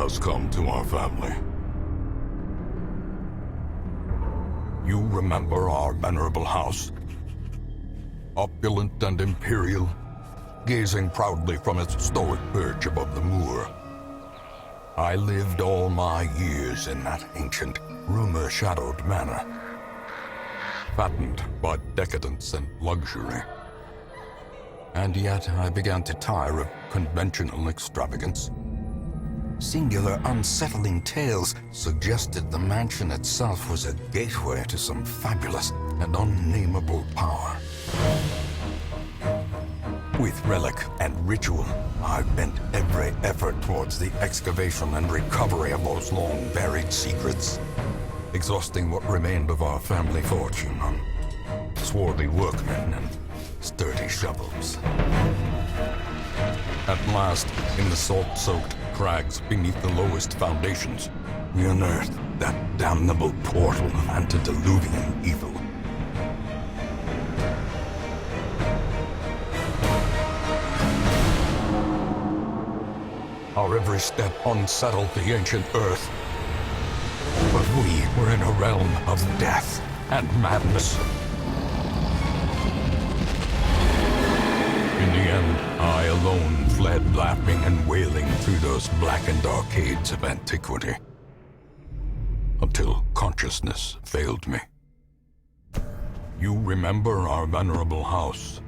has come to our family. You remember our venerable house? Opulent and imperial, gazing proudly from its stoic perch above the moor. I lived all my years in that ancient, rumor-shadowed manor, fattened by decadence and luxury. And yet I began to tire of conventional extravagance. Singular, unsettling tales suggested the mansion itself was a gateway to some fabulous and unnameable power. With relic and ritual, I bent every effort towards the excavation and recovery of those long-buried secrets, exhausting what remained of our family fortune on swarthy workmen and sturdy shovels. At last, in the salt-soaked crags beneath the lowest foundations, we unearthed that damnable portal of antediluvian evil. Our every step unsettled the ancient earth. But we were in a realm of death and madness. In the end, I alone fled laughing and wailing through those blackened arcades of antiquity, until consciousness failed me. You remember our venerable house,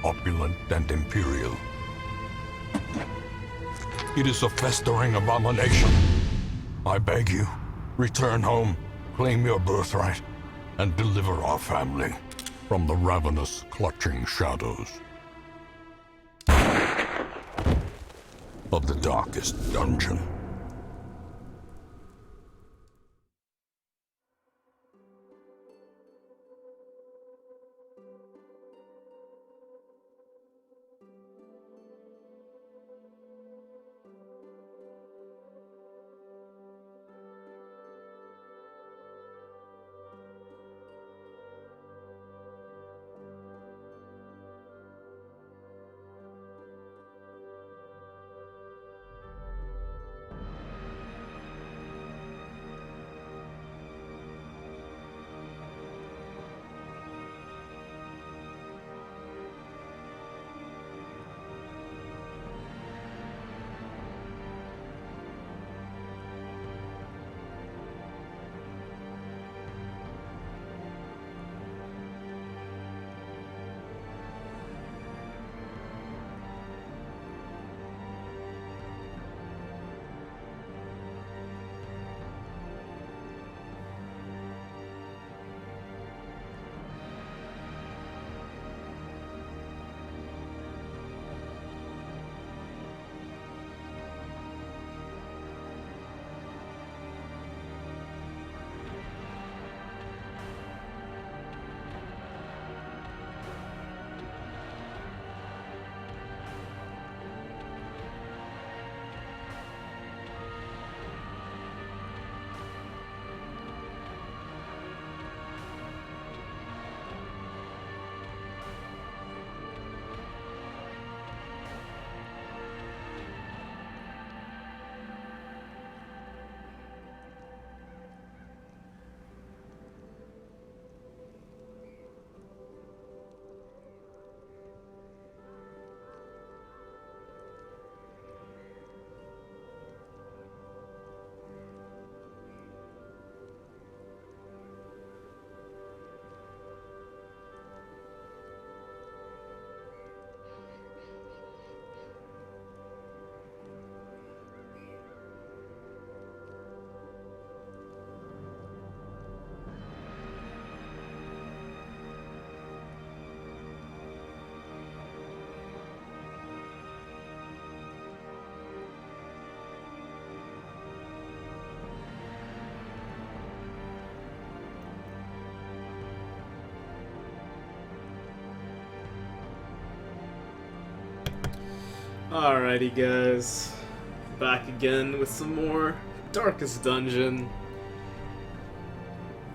opulent and imperial. It is a festering abomination. I beg you, return home, claim your birthright, and deliver our family from the ravenous, clutching shadows of the darkest dungeon. Alrighty guys, back again with some more Darkest Dungeon.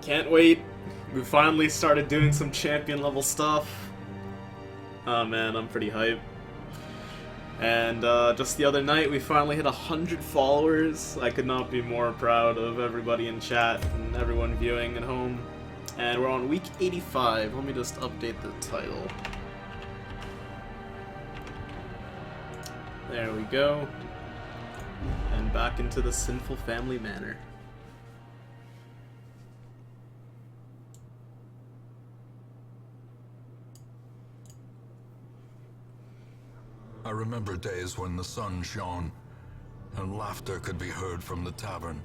Can't wait, we finally started doing some champion level stuff. Oh man, I'm pretty hyped. And just the other night, we finally hit 100 followers. I could not be more proud of everybody in chat and everyone viewing at home. And we're on week 85. Let me just update the title. There we go. And back into the Sinful Family Manor. I remember days when the sun shone and laughter could be heard from the tavern.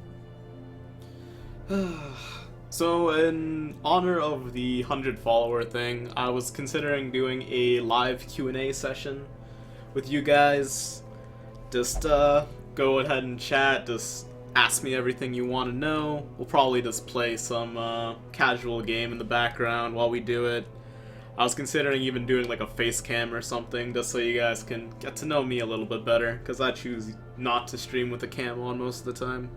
So, in honor of the 100 follower thing, I was considering doing a live Q&A session with you guys. Just go ahead and chat, just ask me everything you want to know. We'll probably just play some casual game in the background while we do it. I was considering even doing like a face cam or something, just so you guys can get to know me a little bit better, because I choose not to stream with the cam on most of the time.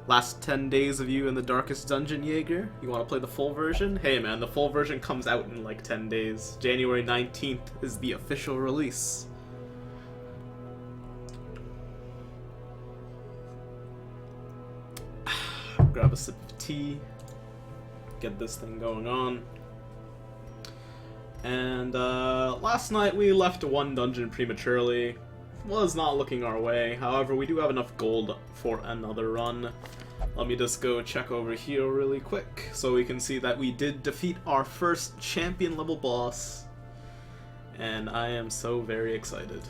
Last 10 days of you in the Darkest Dungeon, Jaeger? You want to play the full version? Hey man, the full version comes out in like 10 days. January 19th is the official release. Grab a sip of tea. Get this thing going on. And last night we left one dungeon prematurely. Was not looking our way. However, we do have enough gold for another run. Let me just go check over here really quick so we can see that we did defeat our first champion level boss. And I am so very excited.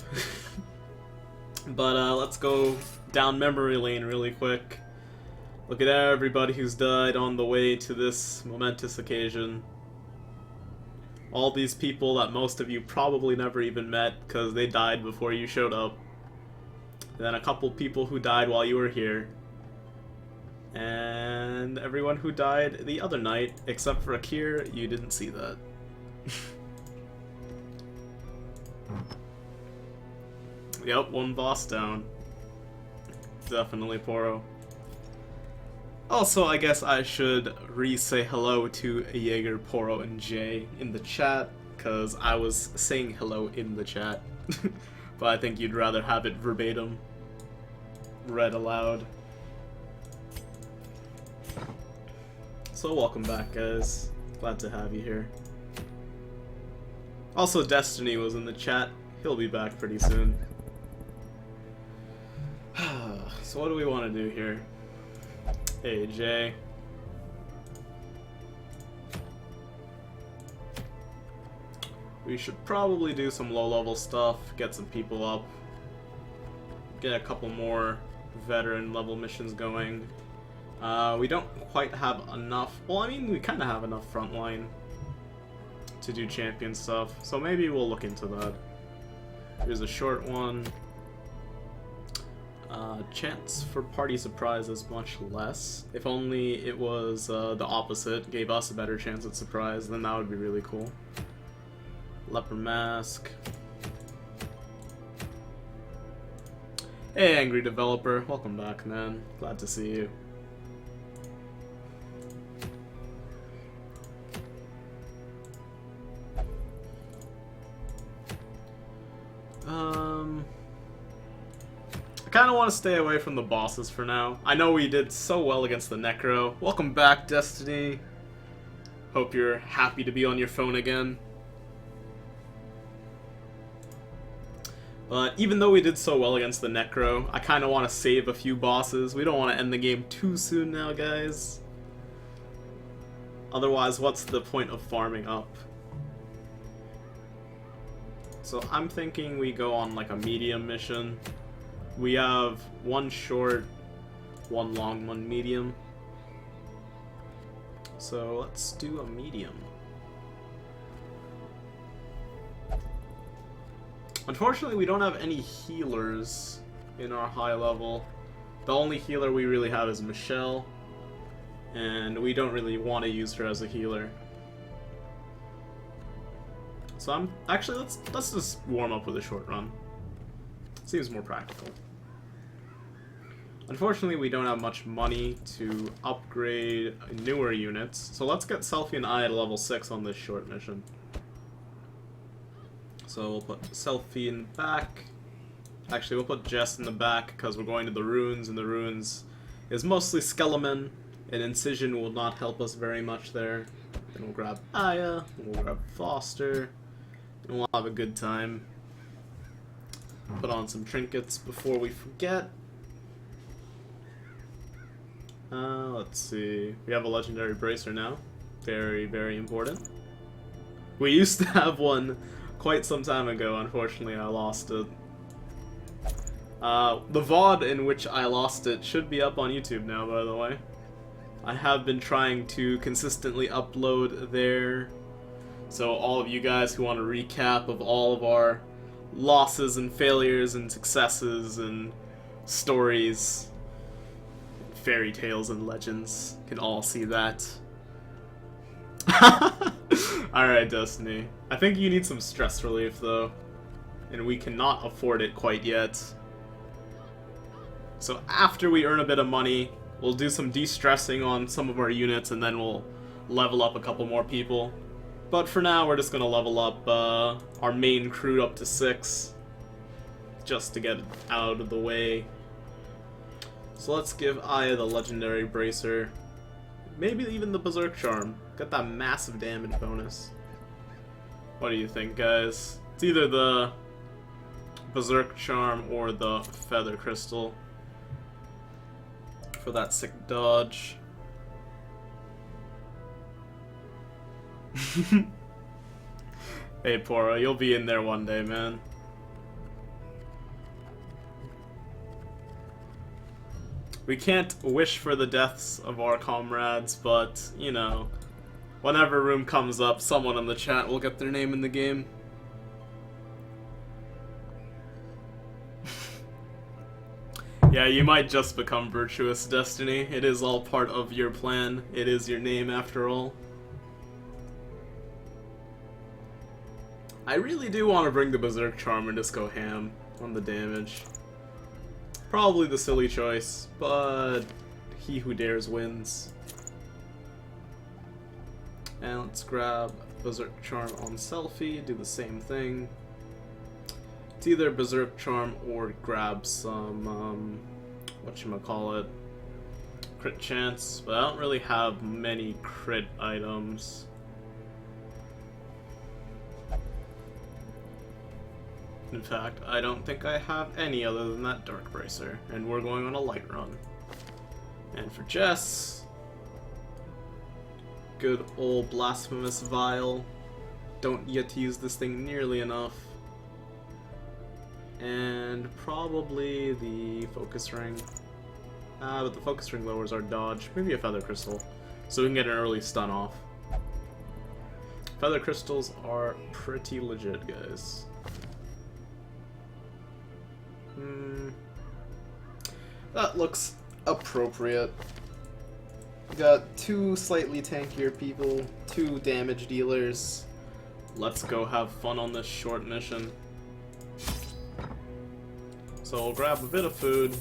But let's go down memory lane really quick. Look at everybody who's died on the way to this momentous occasion. All these people that most of you probably never even met because they died before you showed up. And then a couple people who died while you were here. And everyone who died the other night, except for Akir, you didn't see that. Yep, one boss down. Definitely Poro. Also, I guess I should re-say hello to Jaeger, Poro, and Jay in the chat, because I was saying hello in the chat. But I think you'd rather have it verbatim, read aloud. So welcome back, guys. Glad to have you here. Also, Destiny was in the chat. He'll be back pretty soon. So what do we want to do here? Hey, Jay. We should probably do some low-level stuff, get some people up, get a couple more veteran-level missions going. We don't quite have enough. Well, I mean, we kind of have enough frontline to do champion stuff, so maybe we'll look into that. Here's a short one. Chance for party surprise is much less. If only it was the opposite, gave us a better chance at surprise, then that would be really cool. Leper mask. Hey, angry developer, welcome back, man. Glad to see you. I kind of want to stay away from the bosses for now. I know we did so well against the Necro. Welcome back, Destiny. Hope you're happy to be on your phone again. But even though we did so well against the Necro, I kind of want to save a few bosses. We don't want to end the game too soon now, guys. Otherwise, what's the point of farming up? So I'm thinking we go on like a medium mission. We have one short, one long, one medium. So let's do a medium. Unfortunately, we don't have any healers in our high level. The only healer we really have is Michelle, and we don't really want to use her as a healer. So actually let's just warm up with a short run. Seems more practical. Unfortunately, we don't have much money to upgrade newer units, so let's get Selfie and I at level 6 on this short mission. So we'll put Selfie in the back. Actually, we'll put Jess in the back because we're going to the ruins, and the ruins is mostly Skeleton, and Incision will not help us very much there. Then we'll grab Aya, we'll grab Foster, and we'll have a good time. Put on some trinkets before we forget. Let's see. We have a legendary bracer now. Very, very important. We used to have one quite some time ago. Unfortunately, I lost it. The VOD in which I lost it should be up on YouTube now, by the way. I have been trying to consistently upload there. So all of you guys who want a recap of all of our losses and failures and successes and stories, fairy tales and legends, can all see that. Alright, Destiny. I think you need some stress relief, though. And we cannot afford it quite yet. So after we earn a bit of money, we'll do some de-stressing on some of our units, and then we'll level up a couple more people. But for now, we're just gonna level up our main crew up to 6. Just to get it out of the way. So let's give Aya the legendary bracer. Maybe even the Berserk Charm. Got that massive damage bonus. What do you think, guys? It's either the Berserk Charm or the Feather Crystal for that sick dodge. Hey, Poro, you'll be in there one day, man. We can't wish for the deaths of our comrades, but, you know, whenever room comes up, someone in the chat will get their name in the game. Yeah, you might just become virtuous, Destiny. It is all part of your plan. It is your name, after all. I really do want to bring the Berserk Charm and just go ham on the damage. Probably the silly choice, but he who dares wins. And let's grab Berserk Charm on Selfie, do the same thing. It's either Berserk Charm or grab some, whatchamacallit, crit chance, but I don't really have many crit items. In fact, I don't think I have any other than that Dark Bracer, and we're going on a light run. And for Jess, good old Blasphemous Vial. Don't get to use this thing nearly enough. And probably the Focus Ring. But the Focus Ring lowers our dodge. Maybe a Feather Crystal, so we can get an early stun off. Feather Crystals are pretty legit, guys. That looks appropriate. We got 2 slightly tankier people, 2 damage dealers. Let's go have fun on this short mission. So we'll grab a bit of food.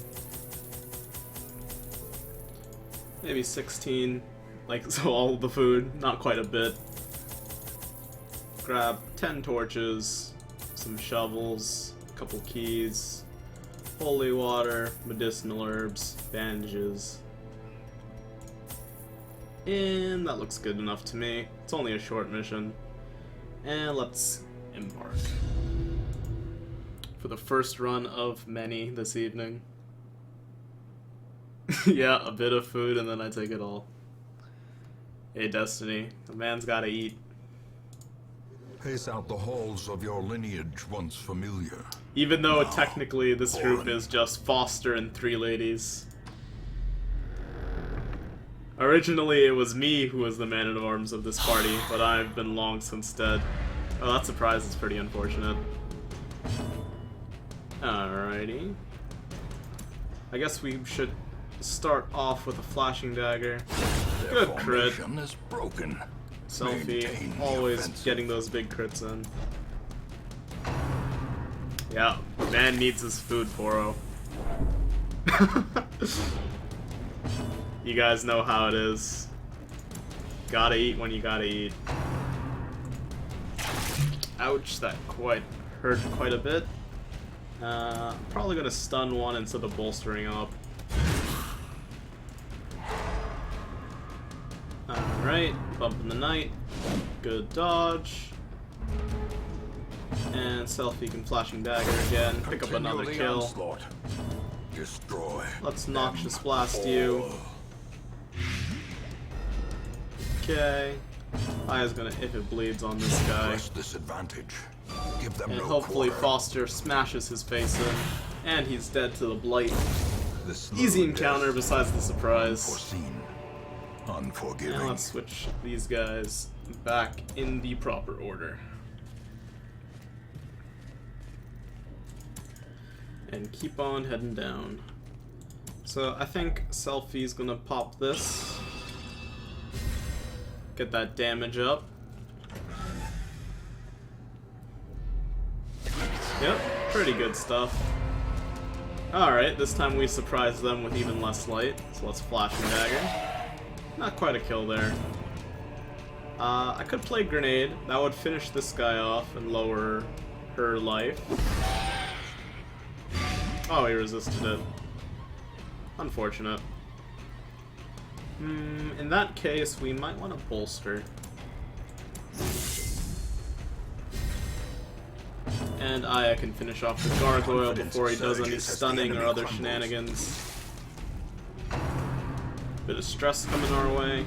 Maybe 16, like, so all of the food, not quite a bit. Grab 10 torches, some shovels, a couple keys, holy water, medicinal herbs, bandages. And that looks good enough to me. It's only a short mission. And let's embark. For the first run of many this evening. Yeah, a bit of food and then I take it all. Hey, Destiny, a man's gotta eat. Pace out the halls of your lineage once familiar. Even though technically this group is just Foster and 3 ladies. Originally it was me who was the man-at-arms of this party, but I've been long since dead. Oh, that surprise is pretty unfortunate. Alrighty. I guess we should start off with a flashing dagger. Good crit. Is broken. Selfie, always getting those big crits in. Yeah, man needs his food, Poro. You guys know how it is. Gotta eat when you gotta eat. Ouch, that hurt quite a bit. Probably gonna stun one instead of bolstering up. Alright, bump in the night. Good dodge. And Selfie can flashing dagger again. Pick up another kill. Onslaught. Destroy. Let's Noxious Blast you. Okay. Aya's gonna if it bleeds on this guy. Press disadvantage. Give them And no hopefully quarter. Foster smashes his face in. And he's dead to the blight. The slow Easy death, encounter besides the surprise. Unforeseen. Unforgiving. And let's switch these guys back in the proper order. And keep on heading down. So I think Selfie's gonna pop this. Get that damage up. Yep, pretty good stuff. Alright, this time we surprise them with even less light. So let's Flash and Dagger. Not quite a kill there. I could play Grenade. That would finish this guy off and lower her life. Oh, he resisted it. Unfortunate. In that case, we might want to bolster. And Aya can finish off the Gargoyle before he does any stunning or other shenanigans. Bit of stress coming our way.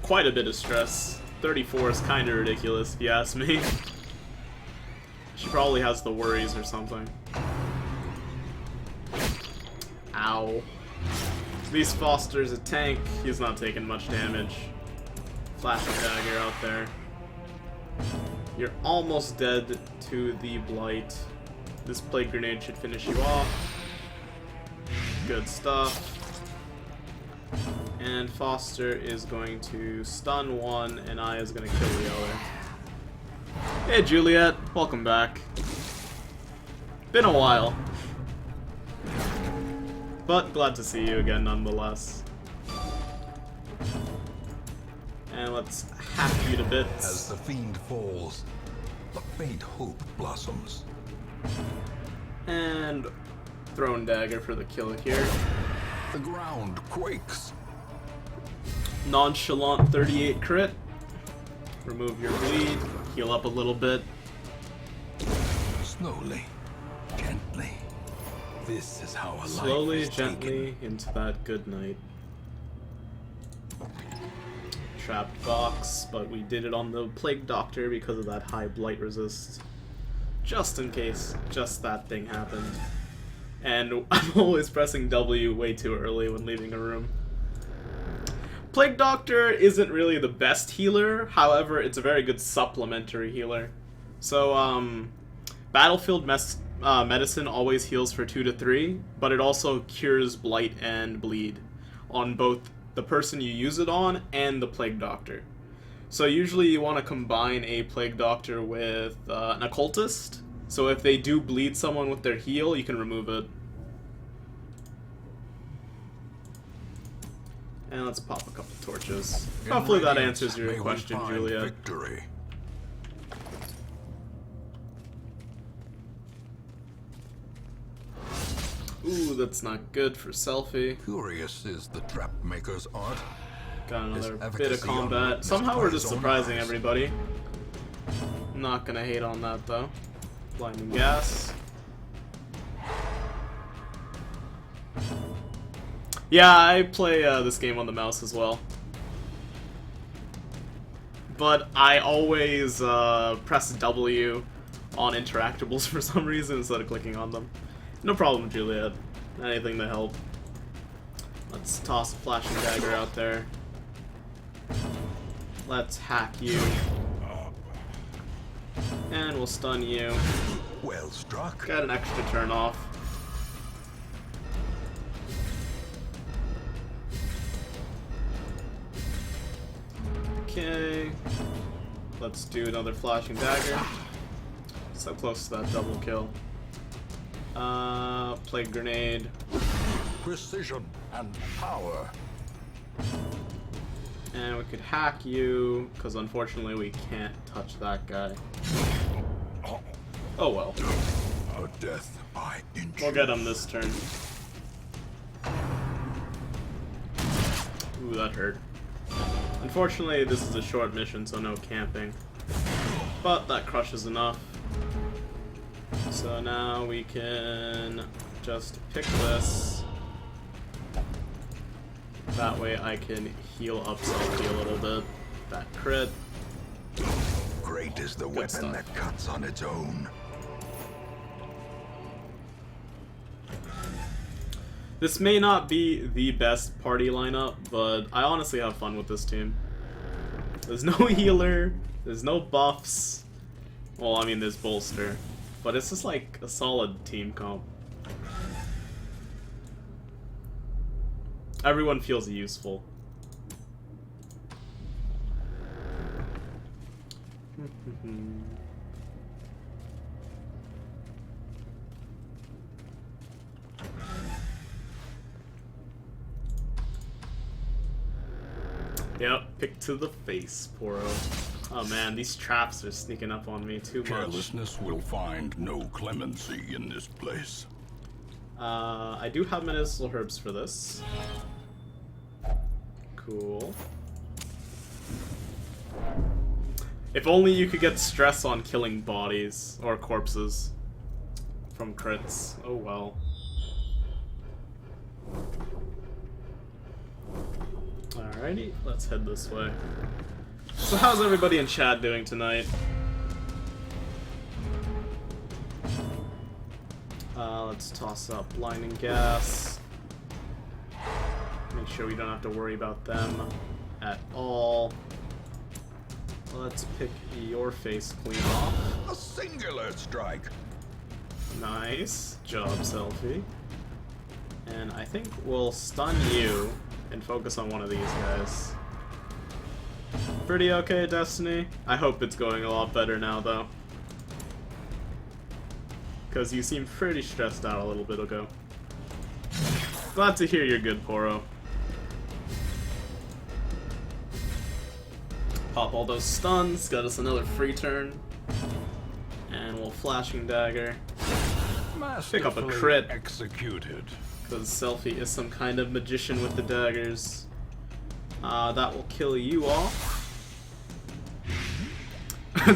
Quite a bit of stress. 34 is kinda ridiculous, if you ask me. She probably has the worries or something. Ow. At least Foster's a tank. He's not taking much damage. Flashing dagger out there. You're almost dead to the blight. This plague grenade should finish you off. Good stuff. And Foster is going to stun one, and I is going to kill the other. Hey Juliet, welcome back. Been a while. But glad to see you again nonetheless. And let's hack you to bits. As the fiend falls, a faint hope blossoms. And Throne Dagger for the kill here. The ground quakes. Nonchalant 38 crit. Remove your bleed. Heal up a little bit. Slowly, gently. This is how a Slowly, life is gently into that good night. Trapped box, but we did it on the Plague Doctor because of that high blight resist. Just in case just that thing happened. And I'm always pressing W way too early when leaving a room. Plague Doctor isn't really the best healer, however, it's a very good supplementary healer. So, Battlefield Medicine always heals for 2 to 3, but it also cures blight and bleed on both the person you use it on and the Plague Doctor. So usually you want to combine a Plague Doctor with an Occultist, so if they do bleed someone with their heal, you can remove it. And let's pop a couple torches. Hopefully that answers your question, Julia. Victory. Ooh, that's not good for Selfie. Curious is the trap maker's art. Got another His bit of efficacy combat. on Somehow we're just Mr. surprising Eyes. everybody. Not gonna hate on that though. Blinding gas. Yeah, I play this game on the mouse as well. But I always press W on interactables for some reason instead of clicking on them. No problem, Juliet. Anything to help. Let's toss a flashing dagger out there. Let's hack you. And we'll stun you. Well struck. Got an extra turn off. Okay. Let's do another flashing dagger. So close to that double kill. Plague grenade. Precision and power. And we could hack you, because unfortunately we can't touch that guy. Oh well. A death by inches. We'll get him this turn. Ooh, that hurt. Unfortunately, this is a short mission, so no camping. But that crushes enough. So now we can just pick this. That way I can heal up Selfie a little bit. That crit. Great is the Good weapon stuff. that cuts on its own. This may not be the best party lineup, but I honestly have fun with this team. There's no healer, there's no buffs. Well, I mean, there's bolster. But it's just like a solid team comp. Everyone feels useful. Yep, pick to the face, Poro. Oh man, these traps are sneaking up on me too much. Carelessness will find no clemency in this place. I do have medicinal herbs for this. Cool. If only you could get stress on killing bodies or corpses from crits. Oh well. Alrighty, let's head this way. So how's everybody in chat doing tonight? Let's toss up blinding gas. Make sure we don't have to worry about them at all. Let's pick your face clean off. A singular strike. Nice job, Selfie. And I think we'll stun you and focus on one of these guys. Pretty okay, Destiny. I hope it's going a lot better now, though. Because you seemed pretty stressed out a little bit ago. Glad to hear you're good, Poro. Pop all those stuns, got us another free turn. And we'll Flashing Dagger. Pick up a crit. Executed. Because Selfie is some kind of magician with the daggers. That will kill you off.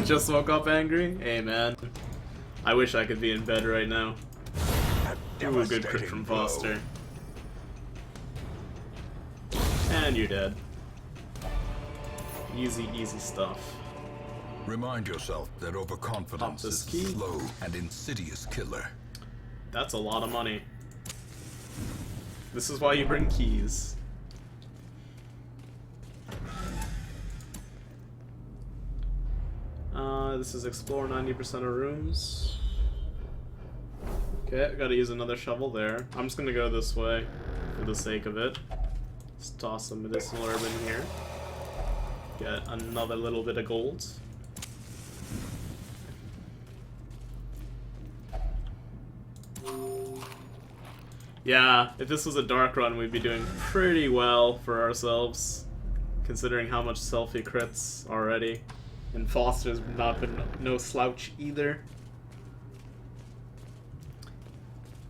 Just woke up angry? Hey man. I wish I could be in bed right now. Ooh, a good crit from Foster. And you're dead. Easy, easy stuff. Remind yourself that overconfidence Pop is this key. a slow and insidious killer. That's a lot of money. This is why you bring keys. This is explore 90% of rooms. Okay, I gotta use another shovel there. I'm just gonna go this way for the sake of it. Let's toss some medicinal herb in here. Get another little bit of gold. Yeah, if this was a dark run, we'd be doing pretty well for ourselves, considering how much Selfie crits already. And Foster's not been no slouch either.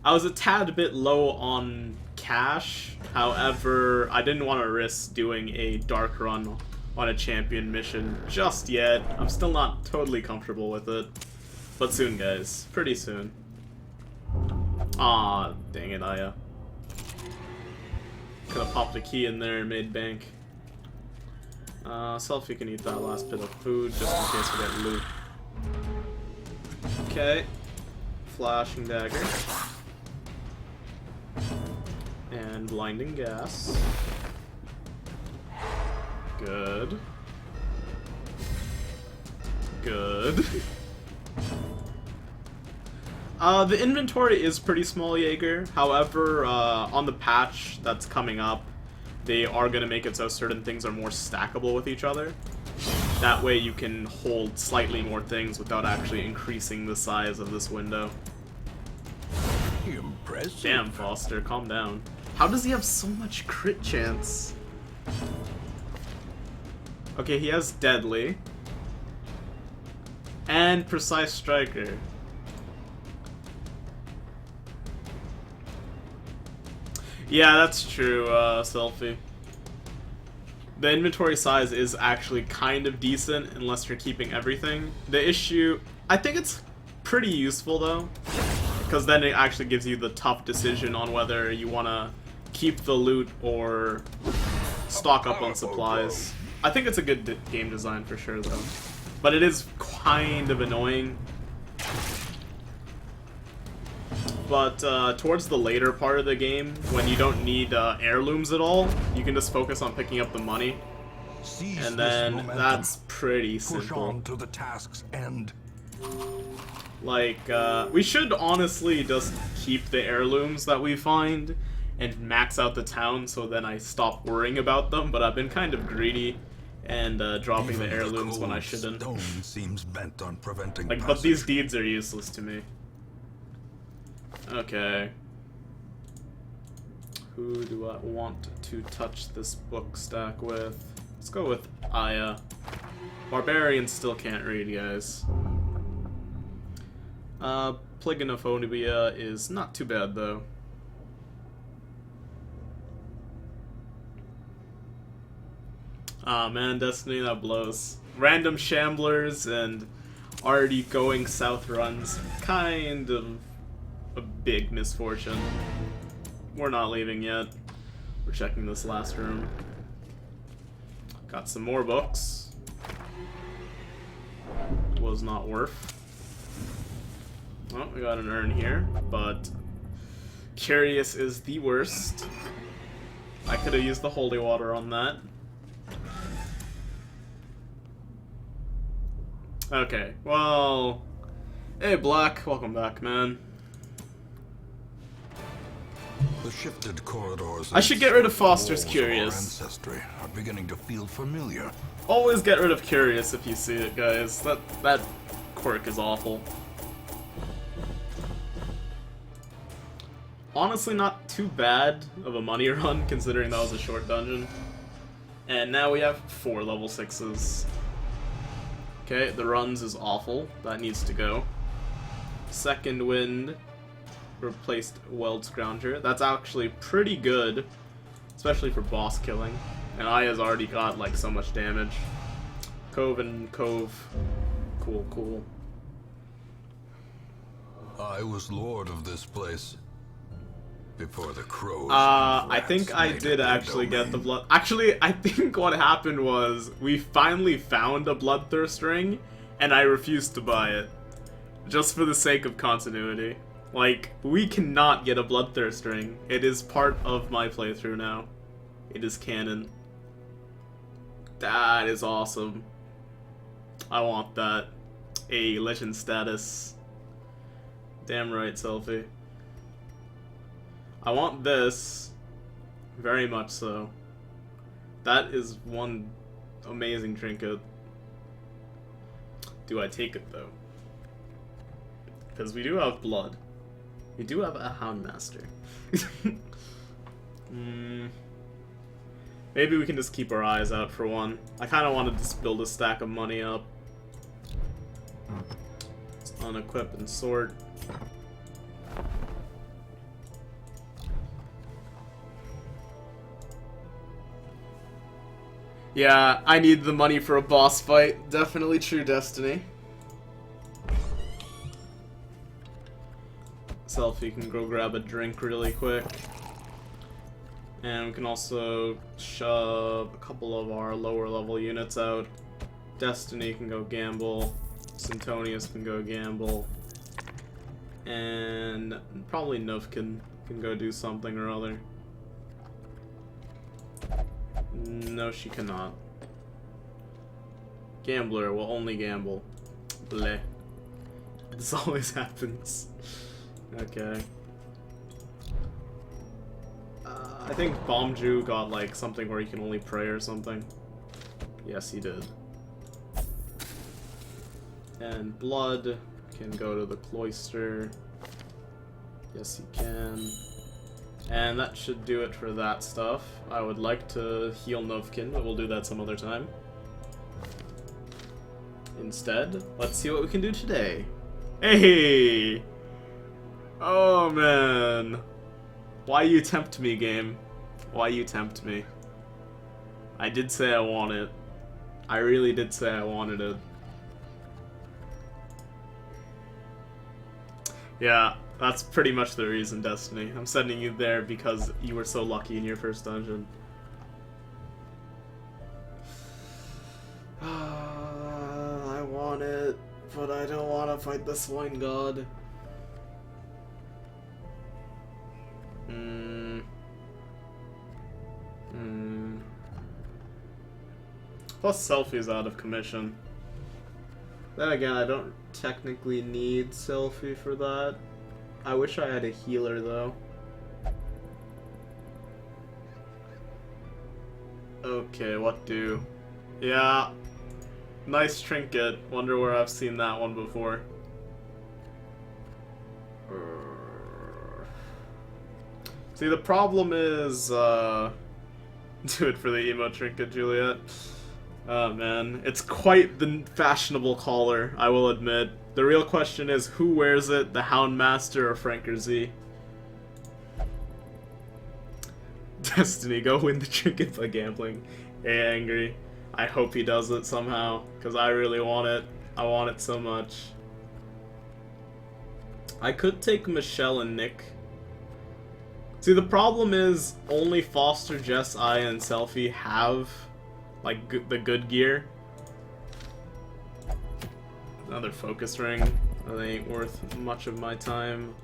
I was a tad bit low on cash, however, I didn't want to risk doing a dark run on a champion mission just yet. I'm still not totally comfortable with it. But soon, guys. Pretty soon. Aw, dang it, Aya. Could've popped a key in there and made bank. Selfie can eat that last bit of food just in case we get loot. Okay. Flashing Dagger. And Blinding Gas. Good. Good. The inventory is pretty small, Jaeger. However, on the patch that's coming up, they are going to make it so certain things are more stackable with each other. That way you can hold slightly more things without actually increasing the size of this window. Impressive. Damn, Foster, calm down. How does he have so much crit chance? Okay, he has Deadly. And Precise Striker. Yeah, that's true, Selfie. The inventory size is actually kind of decent unless you're keeping everything. The issue... I think it's pretty useful, though. Because then it actually gives you the tough decision on whether you want to keep the loot or stock up on supplies. I think it's a good game design for sure, though. But it is kind of annoying. But towards the later part of the game, when you don't need heirlooms at all, you can just focus on picking up the money. And then that's pretty simple. Push on to the task's end. Like, we should honestly just keep the heirlooms that we find and max out the town so then I stop worrying about them, but I've been kind of greedy and dropping the heirlooms when I shouldn't. Stone seems bent on preventing like, but these deeds are useless to me. Okay. Who do I want to touch this book stack with? Let's go with Aya. Barbarians still can't read, guys. Plyginophobia is not too bad, though. Ah, man, Destiny, that blows. Random shamblers and already going south runs. Kind of a big misfortune. We're not leaving yet. We're checking this last room. Got some more books. Was not worth. Well, we got an urn here, but Curious is the worst. I could have used the holy water on that. Okay, well... Hey, Black. Welcome back, man. The shifted corridors. I should get rid of Foster's Curious. Ancestry are beginning to feel familiar. Always get rid of Curious if you see it, guys. That quirk is awful. Honestly, not too bad of a money run, considering that was a short dungeon. And now we have 4 level 6s. Okay, the runs is awful. That needs to go. Second Wind replaced Weld Scrounger. That's actually pretty good, especially for boss killing. And Aya's already got like so much damage. Cove and Cove. Cool, cool. I was lord of this place before the crows. I think I did actually get the blood. Actually, I think what happened was we finally found a Bloodthirst ring, and I refused to buy it, just for the sake of continuity. Like, we cannot get a Bloodthirst ring. It is part of my playthrough now. It is canon. That is awesome. I want that. A legend status. Damn right, Selfie. I want this. Very much so. That is one amazing trinket. Do I take it, though? Because we do have blood. We do have a Houndmaster. Maybe we can just keep our eyes out for one. I kind of wanted to build a stack of money up. Let's unequip and sort. Yeah, I need the money for a boss fight. Definitely true, Destiny. Selfie can go grab a drink really quick. And we can also shove a couple of our lower level units out. Destiny can go gamble. Syntonius can go gamble. And probably Nufkin can go do something or other. No, she cannot. Gambler will only gamble. Bleh. This always happens. Okay. I think Bombju got like something where he can only pray or something. Yes, he did. And Blood can go to the cloister. Yes, he can. And that should do it for that stuff. I would like to heal Novkin, but we'll do that some other time. Instead, let's see what we can do today. Hey! Oh man. Why you tempt me, game? Why you tempt me? I did say I want it. I really did say I wanted it. Yeah, that's pretty much the reason, Destiny. I'm sending you there because you were so lucky in your first dungeon. I want it, but I don't want to fight the swine god. Plus Selfie's out of commission. Then again, I don't technically need Selfie for that. I wish I had a healer though. Okay, what do? Yeah. Nice trinket. Wonder where I've seen that one before. See, the problem is, do it for the emo trinket, Juliet. Oh man, it's quite the fashionable collar, I will admit. The real question is, who wears it, the Houndmaster or Franker Z? Destiny, go win the trinket by gambling. Hey, Angry. I hope he does it somehow, because I really want it. I want it so much. I could take Michelle and Nick. See, the problem is, only Foster, Jess, I, and Selfie have like the good gear. Another focus ring. That ain't worth much of my time.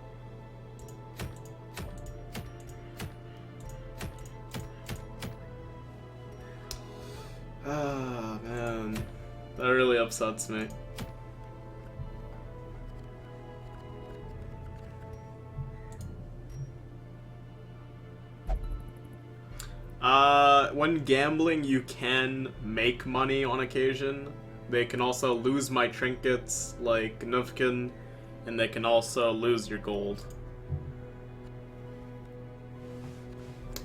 Ah, man. That really upsets me. When gambling, you can make money on occasion. They can also lose my trinkets, like Nufkin, and they can also lose your gold.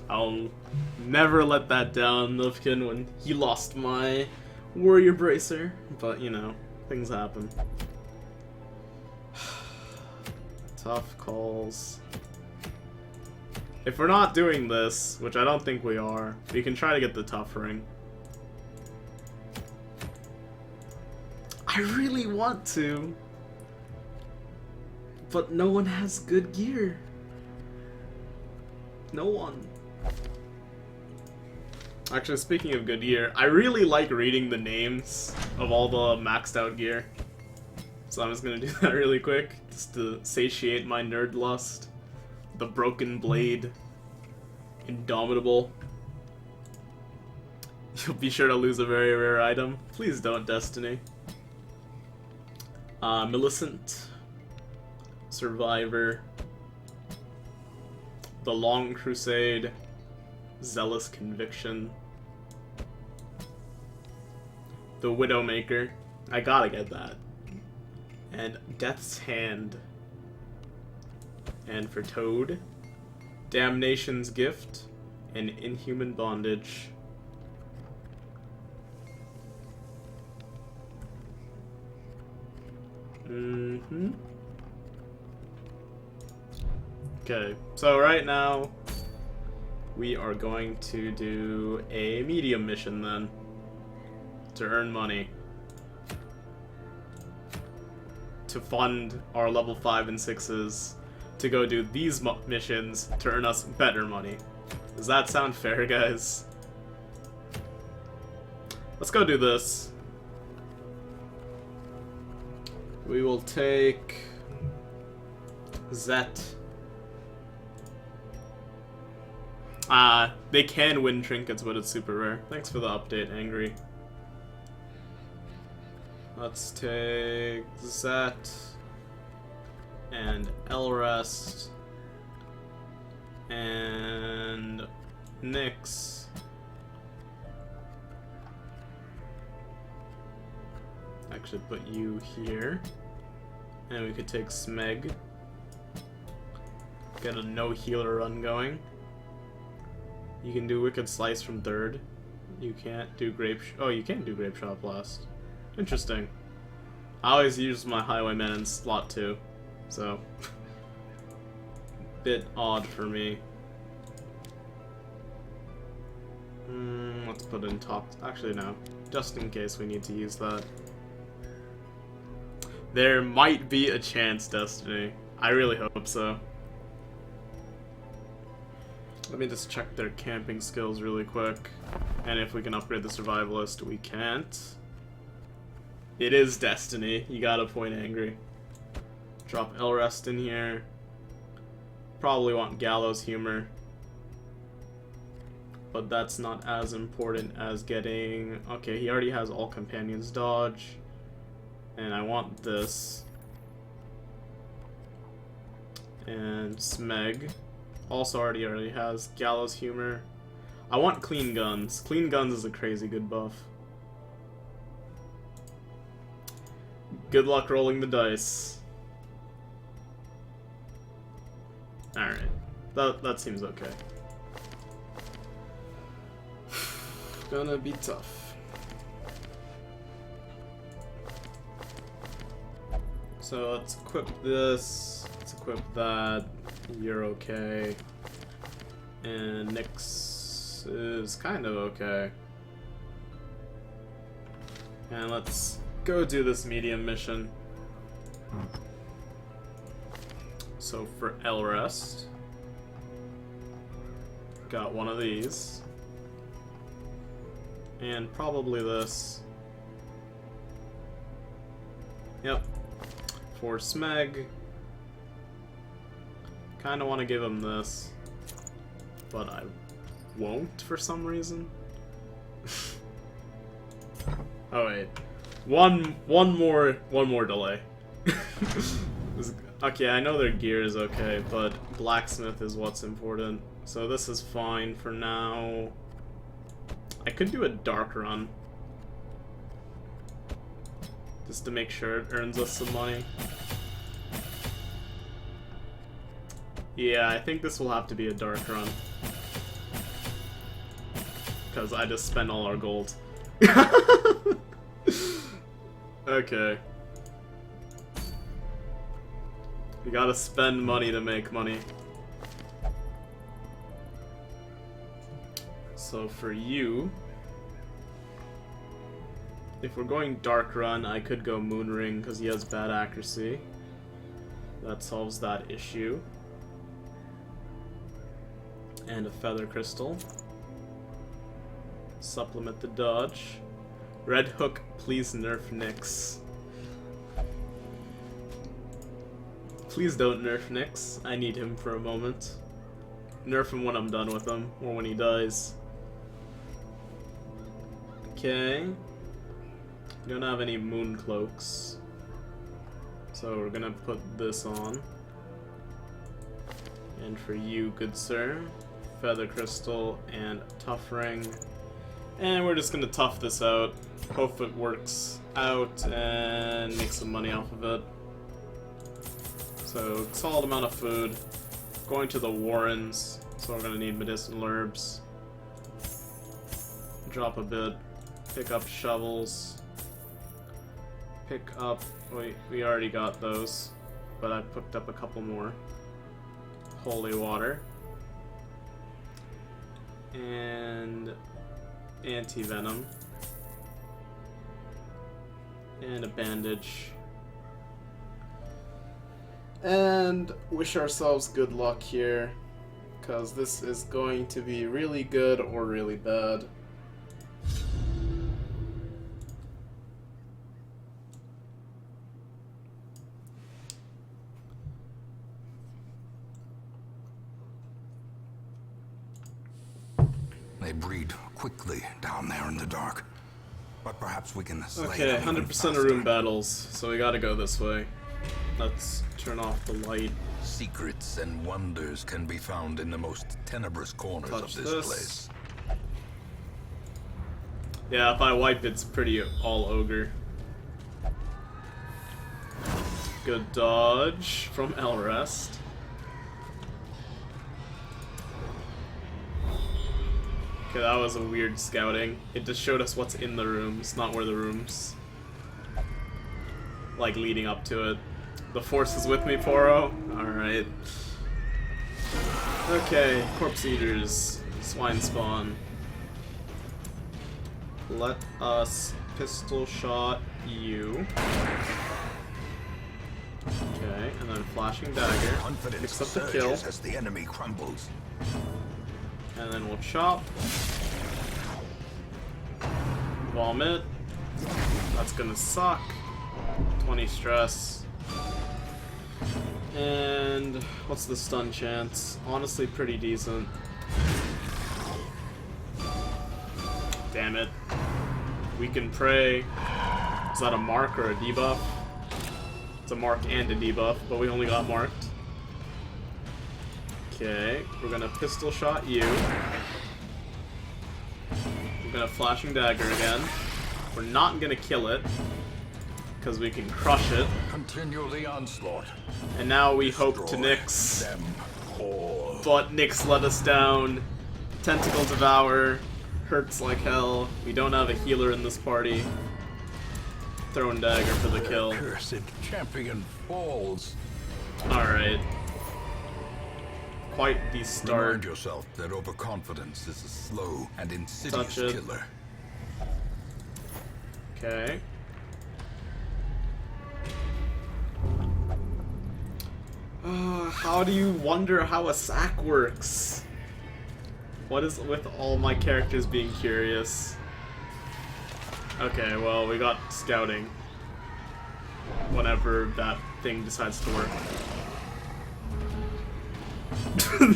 I'll never let that down, Nufkin, when he lost my warrior bracer, but you know, things happen. Tough calls. If we're not doing this, which I don't think we are, we can try to get the tough ring. I really want to, but no one has good gear. No one. Actually, speaking of good gear, I really like reading the names of all the maxed out gear. So I'm just gonna do that really quick, just to satiate my nerd lust. The Broken Blade. Indomitable. You'll be sure to lose a very rare item. Please don't, Destiny. Millicent. Survivor. The Long Crusade. Zealous Conviction. The Widowmaker. I gotta get that. And Death's Hand. And for Toad, Damnation's Gift and Inhuman Bondage. Okay, so right now we are going to do a medium mission then to earn money to fund our level 5 and 6s to go do these missions to earn us better money. Does that sound fair, guys? Let's go do this. We will take Zet. They can win trinkets, but it's super rare. Thanks for the update, Angry. Let's take Zet and Elrest and Nyx. Actually put you here. And we could take Smeg. Get a no healer run going. You can do Wicked Slice from 3rd. You can't do Grape... Oh, you can do Grape Shot Blast. Interesting. I always use my Highwayman in slot 2, so bit odd for me. Let's put in top. Actually, no. Just in case we need to use that. There might be a chance, Destiny. I really hope so. Let me just check their camping skills really quick. And if we can upgrade the survivalist, we can't. It is Destiny. You gotta point angry. Drop Elrest in here. Probably want Gallows Humor. But that's not as important as getting... Okay, he already has All Companions Dodge. And I want this. And Smeg. Also already has Gallows Humor. I want Clean Guns. Clean Guns is a crazy good buff. Good luck rolling the dice. Alright. That seems okay. Gonna be tough. So let's equip this. Let's equip that. You're okay. And Nyx is kind of okay. And let's go do this medium mission. So for Elrest, got one of these. And probably this. Yep. For Smeg, kind of want to give him this, but I won't for some reason. Oh wait, one more delay. Okay, I know their gear is okay, but blacksmith is what's important. So this is fine for now. I could do a dark run, just to make sure it earns us some money. Yeah, I think this will have to be a dark run, because I just spent all our gold. Okay. We gotta spend money to make money. So for you, if we're going Dark Run, I could go Moonring because he has bad accuracy. That solves that issue. And a Feather Crystal. Supplement the dodge. Red Hook, please nerf Nyx. Please don't nerf Nyx. I need him for a moment. Nerf him when I'm done with him, or when he dies. Okay. We don't have any moon cloaks. So we're gonna put this on. And for you, good sir, Feather Crystal and Tough Ring. And we're just gonna tough this out. Hope it works out and make some money off of it. So, solid amount of food. Going to the Warrens, so we're gonna need medicinal herbs. Drop a bit. Pick up shovels. Pick up... Wait, we already got those, but I picked up a couple more. Holy water. And... anti-venom. And a bandage. And wish ourselves good luck here, because this is going to be really good or really bad. They breed quickly down there in the dark, but perhaps we can slay Okay, them even 100% of faster. room battles, so we gotta go this way. Let's turn off the light. Secrets and wonders can be found in the most tenebrous corners Touch of this this. place. Yeah, if I wipe, it's pretty all ogre. Good dodge from Elrest. Okay, that was a weird scouting. It just showed us what's in the rooms, not where the rooms. like leading up to it. The force is with me, Poro. Alright. Okay, corpse eaters. Swine spawn. Let us pistol shot you. Okay, and then flashing dagger. Picks up the kill. As the enemy crumbles. And then we'll chop. Vomit. That's gonna suck. 20 stress. And what's the stun chance? Honestly, pretty decent. Damn it. We can pray. Is that a mark or a debuff? It's a mark and a debuff, but we only got marked. Okay, we're gonna pistol shot you. We're gonna flashing dagger again. We're not gonna kill it, because we can crush it. Continue the onslaught. And now we hope to Nyx. Them all. But Nyx let us down. Tentacle Devour. Hurts like hell. We don't have a healer in this party. Throwing dagger for the kill. Cursed champion falls. Alright. Quite the start. Remind yourself that overconfidence is a slow and insidious Touch it. killer. Okay. How do you wonder how a sack works? What is with all my characters being curious? Okay, well, we got scouting. Whenever that thing decides to work.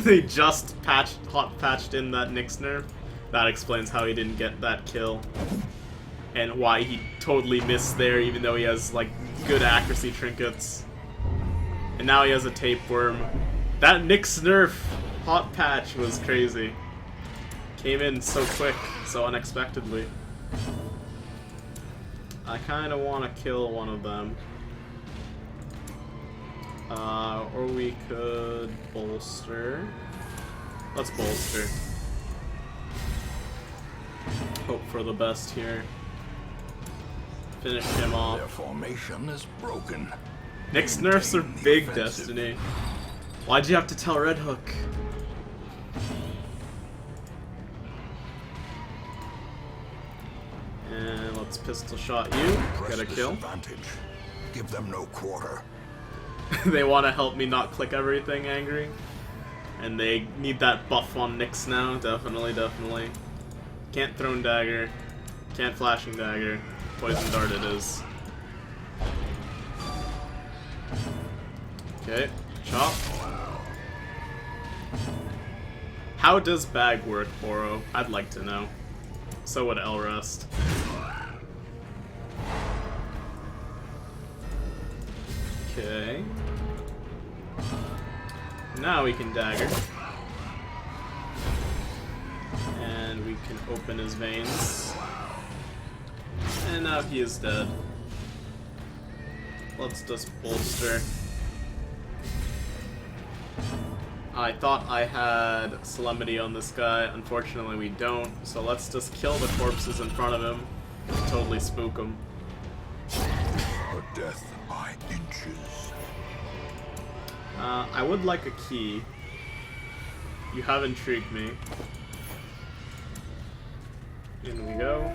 They just hot patched in that Nyx nerf. That explains how he didn't get that kill. And why he totally missed there, even though he has, like, good accuracy trinkets. And now he has a tapeworm. That Nyx nerf hot patch was crazy. Came in so quick, so unexpectedly. I kinda wanna kill one of them. Or we could bolster. Let's bolster. Hope for the best here. Finish him off. Their formation is broken. Nyx nerfs are Maintain the big, offensive. Destiny. Why'd you have to tell Red Hook? And let's pistol shot you. Press Get a this kill. advantage. Give them no quarter. They want to help me not click everything, angry. And they need that buff on Nyx now. Definitely, definitely. Can't thrown dagger. Can't flashing dagger. Poison dart it is. Okay, chop. How does bag work, Boro? I'd like to know. So would Elrest. Okay. Now we can dagger. And we can open his veins. And now he is dead. Let's just bolster. I thought I had Solemnity on this guy. Unfortunately, we don't. So let's just kill the corpses in front of him. Totally spook him. Her death by inches. I would like a key. You have intrigued me. In we go.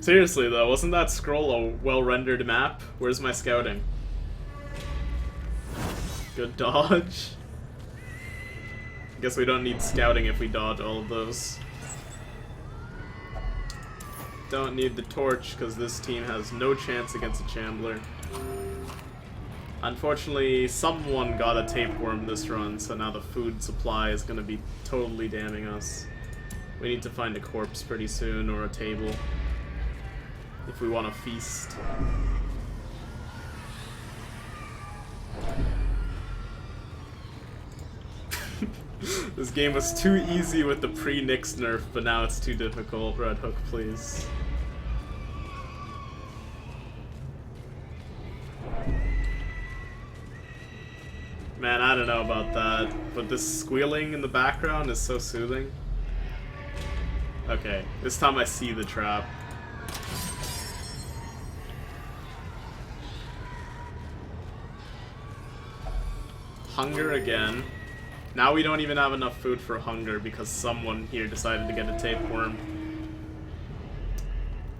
Seriously though, wasn't that scroll a well-rendered map? Where's my scouting? Good dodge. Guess we don't need scouting if we dodge all of those. Don't need the torch because this team has no chance against a Chambler. Unfortunately, someone got a tapeworm this run, so now the food supply is going to be totally damning us. We need to find a corpse pretty soon, or a table, if we want to feast. This game was too easy with the pre-Nyx nerf, but now it's too difficult. Red Hook, please. Man, I don't know about that, but this squealing in the background is so soothing. Okay, this time I see the trap. Hunger again. Now we don't even have enough food for hunger because someone here decided to get a tapeworm.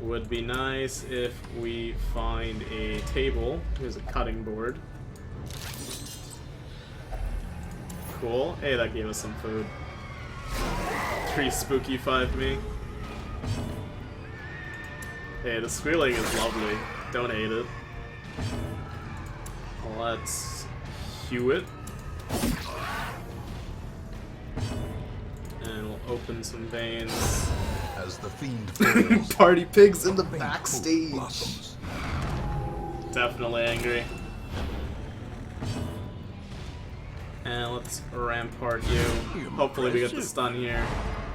Would be nice if we find a table. Here's a cutting board. Cool. Hey, that gave us some food. 3 spooky 5 me. Hey, the squealing is lovely. Don't hate it. Let's hew it. And we'll open some veins. As the fiend fails, Party pigs in the faint backstage. hope blossoms. Definitely angry. And let's rampart you. Hopefully we get the stun here.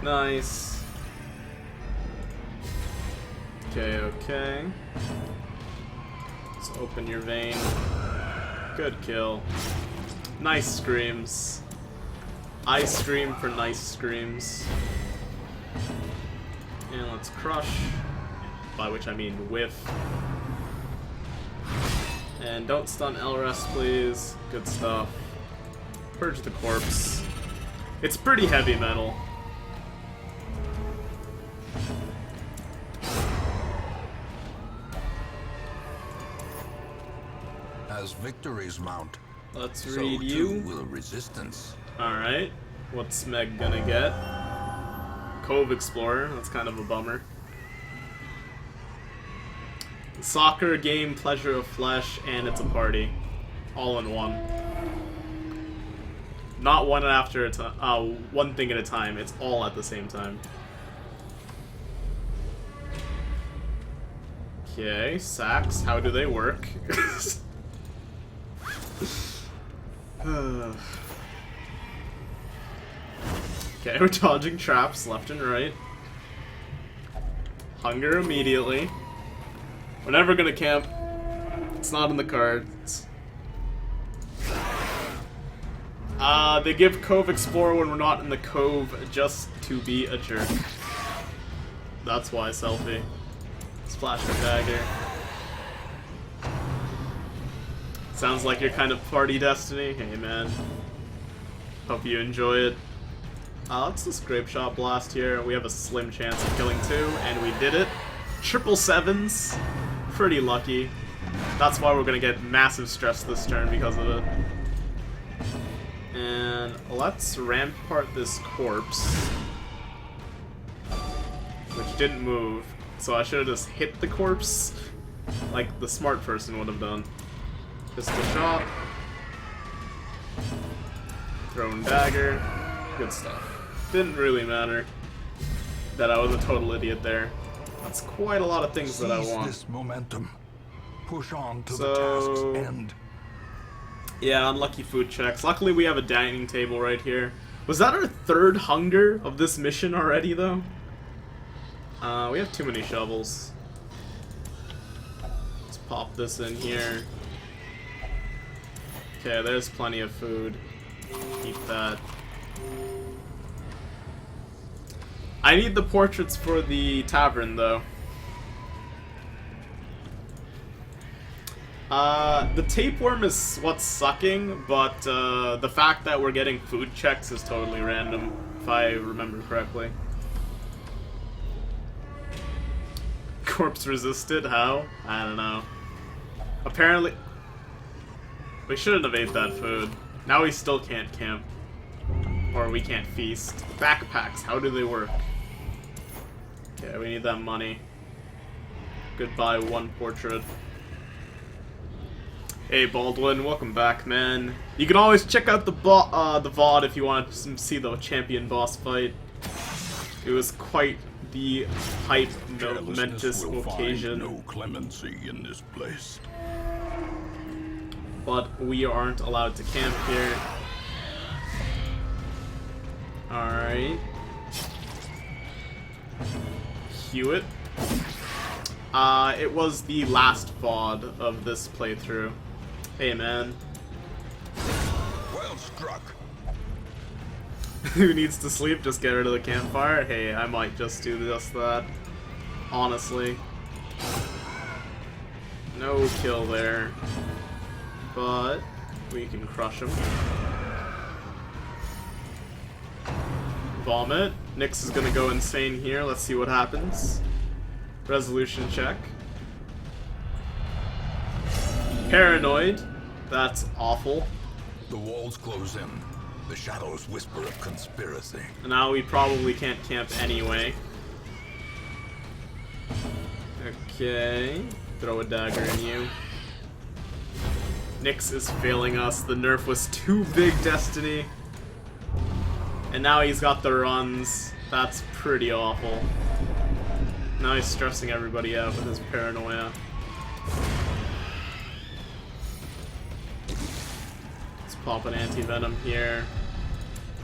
Nice. Okay, okay. Let's open your vein. Good kill. Nice screams. I scream for nice screams. And let's crush. By which I mean whiff. And don't stun Elrest, please. Good stuff. Purge the corpse. It's pretty heavy metal. As victories mount, Let's so read too you. will resistance. Alright. What's Meg gonna get? Cove Explorer. That's kind of a bummer. Soccer, game, pleasure of flesh, and it's a party. All in one. Not one after a time. One thing at a time. It's all at the same time. Okay, sacks. How do they work? Okay, we're dodging traps left and right. Hunger immediately. We're never gonna camp. It's not in the cards. They give Cove Explorer when we're not in the cove just to be a jerk. That's why, selfie. Splash the dagger. Sounds like you're kind of party Destiny. Hey man. Hope you enjoy it. Let's just Grape Shot Blast here. We have a slim chance of killing 2, and we did it. 777s. Pretty lucky. That's why we're gonna get massive stress this turn because of it. And let's rampart this corpse. Which didn't move. So I should have just hit the corpse like the smart person would have done. Pistol shot. Thrown dagger. Good stuff. Didn't really matter that I was a total idiot there. That's quite a lot of things that I Seize want. this momentum. Push on to So- the task's end. Yeah, unlucky food checks. Luckily we have a dining table right here. Was that our 3rd hunger of this mission already, though? We have too many shovels. Let's pop this in here. Okay, there's plenty of food. Keep that. I need the portraits for the tavern, though. The tapeworm is what's sucking, but the fact that we're getting food checks is totally random, if I remember correctly. Corpse resisted? How? I don't know. Apparently... We shouldn't have ate that food. Now we still can't camp. Or we can't feast. Backpacks, how do they work? Okay, we need that money. Goodbye, 1 portrait. Hey Baldwin, welcome back, man. You can always check out the VOD if you want to see the champion boss fight. It was quite the hype, momentous occasion. No clemency in this place. But we aren't allowed to camp here. Alright. Hewitt. It was the last VOD of this playthrough. Hey man. Well struck. Who needs to sleep? Just get rid of the campfire? Hey, I might just do just that. Honestly. No kill there. But We can crush him. Vomit. Nyx is gonna go insane here. Let's see what happens. Resolution check. Paranoid. That's awful. The walls close in. The shadows whisper of conspiracy. And now we probably can't camp anyway. Okay. Throw a dagger in you. Nyx is failing us. The nerf was too big, Destiny. And now he's got the runs. That's pretty awful. Now he's stressing everybody out with his paranoia. Let's pop an anti-venom here.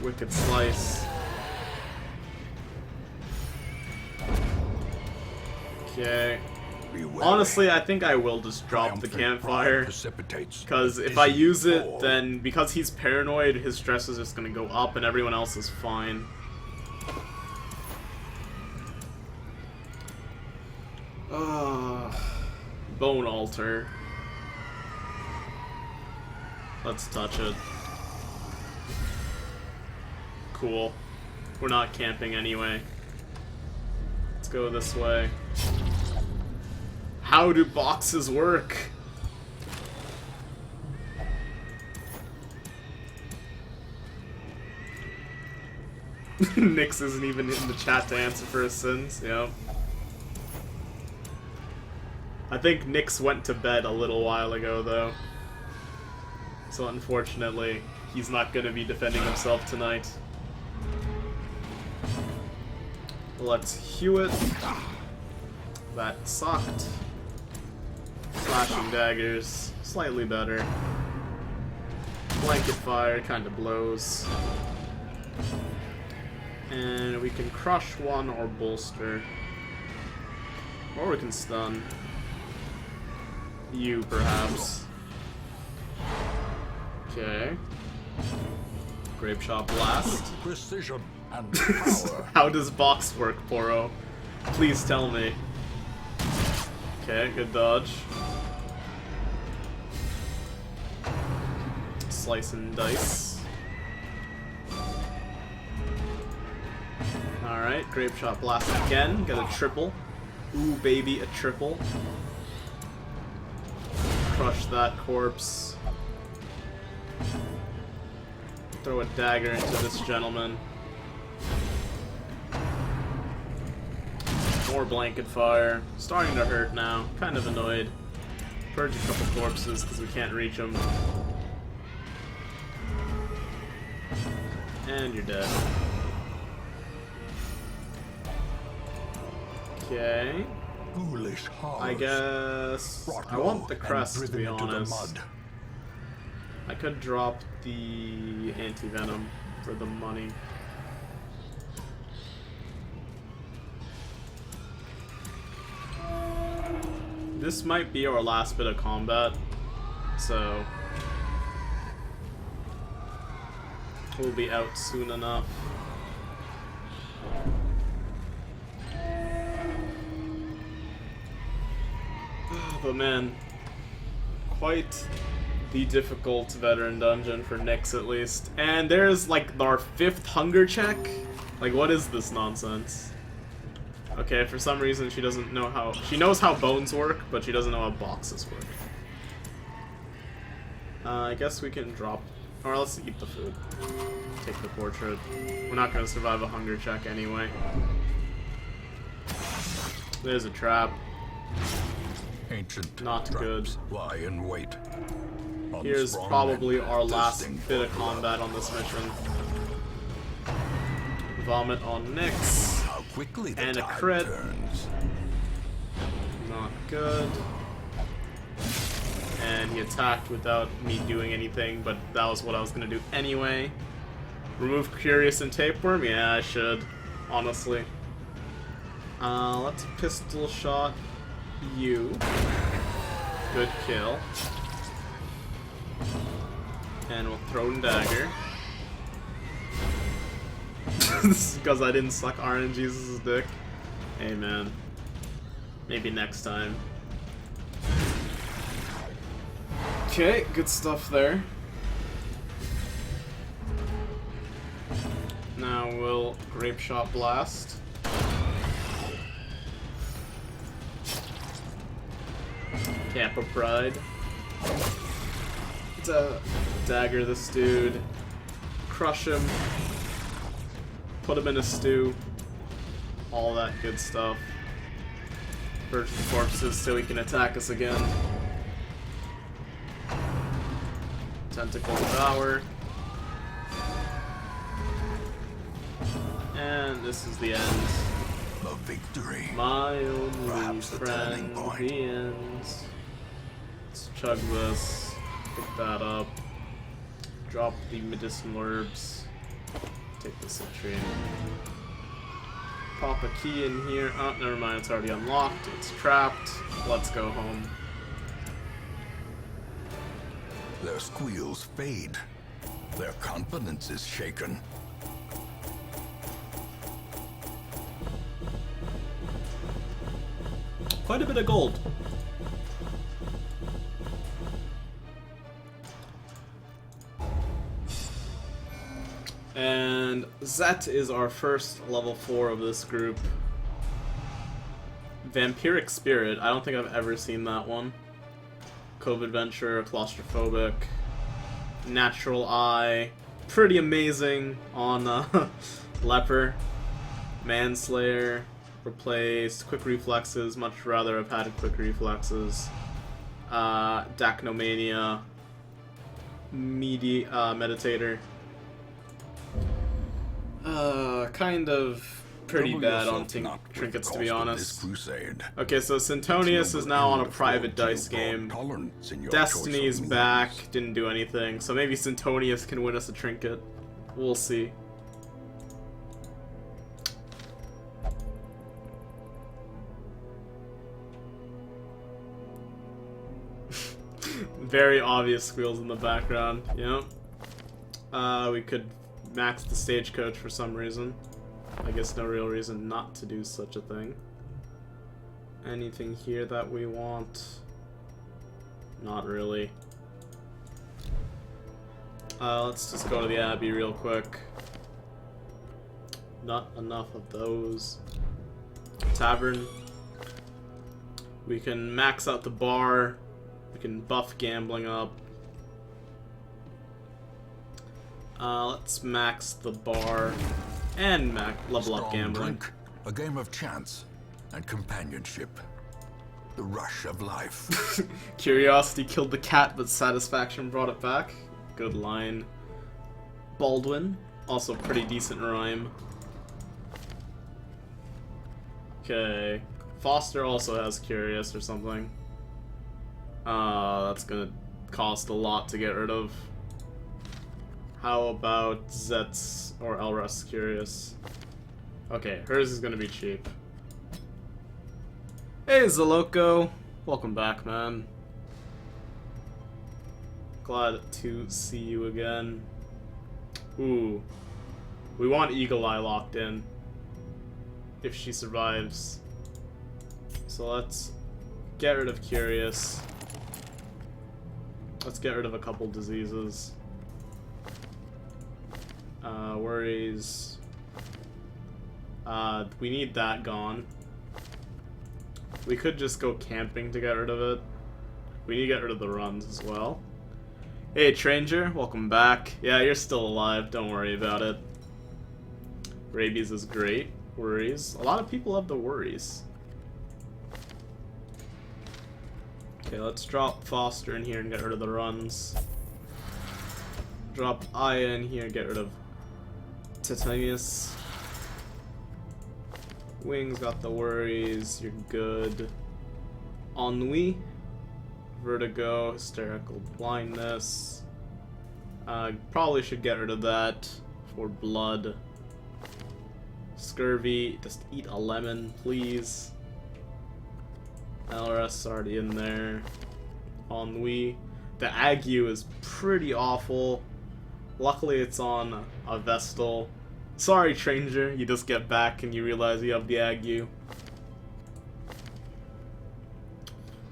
Wicked Slice. Okay. Honestly, I think I will just drop the campfire. Because if I use it, then because he's paranoid, his stress is just going to go up and everyone else is fine. Bone Altar. Let's touch it. Cool. We're not camping anyway. Let's go this way. How do boxes work? Nyx isn't even in the chat to answer for his sins, yep. I think Nyx went to bed a little while ago, though. So unfortunately, he's not going to be defending himself tonight. Let's hew it. That sucked. Slashing daggers, slightly better. Blanket fire kind of blows. And we can crush one or bolster. Or we can stun. You, perhaps. Okay. Grape Shot Blast. Precision and power. How does box work, Poro? Please tell me. Okay, good dodge. Slice and dice. Alright, Grape Shot Blast again. Get a triple. Ooh, baby, a triple. Crush that corpse. Throw a dagger into this gentleman. More blanket fire. Starting to hurt now. Kind of annoyed. Purge a couple corpses because we can't reach them. And you're dead. Okay. Foolish I guess I want the crest, to be honest. I could drop the anti-venom for the money. This might be our last bit of combat, so we'll be out soon enough. But man, quite the difficult veteran dungeon for Nyx at least. And there's like our 5th hunger check? Like what is this nonsense? Okay, for some reason she doesn't know how... She knows how bones work, but she doesn't know how boxes work. I guess we can drop... Or let's eat the food. Take the portrait. We're not going to survive a hunger check anyway. There's a trap. Ancient not good. Lie in wait. Here's probably our last bit of combat on this mission. Vomit on Nyx. How quickly the and a tide crit. turns. Not good. And he attacked without me doing anything, but that was what I was going to do anyway. Remove Curious and Tapeworm? Yeah, I should. Honestly. Let's pistol shot you. Good kill. And we'll throw in dagger. This is because I didn't suck RNGesus' dick. Hey man. Maybe next time. Okay, good stuff there. Now we'll Grape Shot Blast. Camp of Pride. Dagger this dude. Crush him. Put him in a stew. All that good stuff. Burst the corpses so he can attack us again. Tentacle Devour. And this is the end. The victory. My only Perhaps the turning friend, point. the end. Let's chug this. Pick that up. Drop the medicinal herbs. Take the citrine. Pop a key in here. Oh, never mind, it's already unlocked. It's trapped. Let's go home. Their squeals fade. Their confidence is shaken. Quite a bit of gold. And Zet is our first level 4 of this group. Vampiric Spirit. I don't think I've ever seen that one. Cove Adventure, Claustrophobic. Natural Eye. Pretty amazing on Leper. Manslayer. Replaced. Quick Reflexes. Much rather have had Quick Reflexes. Dachnomania. Meditator. Kind of pretty Trouble bad on yourself not with trinkets, the to be cost of honest. this crusade. Okay, so Sintonius is now on a private dice game. Destiny's back, didn't do anything, so maybe Sintonius can win us a trinket. We'll see. Very obvious squeals in the background, yep. We could max the stagecoach for some reason. I guess no real reason not to do such a thing. Anything here that we want? Not really. Let's just go to the Abbey real quick. Not enough of those. Tavern. We can max out the bar. We can buff gambling up. Let's max the bar and level up gambling. Drink, a game of chance and companionship. The rush of life. Curiosity killed the cat, but satisfaction brought it back. Good line. Baldwin, also pretty decent rhyme. Okay. Foster also has Curious or something. That's gonna cost a lot to get rid of. How about Zet's or Elrus Curious? Okay, hers is gonna be cheap. Hey Zaloco, welcome back, man. Glad to see you again. Ooh, we want Eagle Eye locked in if she survives. So let's get rid of Curious. Let's get rid of a couple diseases. Worries. We need that gone. We could just go camping to get rid of it. We need to get rid of the runs as well. Hey, Tranger, welcome back. Yeah, you're still alive, don't worry about it. Rabies is great. Worries. A lot of people have the worries. Okay, let's drop Foster in here and get rid of the runs. Drop Aya in here, get rid of Titanius. Wings got the worries, you're good. Ennui. Vertigo, hysterical blindness. Probably should get rid of that for blood. Scurvy, just eat a lemon, please. LRS already in there. Ennui. The ague is pretty awful. Luckily it's on a Vestal. Sorry, Stranger, you just get back and you realize you have the ague.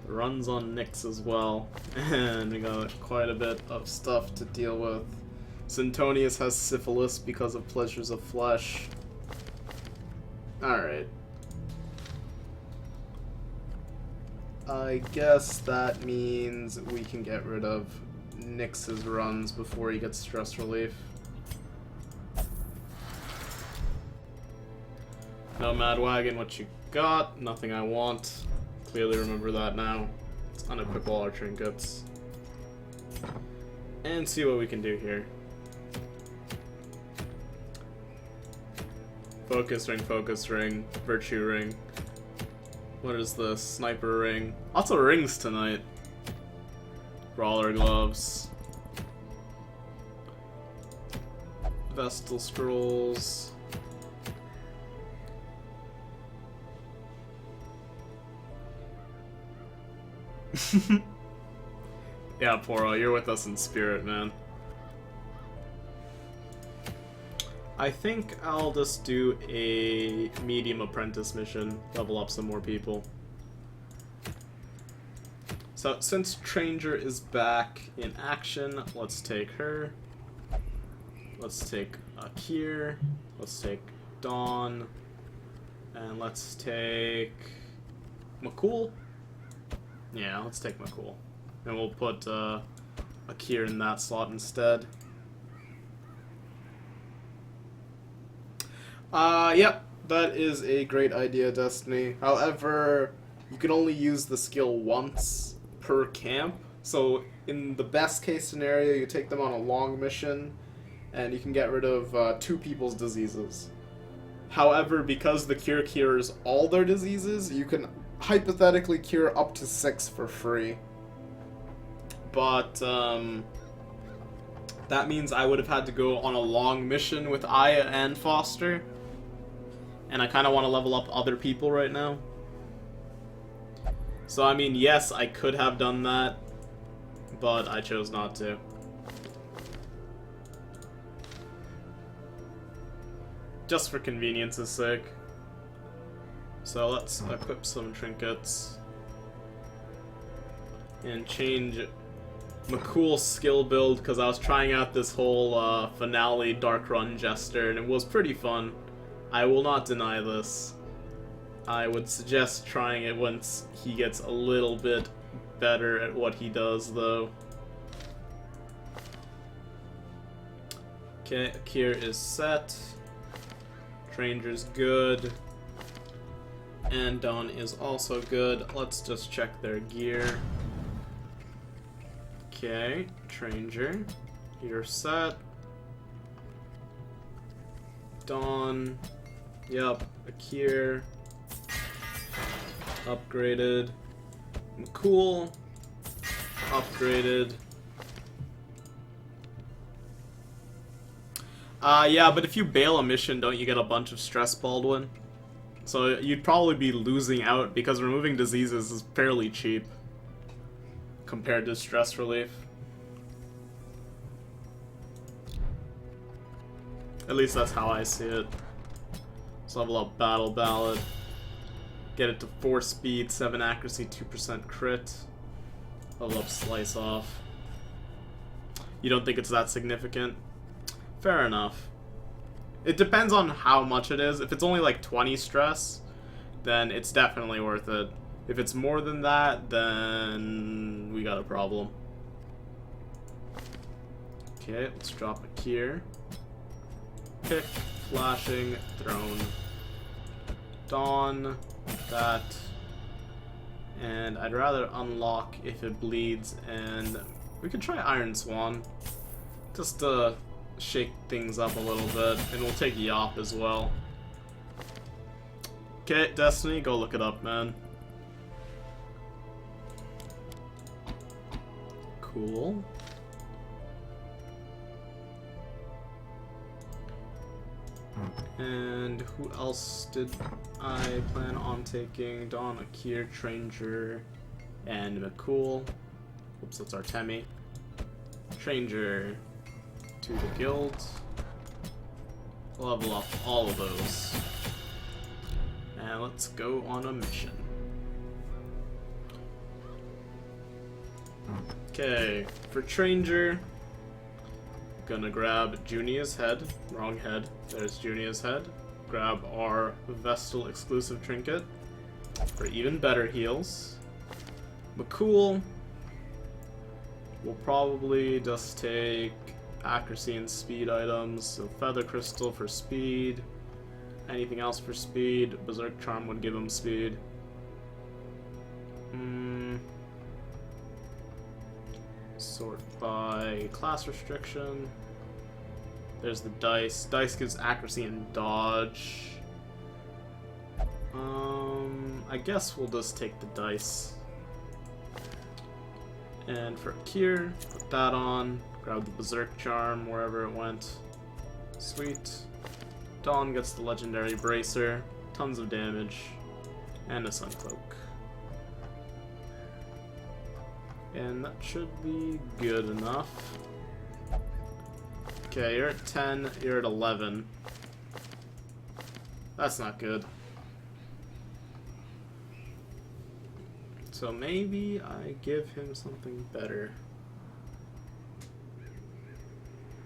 Runs on Nyx as well. And we got quite a bit of stuff to deal with. Sintonius has syphilis because of pleasures of flesh. Alright. I guess that means we can get rid of Nyx's runs before he gets stress relief. Nomad Wagon, what you got? Nothing I want. Clearly remember that now. Let's unequip all our trinkets. And see what we can do here. Focus ring, virtue ring. What is this? Sniper ring. Lots of rings tonight. Brawler gloves. Vestal scrolls. Yeah, Poro, you're with us in spirit, man. I think I'll just do a medium apprentice mission, level up some more people. So, since Tranger is back in action, let's take her. Let's take Akir. Let's take Dawn. And let's take McCool. Yeah, let's take McCool. And we'll put Akir in that slot instead. Yep, that is a great idea, Destiny. However, you can only use the skill once per camp. So, in the best case scenario, you take them on a long mission, and you can get rid of 2 people's diseases. However, because the cure cures all their diseases, you can hypothetically cure up to 6 for free. But, that means I would have had to go on a long mission with Aya and Foster. And I kind of want to level up other people right now. So, I mean, yes, I could have done that, but I chose not to. Just for convenience's sake. So let's equip some trinkets. And change McCool's skill build, because I was trying out this whole finale Dark Run Jester, and it was pretty fun. I will not deny this. I would suggest trying it once he gets a little bit better at what he does, though. Okay, Akir is set. Ranger's good. And Dawn is also good. Let's just check their gear. Okay, Tranger, you're set. Dawn, yep. Akir, upgraded. McCool, upgraded. Yeah, but if you bail a mission, don't you get a bunch of stress, Baldwin? So you'd probably be losing out, because removing diseases is fairly cheap compared to stress relief. At least that's how I see it. So level up Battle Ballad. Get it to 4 speed, 7 accuracy, 2% crit. Level up Slice Off. You don't think it's that significant? Fair enough. It depends on how much it is. If it's only like 20 stress, then it's definitely worth it. If it's more than that, then we got a problem. Okay, let's drop a Kier. Pick, flashing, throne. Dawn, that. And I'd rather unlock if it bleeds, and we could try Iron Swan. Just to shake things up a little bit, and we'll take Yop as well. Okay, Destiny, go look it up, man. Cool. And who else did I plan on taking? Dawn, Akir, Tranger, and McCool. Oops, that's Artemi. Tranger to the guild. Level up all of those. And let's go on a mission. Okay, for Tranger, Gonna grab Junia's head. Wrong head. There's Junia's head. Grab our Vestal exclusive trinket for even better heals. McCool. We'll probably just take accuracy and speed items. So Feather Crystal for speed. Anything else for speed? Berserk Charm would give him speed. Sort by class restriction. There's the dice. Dice gives accuracy and dodge. I guess we'll just take the dice. And for Kier, put that on. Grab the Berserk Charm wherever it went. Sweet. Dawn gets the legendary Bracer. Tons of damage. And a Sun Cloak. And that should be good enough. Okay, you're at 10, you're at 11. That's not good. So maybe I give him something better.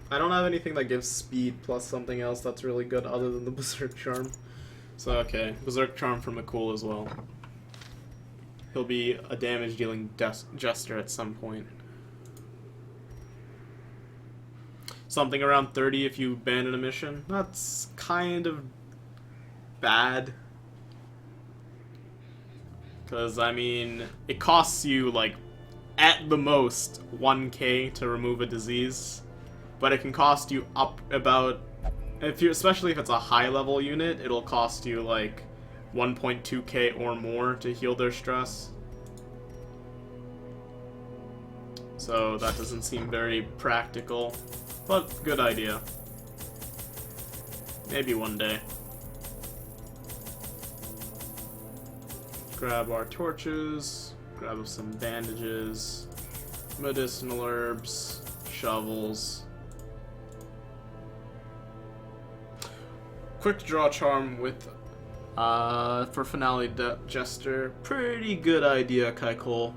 I don't have anything that gives speed plus something else that's really good other than the Berserk Charm. So okay, Berserk Charm for McCool as well. He'll be a damage dealing jester at some point. Something around 30 if you abandon a mission. That's kind of bad. Because, I mean, it costs you, like, at the most 1k to remove a disease. But it can cost you up about, especially if it's a high level unit, it'll cost you, like, 1.2k or more to heal their stress. So that doesn't seem very practical, but good idea. Maybe one day. Grab our torches, grab some bandages, medicinal herbs, shovels. Quick draw charm with for finale jester. Pretty good idea, Kai Cole.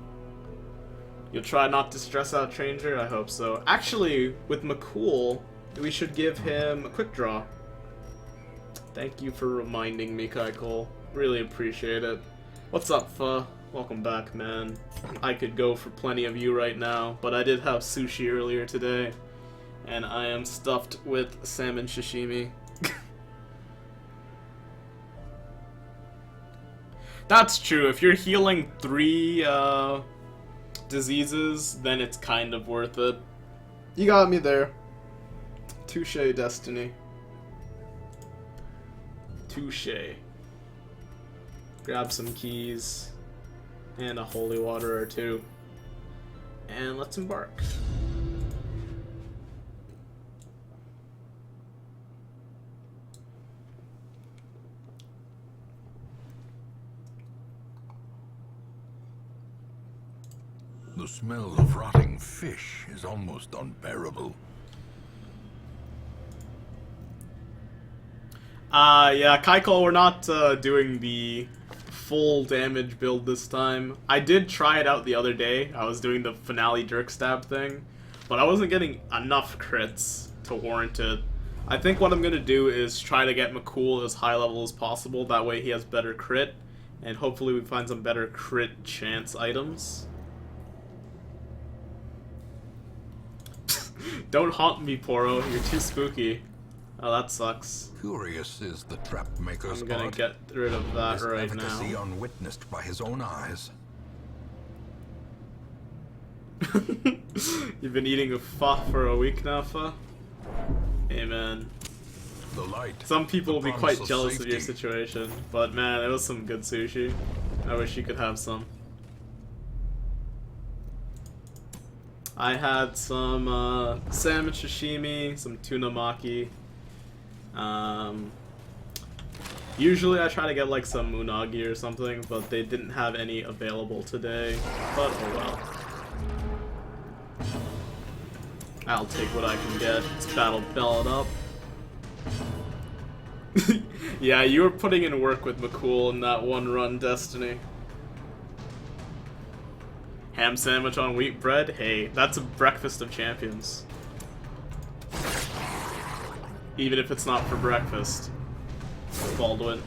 You'll try not to stress out Tranger? I hope so. Actually, with McCool, we should give him a quick draw. Thank you for reminding me, Kai Cole. Really appreciate it. What's up, Pho? Welcome back, man. I could go for plenty of you right now, but I did have sushi earlier today, and I am stuffed with salmon sashimi. That's true. If you're healing 3 diseases, then it's kind of worth it. You got me there. Touche, Destiny. Touche. Grab some keys and a holy water or two, and let's embark. The smell of rotting fish is almost unbearable. Yeah, Kaiko, we're not doing the full damage build this time. I did try it out the other day. I was doing the finale jerk stab thing, but I wasn't getting enough crits to warrant it. I think what I'm gonna do is try to get McCool as high level as possible. That way he has better crit, and hopefully we find some better crit chance items. Don't haunt me, Poro. You're too spooky. Oh, that sucks. Curious is the trap maker's I'm gonna art. get rid of that His right efficacy now. unwitnessed by his own eyes. You've been eating a pho for a week now, Pho? Amen. The light. Some people will the be quite promise jealous of your safety. situation, but man, it was some good sushi. I wish you could have some. I had some salmon sashimi, some tuna maki. Usually I try to get like some unagi or something, but they didn't have any available today. But oh well. I'll take what I can get. Let's battle it up. Yeah, you were putting in work with McCool in that one run, Destiny. Ham sandwich on wheat bread? Hey, that's a breakfast of champions. Even if it's not for breakfast. Baldwin.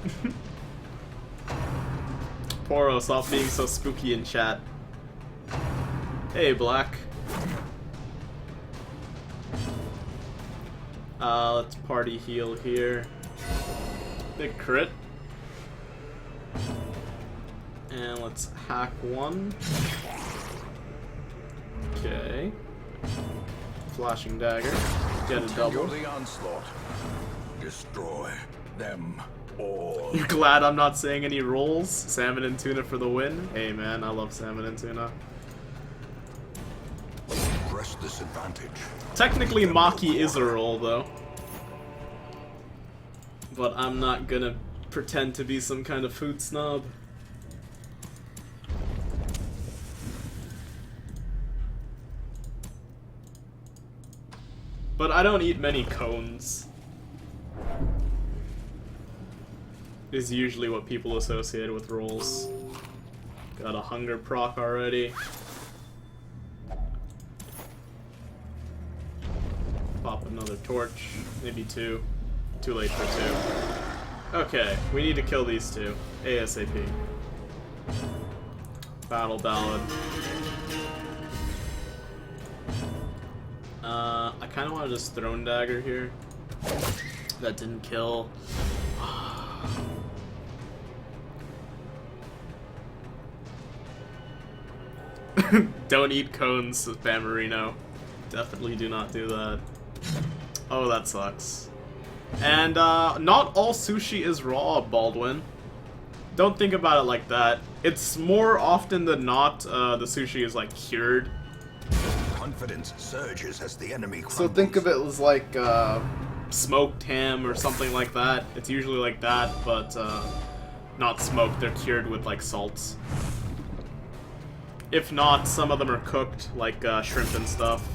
Poro, stop being so spooky in chat. Hey, Black. Let's party heal here. Big crit. And let's hack one. Okay. Flashing dagger. Get a double. The onslaught. Destroy them all. You're glad I'm not saying any rolls? Salmon and tuna for the win? Hey man, I love salmon and tuna. Press this advantage. Technically, Maki is a roll though. But I'm not gonna pretend to be some kind of food snob. But I don't eat many cones. Is usually what people associate with rolls. Got a hunger proc already. Pop another torch. Maybe two. Too late for two. Okay, we need to kill these two. ASAP. Battle Ballad. I kinda wanna just Throne Dagger here. That didn't kill. Don't eat cones, Bammarino. Definitely do not do that. Oh, that sucks. And, not all sushi is raw, Baldwin. Don't think about it like that. It's more often than not, the sushi is, like, cured. Confidence surges as the enemy crumbles. So think of it as, like, smoked ham or something like that. It's usually like that, but, not smoked. They're cured with, like, salts. If not, some of them are cooked, like, shrimp and stuff.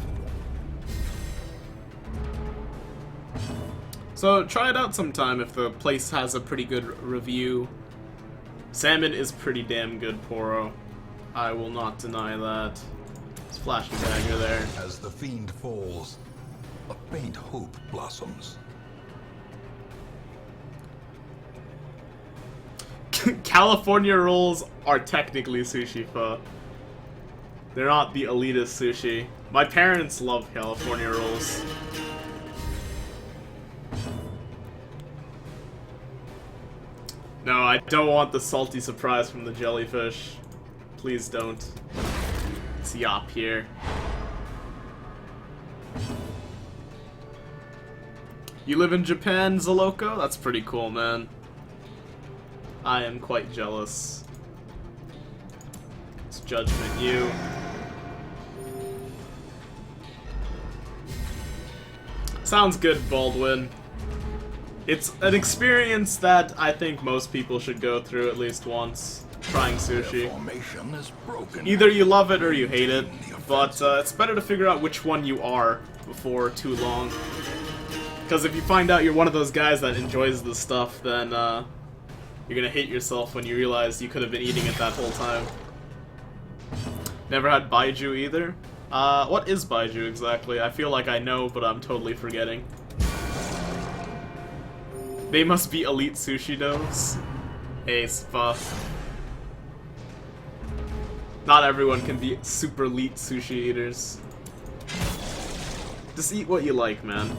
So try it out sometime if the place has a pretty good review. Salmon is pretty damn good, Poro. I will not deny that. It's flashing dagger there. As the fiend falls, a faint hope blossoms. California rolls are technically sushi pho. They're not the elitist sushi. My parents love California rolls. No, I don't want the salty surprise from the jellyfish. Please don't. It's Yop here. You live in Japan, Zaloko? That's pretty cool, man. I am quite jealous. It's Judgment you. Sounds good, Baldwin. It's an experience that I think most people should go through at least once, trying sushi. Formation is broken. Either you love it or you hate it, but it's better to figure out which one you are before too long. Because if you find out you're one of those guys that enjoys this stuff, then you're gonna hate yourself when you realize you could have been eating it that whole time. Never had Baiju either? What is Baiju exactly? I feel like I know, but I'm totally forgetting. They must be elite sushi doughs. Ace buff. Not everyone can be super elite sushi eaters. Just eat what you like, man.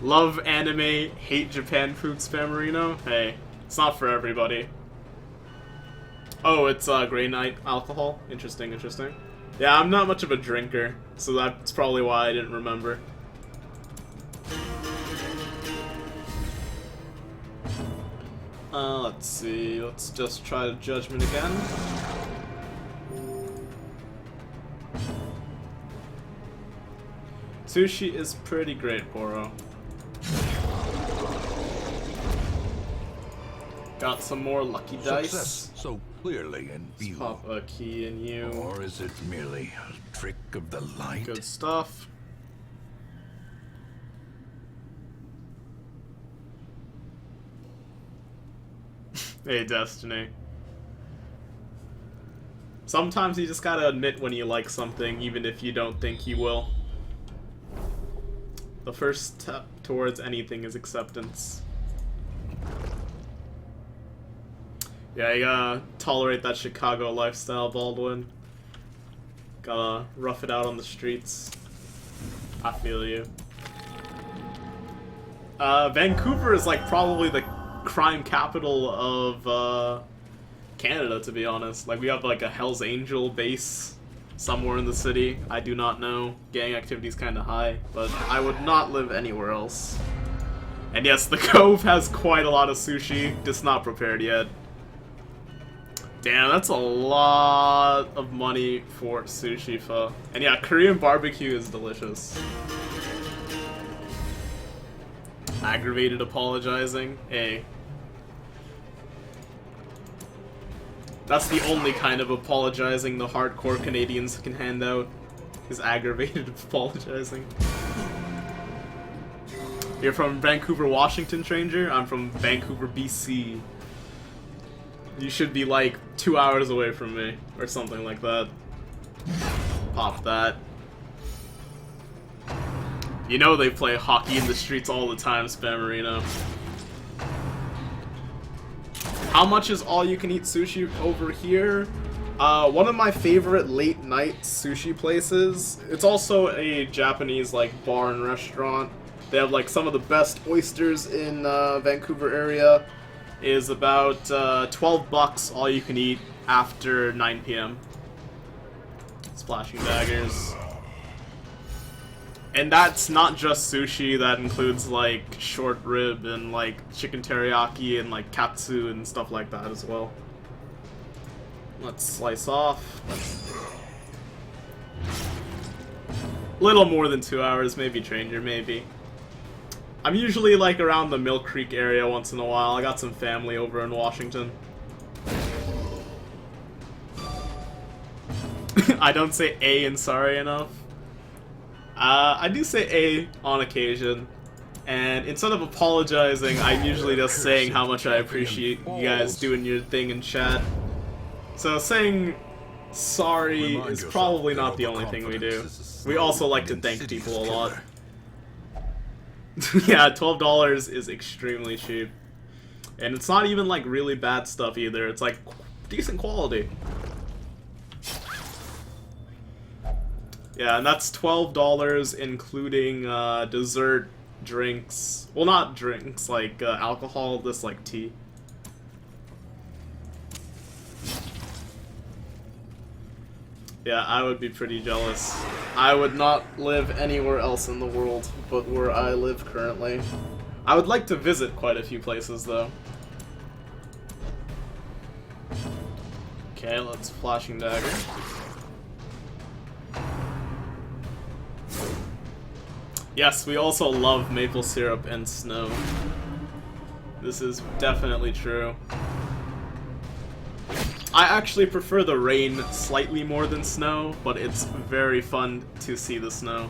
Love anime, hate Japan food, Spammerino? Hey, it's not for everybody. Oh, it's Grey Knight alcohol? Interesting, interesting. Yeah, I'm not much of a drinker, so that's probably why I didn't remember. Let's see, let's just try the Judgment again. Sushi is pretty great, Poro. Got some more lucky dice. Success so clearly in view. Let's pop a key in you. Or is it merely a trick of the light? Good stuff. Hey, Destiny. Sometimes you just gotta admit when you like something, even if you don't think you will. The first step towards anything is acceptance. Yeah, you gotta tolerate that Chicago lifestyle, Baldwin. Gotta rough it out on the streets. I feel you. Vancouver is like probably the crime capital of Canada, to be honest. Like, we have like a Hell's Angel base somewhere in the city. I do not know. Gang activity's kind of high, but I would not live anywhere else. And yes, the Cove has quite a lot of sushi, just not prepared yet. Damn, that's a lot of money for sushi pho. And yeah, Korean barbecue is delicious. Aggravated apologizing? Hey. That's the only kind of apologizing the hardcore Canadians can hand out, is aggravated apologizing. You're from Vancouver, Washington, stranger? I'm from Vancouver, BC. You should be like 2 hours away from me, or something like that. Pop that. You know they play hockey in the streets all the time, Spammerino. How much is all-you-can-eat sushi over here? One of my favorite late-night sushi places. It's also a Japanese like bar and restaurant. They have like some of the best oysters in Vancouver area. Is about $12 all you can eat after 9 p.m. Splashing daggers. And that's not just sushi, that includes like short rib and like chicken teriyaki and like katsu and stuff like that as well. Let's slice off. Little more than 2 hours, maybe Stranger, maybe. I'm usually like around the Mill Creek area once in a while. I got some family over in Washington. I don't say A and sorry enough. I do say A on occasion, and instead of apologizing, I'm usually just saying how much I appreciate you guys doing your thing in chat. So saying sorry is probably not the only thing we do. We also like to thank people a lot. Yeah, $12 is extremely cheap. And it's not even like really bad stuff either, it's like decent quality. Yeah, and that's $12 including dessert, drinks. Well, not drinks, like alcohol, this like tea. Yeah, I would be pretty jealous. I would not live anywhere else in the world but where I live currently. I would like to visit quite a few places though. Okay, let's flashing dagger. Yes, we also love maple syrup and snow. This is definitely true. I actually prefer the rain slightly more than snow, but it's very fun to see the snow.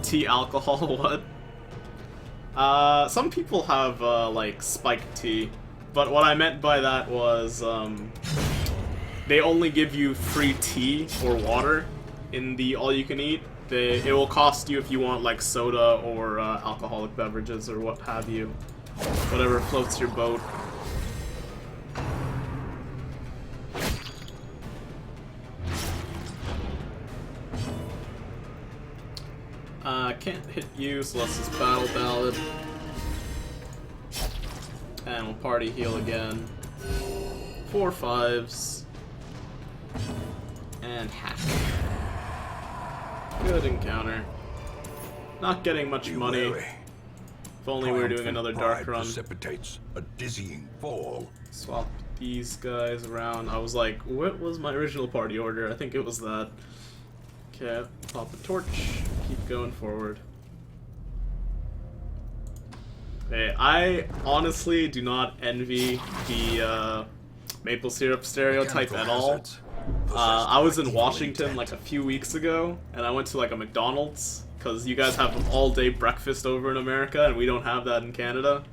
Tea alcohol, what? Some people have, like, spiked tea, but what I meant by that was, they only give you free tea or water in the all-you-can-eat. It will cost you if you want, like, soda or alcoholic beverages or what have you. Whatever floats your boat. Can't hit you, so let's just battle ballad. And we'll party heal again. 4 5s. And hack. Good encounter. Not getting much money. If only we were doing another dark run. Precipitates a dizzying fall. Swap these guys around. I was like, what was my original party order? I think it was that. Okay, pop a torch. Keep going forward. Okay, I honestly do not envy the maple syrup stereotype at all. I was in Washington like a few weeks ago, and I went to like a McDonald's, because you guys have an all-day breakfast over in America, and we don't have that in Canada.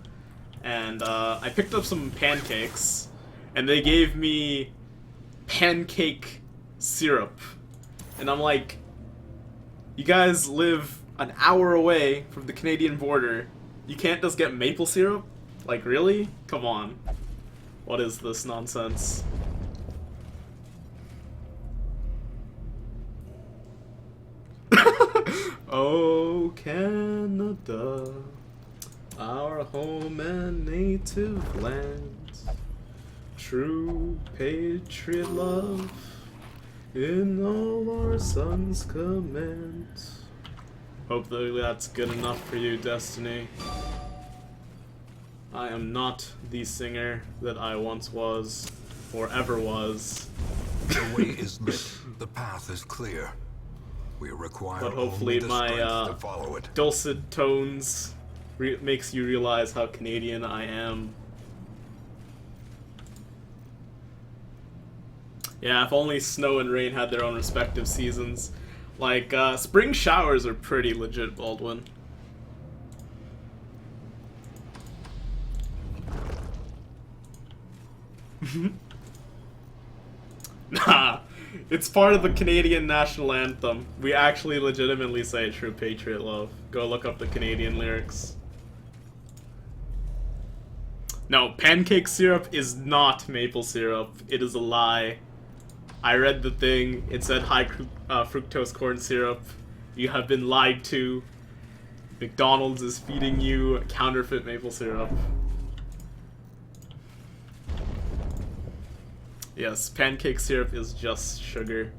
And I picked up some pancakes, and they gave me pancake syrup. And I'm like, you guys live an hour away from the Canadian border. You can't just get maple syrup? Like, really? Come on. What is this nonsense? Oh, Canada, our home and native land, true patriot love in all our sons' command. Hopefully that's good enough for you, Destiny. I am not the singer that I once was, or ever was. The way is lit. The path is clear. We require But hopefully only the my strength to follow it. dulcet tones makes you realize how Canadian I am. Yeah, if only snow and rain had their own respective seasons. Like, spring showers are pretty legit, Baldwin. Nah, it's part of the Canadian national anthem. We actually legitimately say true patriot love. Go look up the Canadian lyrics. No, pancake syrup is not maple syrup. It is a lie. I read the thing. It said high fructose corn syrup. You have been lied to. McDonald's is feeding you counterfeit maple syrup. Yes, pancake syrup is just sugar.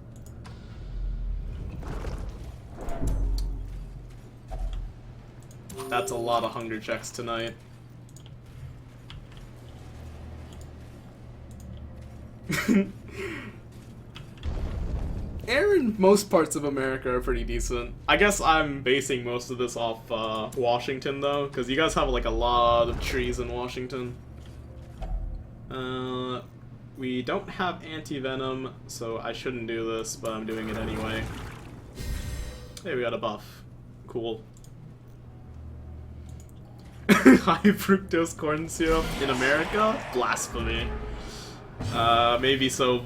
That's a lot of hunger checks tonight. Air in most parts of America are pretty decent. I guess I'm basing most of this off Washington, though, because you guys have like a lot of trees in Washington. We don't have anti-venom, so I shouldn't do this, but I'm doing it anyway. Hey, we got a buff. Cool. High fructose corn syrup in America? Blasphemy. Maybe so,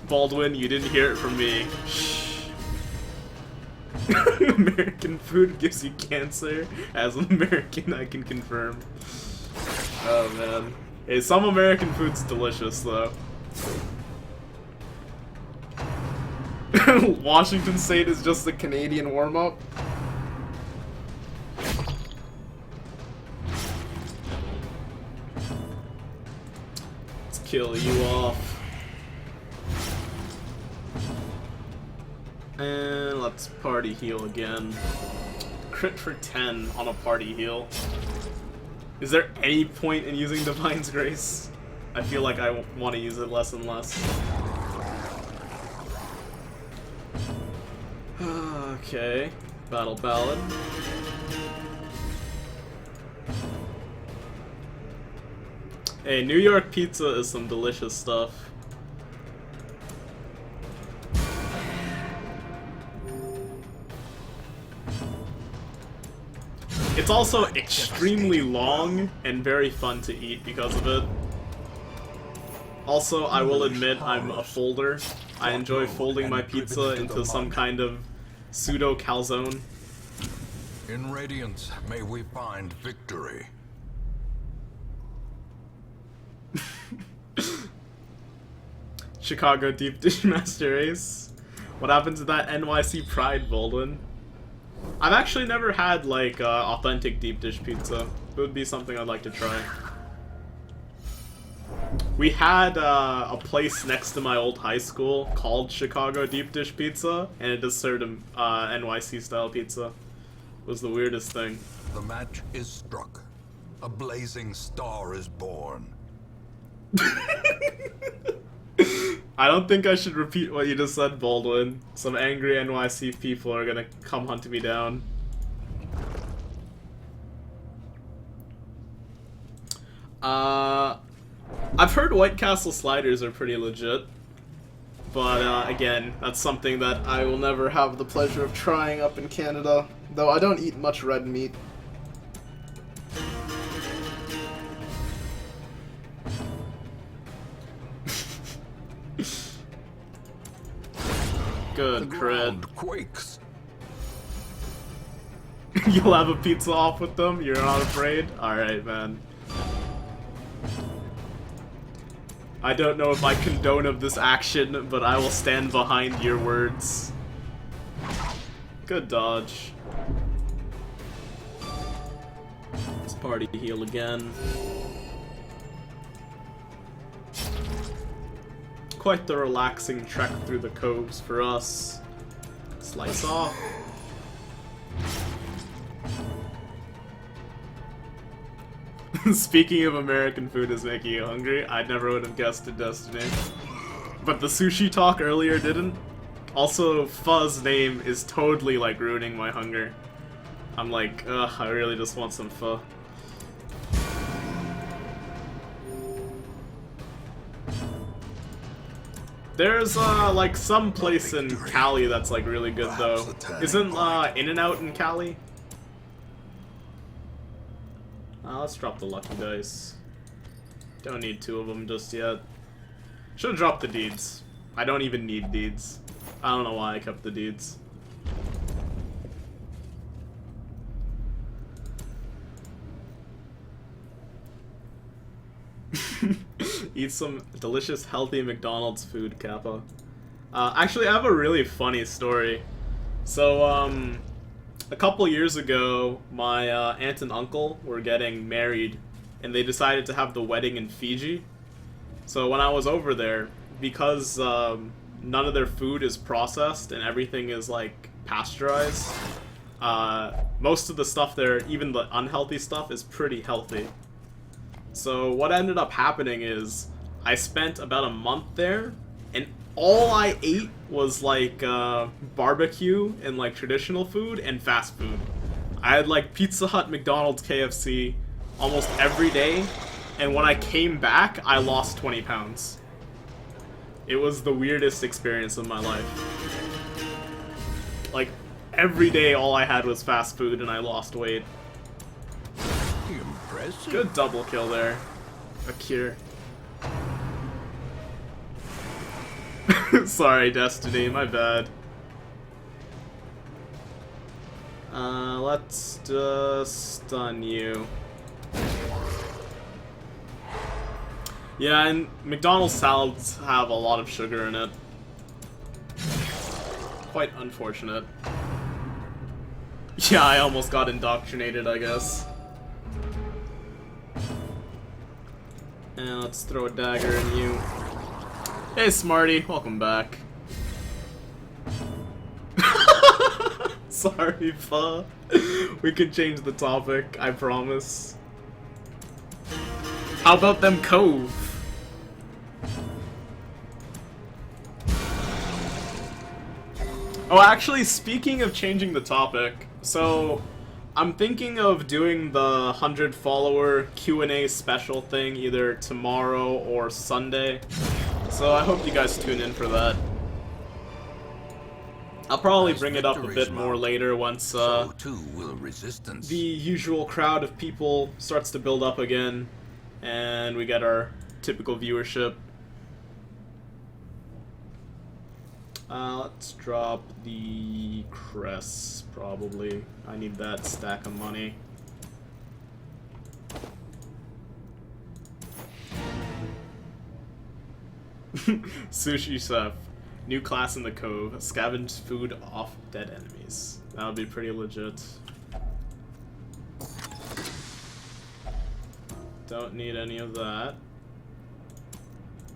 Baldwin, you didn't hear it from me. Shh. American food gives you cancer. As an American, I can confirm. Oh, man. Hey, some American food's delicious, though. Washington State is just the Canadian warm-up. Let's kill you off. And let's party heal again. Crit for 10 on a party heal. Is there any point in using Divine's Grace? I feel like I want to use it less and less. Okay, Battle Ballad. Hey, New York pizza is some delicious stuff. It's also extremely long and very fun to eat because of it. Also, I will admit I'm a folder. I enjoy folding my pizza into some kind of pseudo calzone. In Radiance, may we find victory. Chicago deep dish master ace. What happened to that NYC pride, Baldwin? I've actually never had like authentic deep dish pizza. It would be something I'd like to try. We had a place next to my old high school called Chicago Deep Dish Pizza, and it just served NYC style pizza. It was the weirdest thing. The match is struck. A blazing star is born. I don't think I should repeat what you just said, Baldwin. Some angry NYC people are gonna come hunt me down. I've heard White Castle sliders are pretty legit. But, again, that's something that I will never have the pleasure of trying up in Canada. Though I don't eat much red meat. Good The crit. ground quakes. You'll have a pizza off with them? You're not afraid? Alright, man. I don't know if I condone of this action, but I will stand behind your words. Good dodge. Let's party heal again. Quite the relaxing trek through the coves for us. Slice off. Speaking of American food is making you hungry, I never would have guessed it, Destiny. But the sushi talk earlier didn't. Also, Pho's name is totally like ruining my hunger. I'm like, ugh, I really just want some pho. There's like some place in Cali that's like really good though. Isn't In-N-Out in Cali? Let's drop the lucky dice. Don't need 2 of them just yet. Should've dropped the deeds. I don't even need deeds. I don't know why I kept the deeds. Eat some delicious, healthy McDonald's food, Kappa. Actually, I have a really funny story. So, a couple years ago, my aunt and uncle were getting married, and they decided to have the wedding in Fiji. So when I was over there, because none of their food is processed and everything is like pasteurized, most of the stuff there, even the unhealthy stuff, is pretty healthy. So what ended up happening is I spent about a month there, and all I ate was like barbecue and like traditional food and fast food. I had like Pizza Hut, McDonald's, KFC almost every day, and when I came back, I lost 20 pounds. It was the weirdest experience of my life. Like, every day all I had was fast food and I lost weight. Impressive. Good double kill there. A cure. Sorry, Destiny, my bad. Let's just stun you. Yeah, and McDonald's salads have a lot of sugar in it. Quite unfortunate. Yeah, I almost got indoctrinated, I guess. And let's throw a dagger in you. Hey, Smarty, welcome back. Sorry, Pho. We could change the topic, I promise. How about them Cove? Oh, actually, speaking of changing the topic, so I'm thinking of doing the 100 follower Q&A special thing either tomorrow or Sunday. So I hope you guys tune in for that. I'll probably bring it up a bit more later once So too will resistance. the usual crowd of people starts to build up again and we get our typical viewership. Let's drop the crests, probably. I need that stack of money. Sushi Chef. New class in the Cove. Scavenge food off dead enemies. That would be pretty legit. Don't need any of that.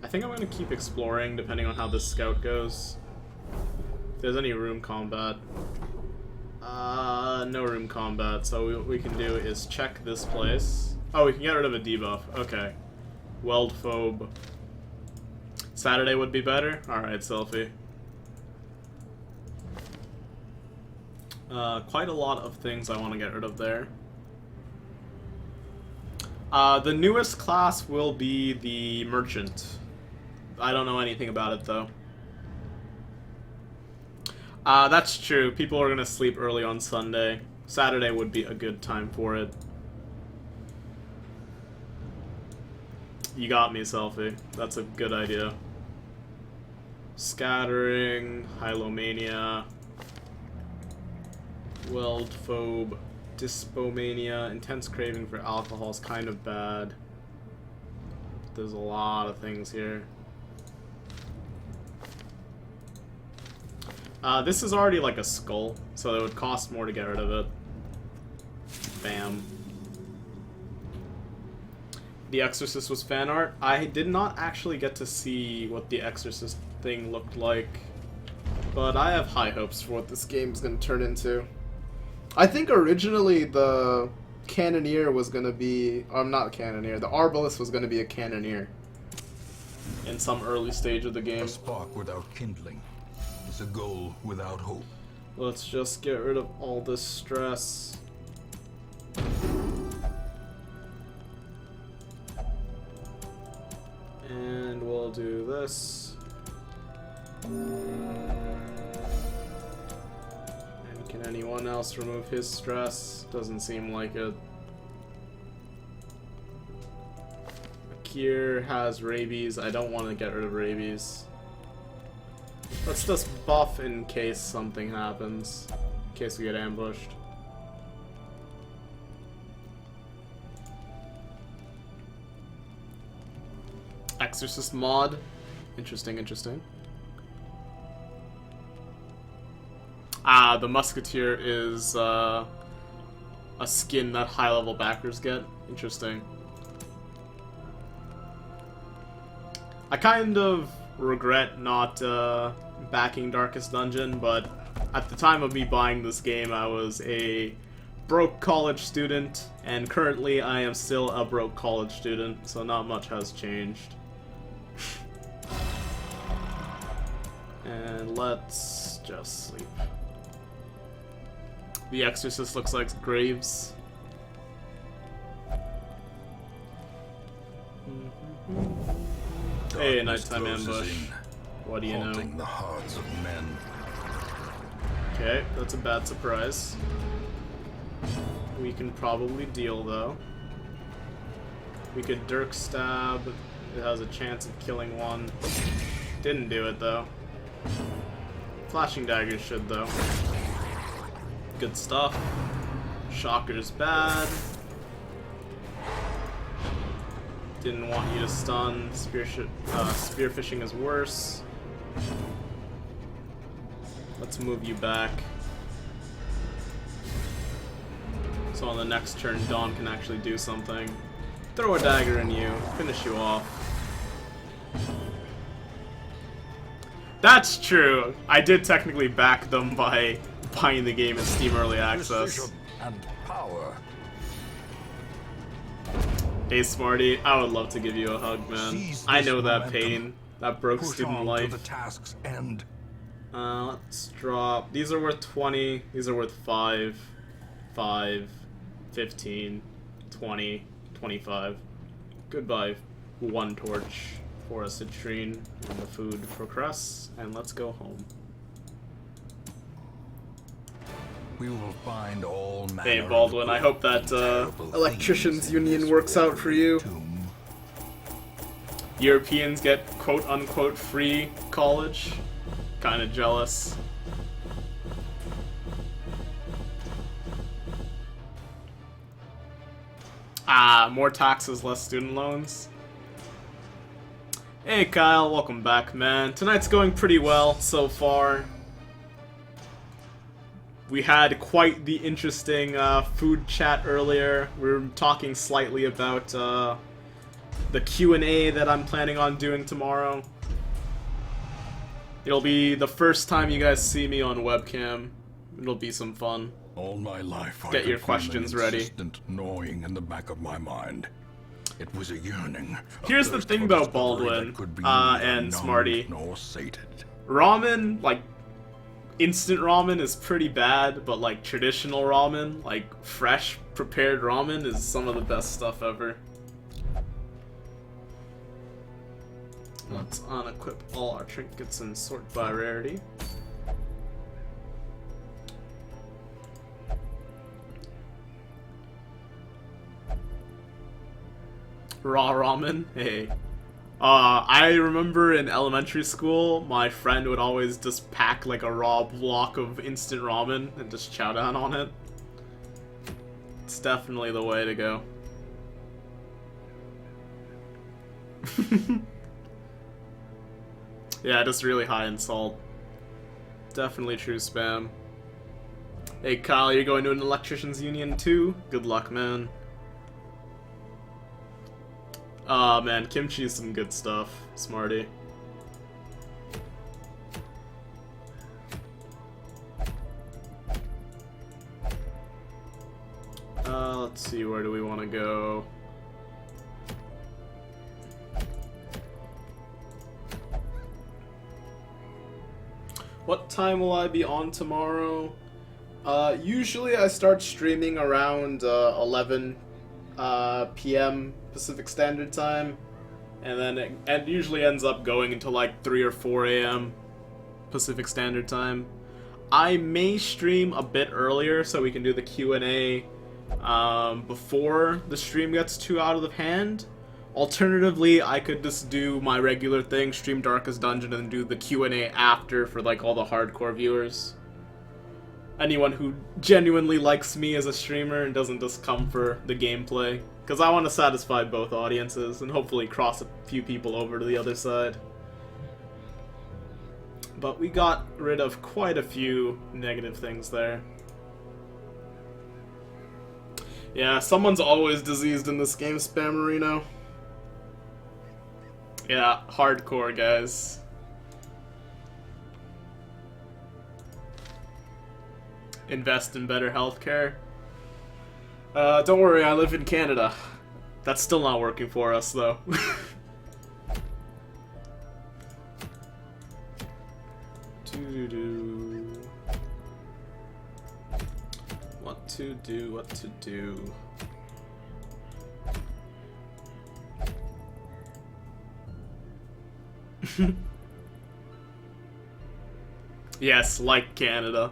I think I'm going to keep exploring depending on how this scout goes. If there's any room combat. No room combat, so what we can do is check this place. Oh, we can get rid of a debuff. Okay. Weld phobe. Saturday would be better? Alright, selfie. Quite a lot of things I want to get rid of there. The newest class will be the Merchant. I don't know anything about it, though. That's true. People are gonna sleep early on Sunday. Saturday would be a good time for it. You got me, selfie. That's a good idea. Scattering, Hylomania, Weldphobe, Dyspomania, Intense Craving for Alcohol is kind of bad. There's a lot of things here. This is already like a skull, so it would cost more to get rid of it. Bam. The Exorcist was fan art. I did not actually get to see what the Exorcist thing looked like, but I have high hopes for what this game's gonna turn into. I think originally the Cannoneer was gonna be, not Cannoneer, the Arbalest was gonna be a Cannoneer in some early stage of the game. A spark without kindling is a goal without hope. Let's just get rid of all this stress. And we'll do this. And can anyone else remove his stress? Doesn't seem like it. Akir has rabies. I don't want to get rid of rabies. Let's just buff in case something happens. In case we get ambushed. Exorcist mod. Interesting, interesting. Ah, the Musketeer is a skin that high-level backers get. Interesting. I kind of regret not backing Darkest Dungeon, but at the time of me buying this game, I was a broke college student, and currently I am still a broke college student, so not much has changed. And let's just sleep. The Exorcist looks like Graves. Hey, nighttime ambush. What do you know? The hearts of men. Okay, that's a bad surprise. We can probably deal, though. We could Dirk Stab. It has a chance of killing one. Didn't do it, though. Flashing Daggers should, though. Good stuff. Shocker's bad. Didn't want you to stun. Spearfishing is worse. Let's move you back. So on the next turn, Dawn can actually do something. Throw a dagger in you. Finish you off. That's true. I did technically back them by buying the game in Steam Early Access. And power. Hey Smarty, I would love to give you a hug, man. I know that pain. That broke student life. To the task's end. Let's drop. These are worth 20. These are worth 5. 5. 15. 20. 25. Goodbye. 1 torch for a citrine and the food for Cress, and let's go home. We will find all manner. Hey Baldwin, I hope that electricians union works out for you. Europeans get quote-unquote free college. Kinda jealous. Ah, more taxes, less student loans. Hey Kyle, welcome back, man. Tonight's going pretty well so far. We had quite the interesting food chat earlier. We were talking slightly about the Q&A that I'm planning on doing tomorrow. It'll be the first time you guys see me on webcam. It'll be some fun. All my life, Get your questions ready. Insistent gnawing in the back of my mind. It was a yearning. Here's the thing, though, Baldwin and Smarty. Nor sated. Ramen, like, instant ramen is pretty bad, but, like, traditional ramen, like, fresh, prepared ramen is some of the best stuff ever. Let's unequip all our trinkets and sort by rarity. Raw ramen? Hey. I remember in elementary school, my friend would always just pack like a raw block of instant ramen and just chow down on it. It's definitely the way to go. Yeah, just really high in salt. Definitely true spam. Hey Kyle, you're going to an electrician's union too? Good luck, man. Aw, man, kimchi is some good stuff, Smarty. Let's see, where do we want to go? What time will I be on tomorrow? Usually I start streaming around 11 p.m. Pacific Standard Time, and then it usually ends up going until like 3 or 4 a.m. Pacific Standard Time. I may stream a bit earlier so we can do the Q&A before the stream gets too out of hand. Alternatively, I could just do my regular thing, stream Darkest Dungeon, and do the Q&A after for like all the hardcore viewers. Anyone who genuinely likes me as a streamer and doesn't just come for the gameplay. Because I want to satisfy both audiences and hopefully cross a few people over to the other side. But we got rid of quite a few negative things there. Yeah, someone's always diseased in this game, Spammerino. Yeah, hardcore, guys. Invest in better healthcare. Don't worry, I live in Canada. That's still not working for us, though. What to do. Yes, like Canada.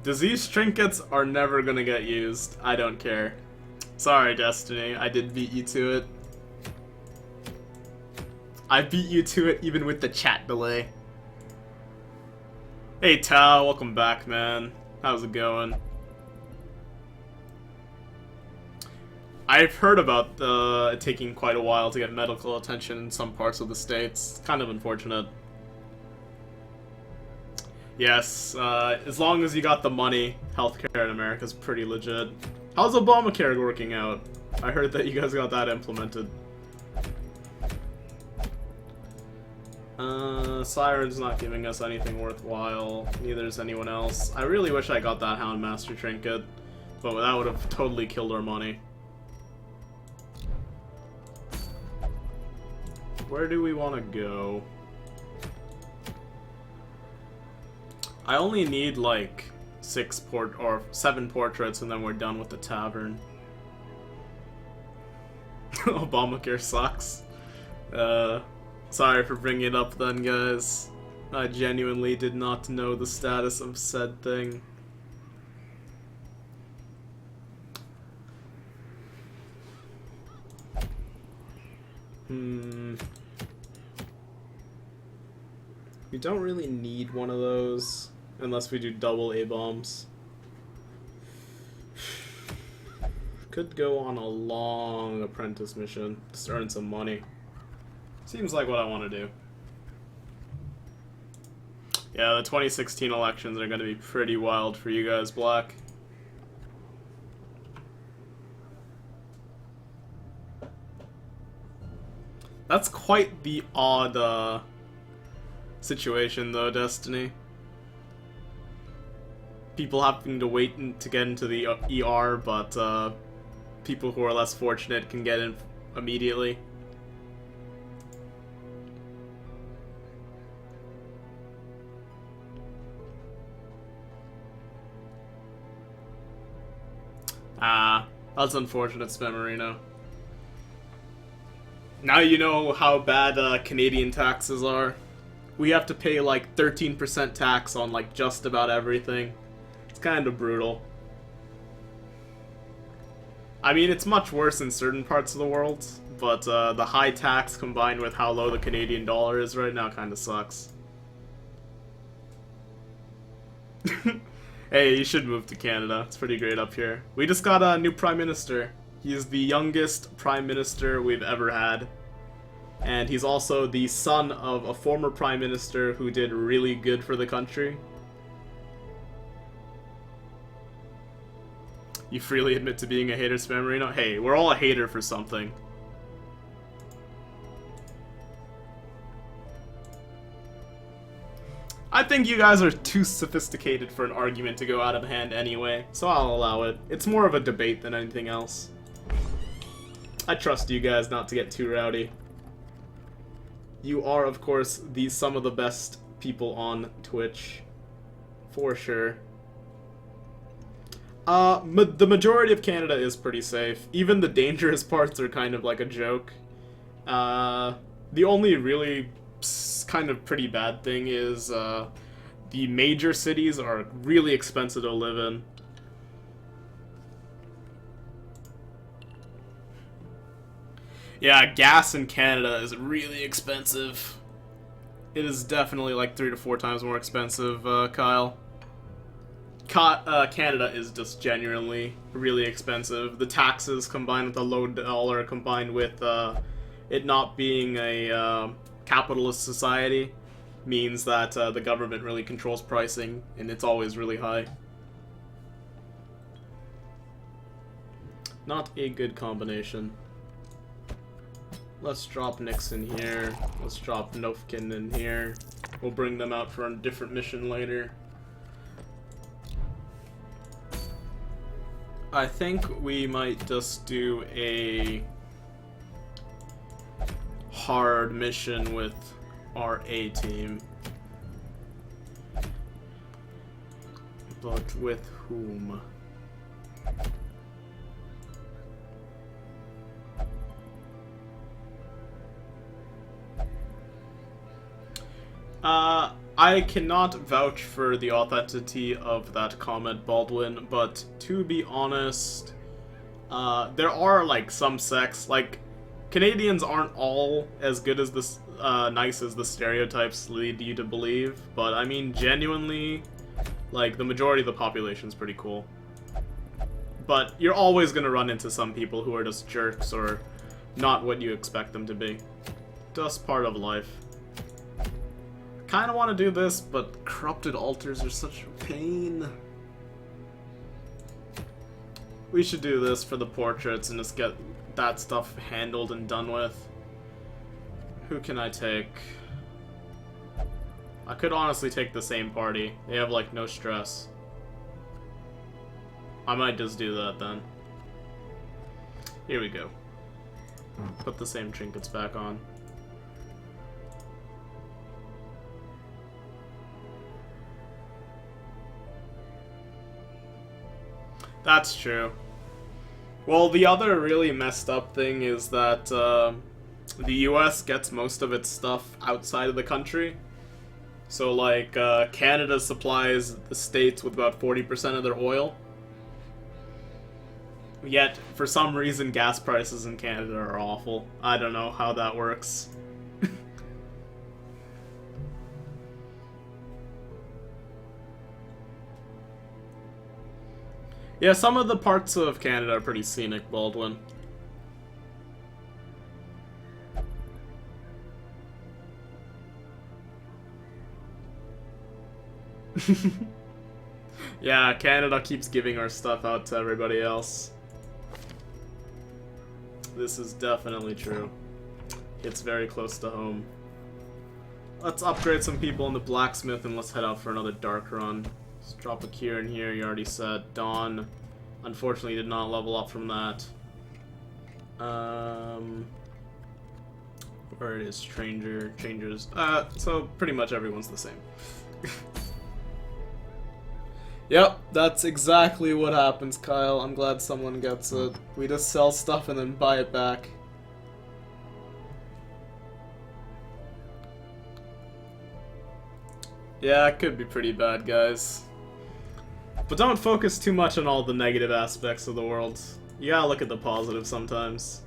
Disease trinkets are never gonna get used. I don't care. Sorry, Destiny. I did beat you to it. I beat you to it even with the chat delay. Hey, Tao. Welcome back, man. How's it going? I've heard about it taking quite a while to get medical attention in some parts of the States. It's kind of unfortunate. Yes, as long as you got the money, healthcare in America is pretty legit. How's Obamacare working out? I heard that you guys got that implemented. Siren's not giving us anything worthwhile. Neither is anyone else. I really wish I got that Houndmaster trinket, but that would have totally killed our money. Where do we want to go? I only need like 7 portraits and then we're done with the tavern. Obamacare sucks. Sorry for bringing it up then, guys. I genuinely did not know the status of said thing. We don't really need one of those unless we do double A-bombs. Could go on a long apprentice mission to earn some money. Seems like what I want to do. Yeah, the 2016 elections are going to be pretty wild for you guys, Black. That's quite the odd situation, though, Destiny. People having to wait to get into the ER, but people who are less fortunate can get in immediately. That's unfortunate, Spammerino. Now you know how bad Canadian taxes are. We have to pay like 13% tax on like just about everything. It's kind of brutal. I mean, it's much worse in certain parts of the world, but the high tax combined with how low the Canadian dollar is right now kind of sucks. Hey, you should move to Canada. It's pretty great up here. We just got a new Prime Minister. He's the youngest Prime Minister we've ever had. And he's also the son of a former Prime Minister who did really good for the country. You freely admit to being a hater, Spammerino? Hey, we're all a hater for something. I think you guys are too sophisticated for an argument to go out of hand anyway, so I'll allow it. It's more of a debate than anything else. I trust you guys not to get too rowdy. You are, of course, some of the best people on Twitch. For sure. The majority of Canada is pretty safe. Even the dangerous parts are kind of like a joke. The only really kind of pretty bad thing is the major cities are really expensive to live in. Yeah, gas in Canada is really expensive. It is definitely like 3 to 4 times more expensive, Kyle. Canada is just genuinely really expensive. The taxes combined with the low dollar combined with it not being a capitalist society means that the government really controls pricing, and it's always really high. Not a good combination. Let's drop Nixon here. Let's drop Nofkin in here. We'll bring them out for a different mission later. I think we might just do a hard mission with our A team. But with whom? I cannot vouch for the authenticity of that comment, Baldwin, but to be honest, there are, like, some sects, like, Canadians aren't all as good as this, nice as the stereotypes lead you to believe, but, I mean, genuinely, like, the majority of the population is pretty cool. But you're always gonna run into some people who are just jerks or not what you expect them to be. Just part of life. Kind of want to do this, but corrupted altars are such a pain. We should do this for the portraits and just get that stuff handled and done with. Who can I take? I could honestly take the same party. They have, like, no stress. I might just do that then. Here we go. Put the same trinkets back on. That's true. Well, the other really messed up thing is that the US gets most of its stuff outside of the country. So, like, Canada supplies the States with about 40% of their oil. Yet, for some reason, gas prices in Canada are awful. I don't know how that works. Yeah, some of the parts of Canada are pretty scenic, Baldwin. Yeah, Canada keeps giving our stuff out to everybody else. This is definitely true. It's very close to home. Let's upgrade some people in the blacksmith and let's head out for another dark run. Let's drop a Kier in here, you already said. Dawn, unfortunately, did not level up from that. Where it is, Strangers. So pretty much everyone's the same. Yep, that's exactly what happens, Kyle. I'm glad someone gets it. We just sell stuff and then buy it back. Yeah, it could be pretty bad, guys. But don't focus too much on all the negative aspects of the world. You gotta look at the positive sometimes.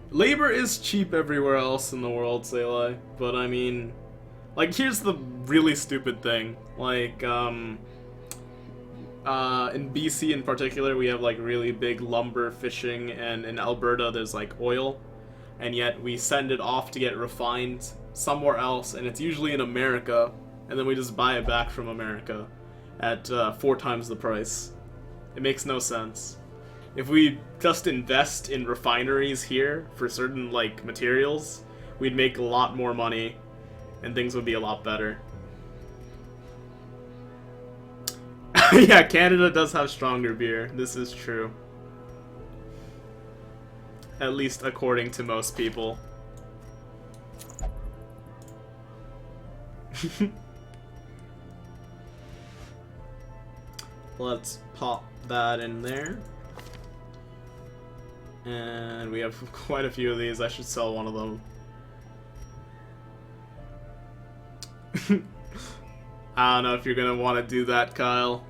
Labor is cheap everywhere else in the world, Seilai, but I mean, like, here's the really stupid thing. Like, in BC in particular, we have, like, really big lumber fishing, and in Alberta there's, like, oil, and yet we send it off to get refined somewhere else, and it's usually in America, and then we just buy it back from America at 4 times the price. It makes no sense. If we just invest in refineries here for certain, like, materials, we'd make a lot more money, and things would be a lot better. Yeah, Canada does have stronger beer. This is true. At least according to most people. Let's pop that in there. And we have quite a few of these. I should sell one of them. I don't know if you're gonna want to do that, Kyle.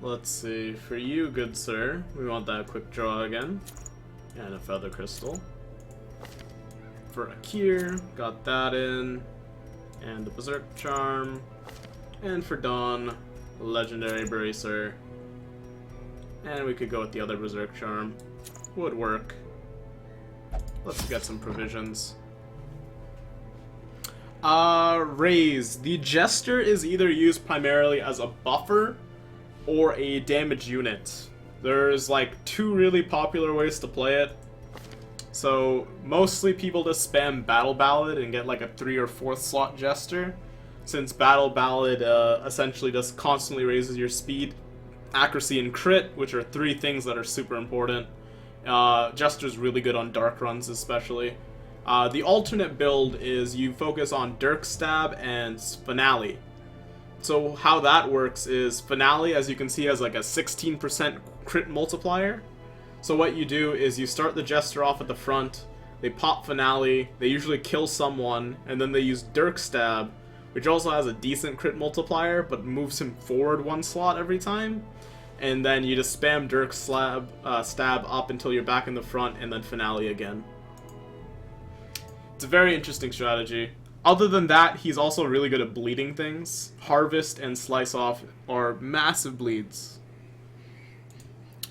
Let's see. For you, good sir, we want that quick draw again. And a feather crystal. For Akir, got that in. And the Berserk Charm. And for Dawn, Legendary Bracer. And we could go with the other Berserk Charm. Would work. Let's get some provisions. Raise. The Jester is either used primarily as a buffer or a damage unit. There's like 2 really popular ways to play it. So mostly people just spam Battle Ballad and get like a 3 or 4th slot Jester, since Battle Ballad essentially just constantly raises your speed, accuracy, and crit, which are 3 things that are super important. Jester's really good on dark runs especially. The alternate build is you focus on Dirk Stab and Finale. So how that works is Finale, as you can see, has like a 16% crit multiplier. So what you do is you start the Jester off at the front, they pop Finale, they usually kill someone, and then they use Dirk Stab, which also has a decent crit multiplier, but moves him forward 1 slot every time. And then you just spam Dirk Stab up until you're back in the front, and then Finale again. It's a very interesting strategy. Other than that, he's also really good at bleeding things. Harvest and Slice Off are massive bleeds.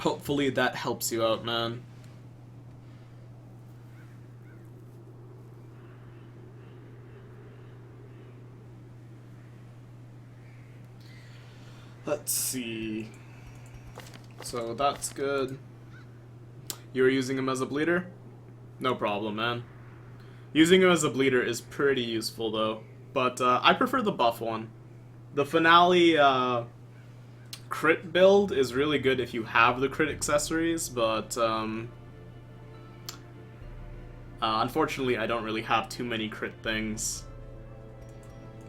Hopefully that helps you out, man. Let's see. So that's good. You're using him as a bleeder? No problem, man. Using him as a bleeder is pretty useful, though. But I prefer the buff one. The Finale crit build is really good if you have the crit accessories, but unfortunately I don't really have too many crit things.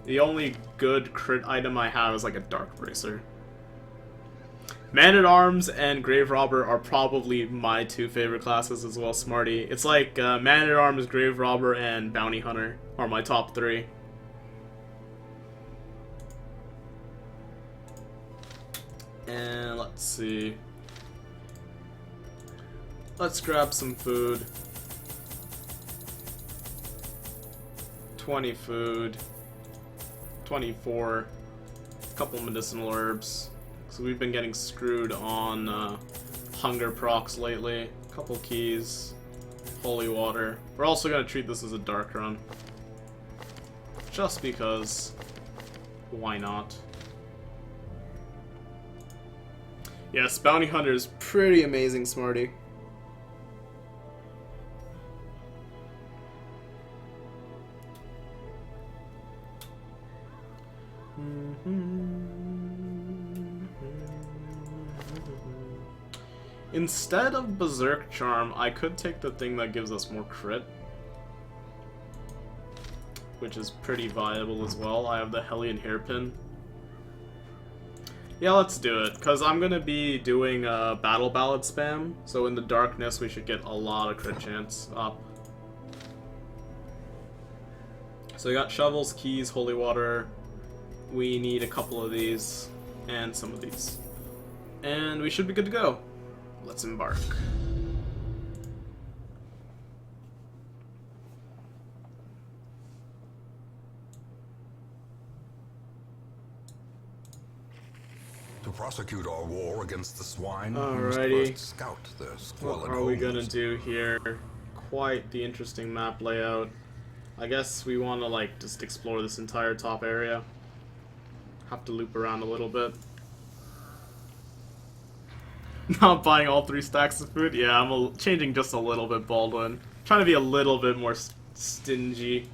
The only good crit item I have is like a Dark Bracer. Man-at-Arms and Grave Robber are probably my 2 favorite classes as well, Smarty. It's like Man-at-Arms, Grave Robber, and Bounty Hunter are my top 3. And let's see. Let's grab some food. 20 food. 24. A couple medicinal herbs. So we've been getting screwed on hunger procs lately. Couple keys. Holy water. We're also going to treat this as a dark run. Just because. Why not? Yes, Bounty Hunter is pretty amazing, Smarty. Instead of Berserk Charm, I could take the thing that gives us more crit, which is pretty viable as well. I have the Hellion Hairpin. Yeah, let's do it, because I'm going to be doing Battle Ballad spam, so in the darkness we should get a lot of crit chance up. So we got shovels, keys, holy water. We need a couple of these and some of these. And we should be good to go. Let's embark. To prosecute our war against the swine, we Alrighty. must first scout their What squalid are we gonna homes. do here? Quite the interesting map layout. I guess we want to like just explore this entire top area. Have to loop around a little bit. Not buying all 3 stacks of food? Yeah, I'm changing just a little bit, Baldwin. Trying to be a little bit more stingy.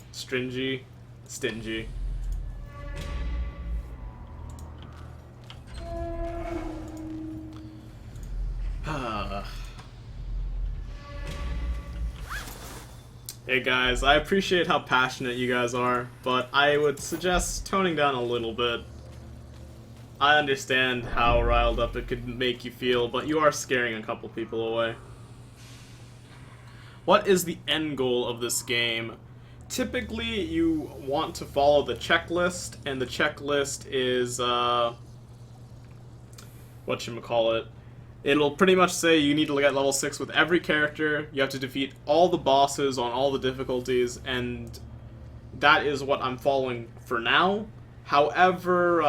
Hey guys, I appreciate how passionate you guys are, but I would suggest toning down a little bit. I understand how riled up it could make you feel, but you are scaring a couple people away. What is the end goal of this game? Typically, you want to follow the checklist, and the checklist is, whatchamacallit. It'll pretty much say you need to get level 6 with every character, you have to defeat all the bosses on all the difficulties, and that is what I'm following for now. However,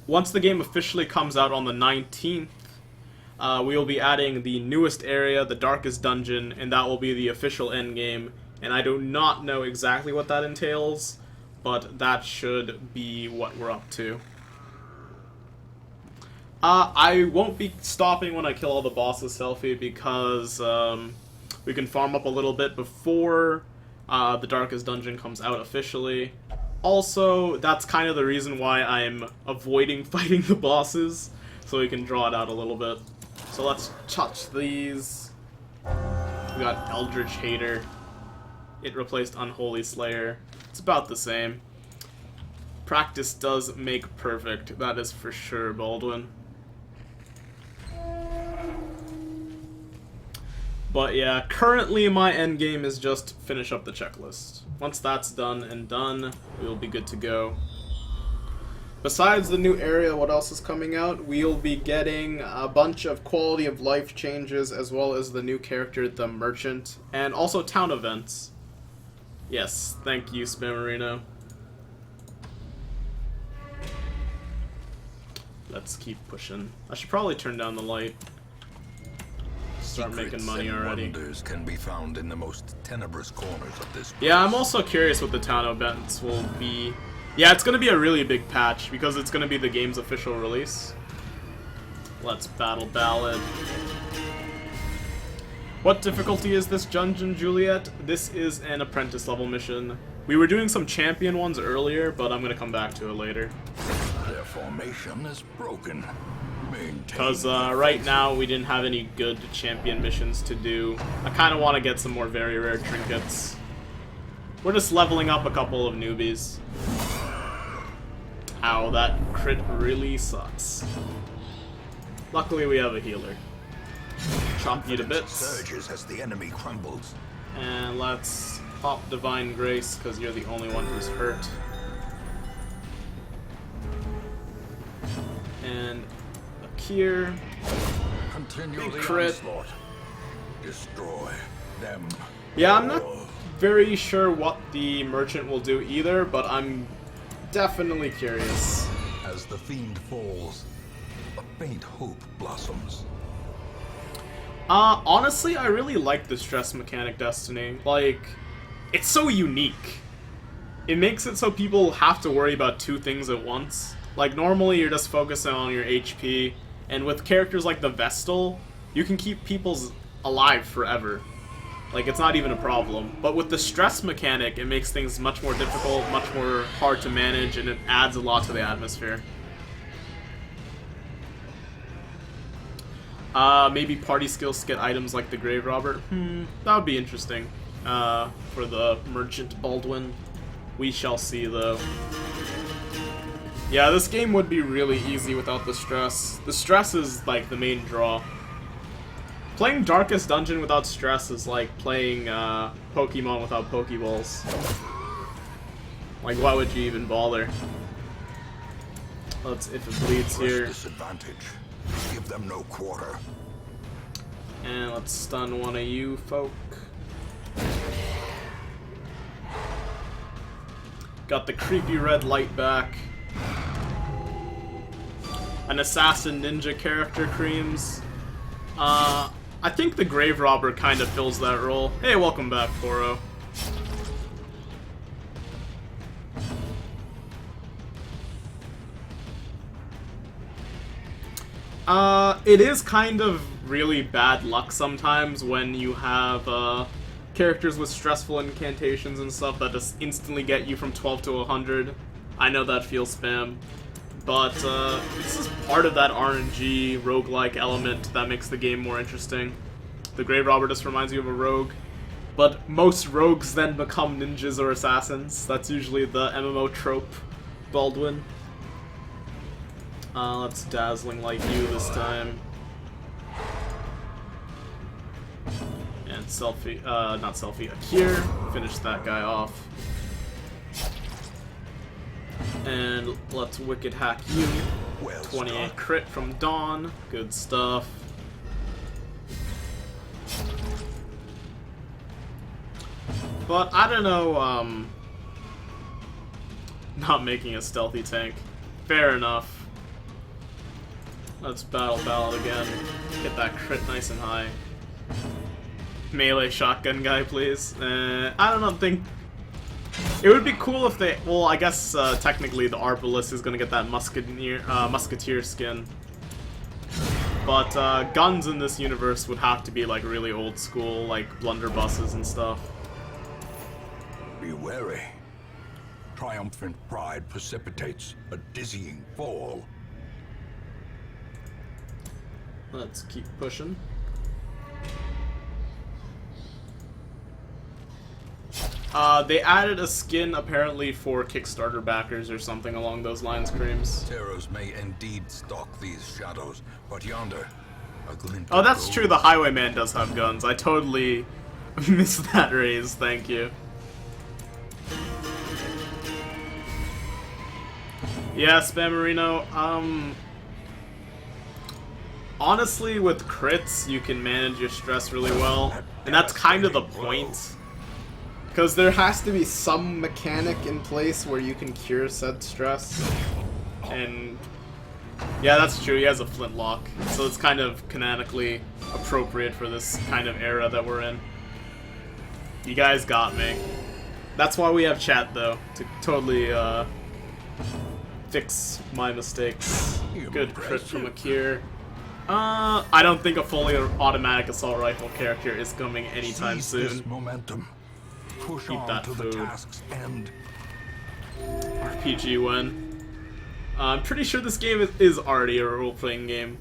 once the game officially comes out on the 19th, we will be adding the newest area, the Darkest Dungeon, and that will be the official endgame. And I do not know exactly what that entails, but that should be what we're up to. I won't be stopping when I kill all the bosses, Selfie, because we can farm up a little bit before the Darkest Dungeon comes out officially. Also, that's kind of the reason why I'm avoiding fighting the bosses, so we can draw it out a little bit. So let's touch these. We got Eldritch Hater. It replaced Unholy Slayer. It's about the same. Practice does make perfect, that is for sure, Baldwin. But yeah, currently my endgame is just finish up the checklist. Once that's done and done, we'll be good to go. Besides the new area, what else is coming out? We'll be getting a bunch of quality of life changes, as well as the new character, the Merchant, and also town events. Yes, thank you, Spammerino. Let's keep pushing. I should probably turn down the light. Start making money already. Wonders can be found in the most tenebrous corners of this place. Yeah, I'm also curious what the town events will be. Yeah, it's gonna be a really big patch because it's gonna be the game's official release. Let's battle Ballad. What difficulty is this dungeon, Juliet? This is an apprentice level mission. We were doing some champion ones earlier, but I'm gonna come back to it later. Their formation is broken. Because right now we didn't have any good champion missions to do. I kind of want to get some more very rare trinkets. We're just leveling up a couple of newbies. Ow, that crit really sucks. Luckily we have a healer. Chop you to bits. Surges as the enemy crumbles. And let's pop Divine Grace, because you're the only one who's hurt. And here. Continue the crit. onslaught. Destroy them. Yeah, I'm not very sure what the Merchant will do either, but I'm definitely curious. As the fiend falls, a faint hope blossoms. Honestly, I really like the stress mechanic, Destiny. Like, it's so unique. It makes it so people have to worry about 2 things at once. Like, normally you're just focusing on your HP, and with characters like the Vestal, you can keep people alive forever. Like, it's not even a problem. But with the stress mechanic, it makes things much more difficult, much more hard to manage, and it adds a lot to the atmosphere. Maybe party skills to get items like the Grave Robber. That would be interesting. For the Merchant Baldwin. We shall see, though. Yeah, this game would be really easy without the stress. The stress is, like, the main draw. Playing Darkest Dungeon without stress is like playing Pokemon without Pokeballs. Like, why would you even bother? Let's, if it bleeds here. Disadvantage. Give them no quarter. And let's stun one of you folk. Got the creepy red light back. An assassin ninja character creams. I think the Grave Robber kind of fills that role. Hey, welcome back, Toro. It is kind of really bad luck sometimes when you have characters with stressful incantations and stuff that just instantly get you from 12 to 100. I know that feels spam, but this is part of that RNG roguelike element that makes the game more interesting. The Grave Robber just reminds you of a rogue, but most rogues then become ninjas or assassins. That's usually the MMO trope, Baldwin. Let's Dazzling Light you this time. And selfie, not selfie, Akir. Finish that guy off. And let's Wicked Hack you. 28 crit from Dawn. Good stuff. But I don't know, not making a stealthy tank. Fair enough. Let's battle ballad again. Get that crit nice and high. Melee shotgun guy, please. I don't think... It would be cool if they... Well, I guess technically the Arbalist is gonna get that musketeer skin. But guns in this universe would have to be like really old school, like blunderbusses and stuff. Be wary. Triumphant pride precipitates a dizzying fall. Let's keep pushing. They added a skin apparently for Kickstarter backers or something along those lines, Creams. Terrors may indeed stalk these shadows, but yonder, a glint. Oh, that's true, the Highwayman does have guns. I totally missed that raise, thank you. Yeah, Spammerino, honestly, with crits, you can manage your stress really well, and that's kind of the point. Because there has to be some mechanic in place where you can cure said stress. And yeah, that's true, he has a flintlock, so it's kind of canonically appropriate for this kind of era that we're in. You guys got me. That's why we have chat, though, to totally fix my mistakes. Good crit from Akir. I don't think a fully automatic assault rifle character is coming anytime soon. Momentum. Push Eat on that to food. the task's end. RPG win. I'm pretty sure this game is already a role-playing game.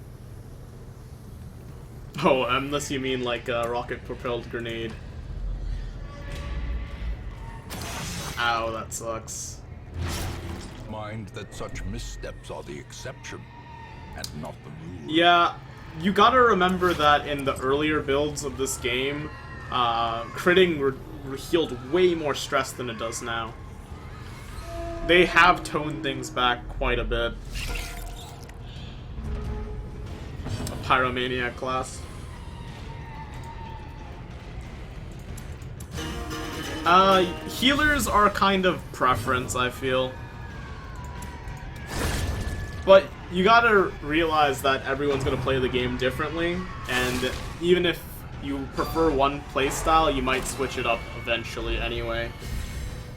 Oh, unless you mean like a rocket-propelled grenade. Ow, that sucks. Mind that such missteps are the exception, and not the rule. Yeah, you gotta remember that in the earlier builds of this game, critting healed way more stress than it does now. They have toned things back quite a bit. A Pyromaniac class. Healers are kind of preference, I feel. But you gotta realize that everyone's gonna play the game differently, and even if you prefer one playstyle, you might switch it up eventually anyway.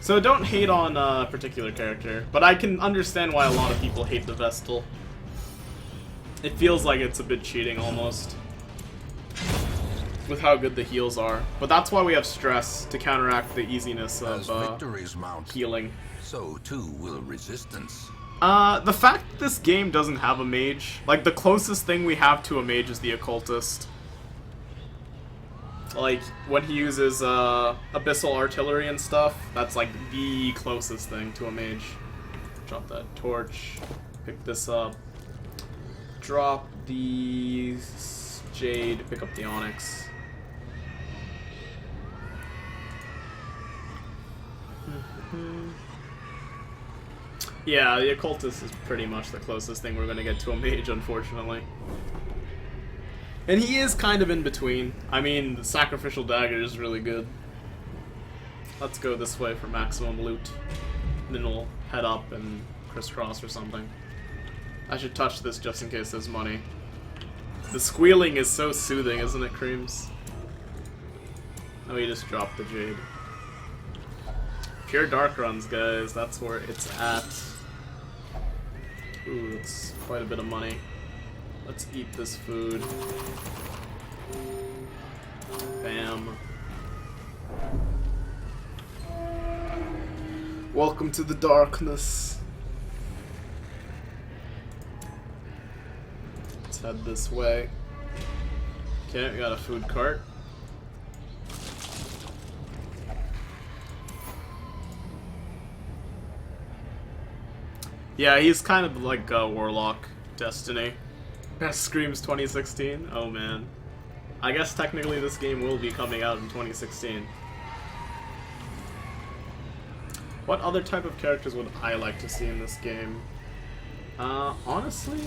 So don't hate on a particular character, but I can understand why a lot of people hate the Vestal. It feels like it's a bit cheating almost, with how good the heals are. But that's why we have stress, to counteract the easiness of victories mount, healing. So too will resistance. The fact that this game doesn't have a mage, like the closest thing we have to a mage is the occultist. Like, when he uses abyssal artillery and stuff, that's like the closest thing to a mage. Drop that torch, pick this up, drop the Jade, pick up the Onyx. Yeah, the Occultist is pretty much the closest thing we're gonna get to a mage, unfortunately. And he is kind of in between. I mean, the Sacrificial Dagger is really good. Let's go this way for maximum loot. Then we'll head up and crisscross or something. I should touch this just in case there's money. The squealing is so soothing, isn't it, Creams? Oh, he just dropped the Jade. Pure Dark runs, guys. That's where it's at. Ooh, it's quite a bit of money. Let's eat this food. Bam. Welcome to the darkness. Let's head this way. Okay, we got a food cart. Yeah, he's kind of like Warlock Destiny. Best Screams 2016? Oh man. I guess technically this game will be coming out in 2016. What other type of characters would I like to see in this game? Honestly,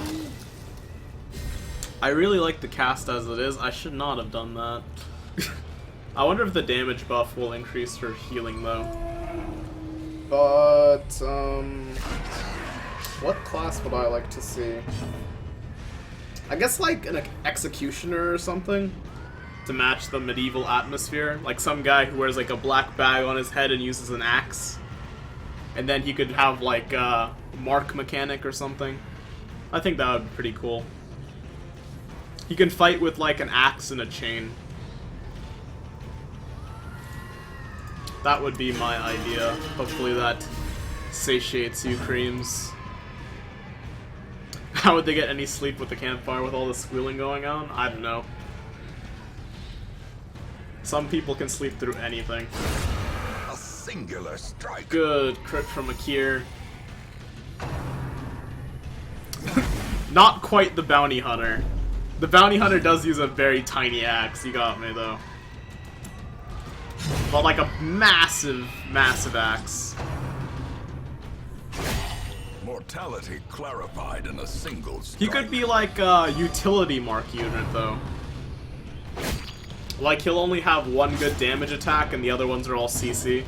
I really like the cast as it is. I should not have done that. I wonder if the damage buff will increase her healing though. But, what class would I like to see? I guess like an executioner or something to match the medieval atmosphere. Like some guy who wears like a black bag on his head and uses an axe. And then he could have like a mark mechanic or something. I think that would be pretty cool. He can fight with like an axe and a chain. That would be my idea. Hopefully that satiates you, Creams. How would they get any sleep with the campfire with all the squealing going on? I don't know. Some people can sleep through anything. A singular strike. Good crit from Akir. Not quite the bounty hunter. The bounty hunter does use a very tiny axe. You got me though. But like a massive, massive axe. Mortality clarified in a single strike. He could be like a utility mark unit though. Like he'll only have one good damage attack and the other ones are all CC.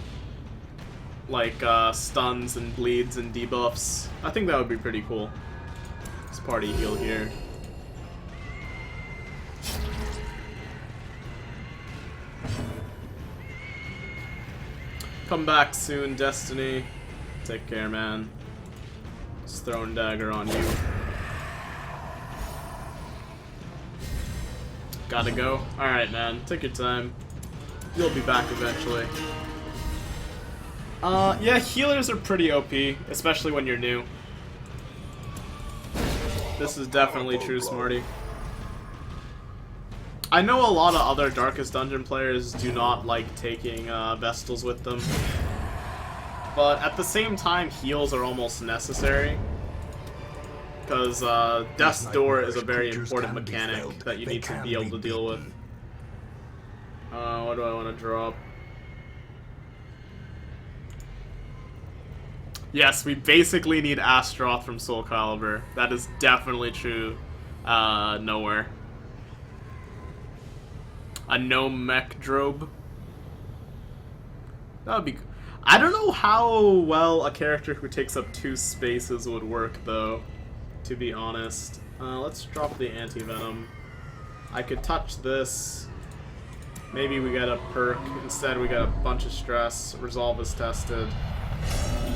Like stuns and bleeds and debuffs. I think that would be pretty cool. Let's party heal here. Come back soon, Destiny. Take care, man. Just throwing dagger on you. Gotta go? Alright, man. Take your time. You'll be back eventually. Yeah, healers are pretty OP, especially when you're new. This is definitely true, Smarty. I know a lot of other Darkest Dungeon players do not like taking Vestals with them. But at the same time, heals are almost necessary. Because Death's Door is a very important mechanic that you need to be able to deal with. What do I want to drop? Yes, we basically need Astaroth from Soul Calibur. That is definitely true. Nowhere. A no mech drobe. That would be. I don't know how well a character who takes up 2 spaces would work, though. To be honest. Let's drop the anti-venom. I could touch this. Maybe we get a perk. Instead, we got a bunch of stress. Resolve is tested.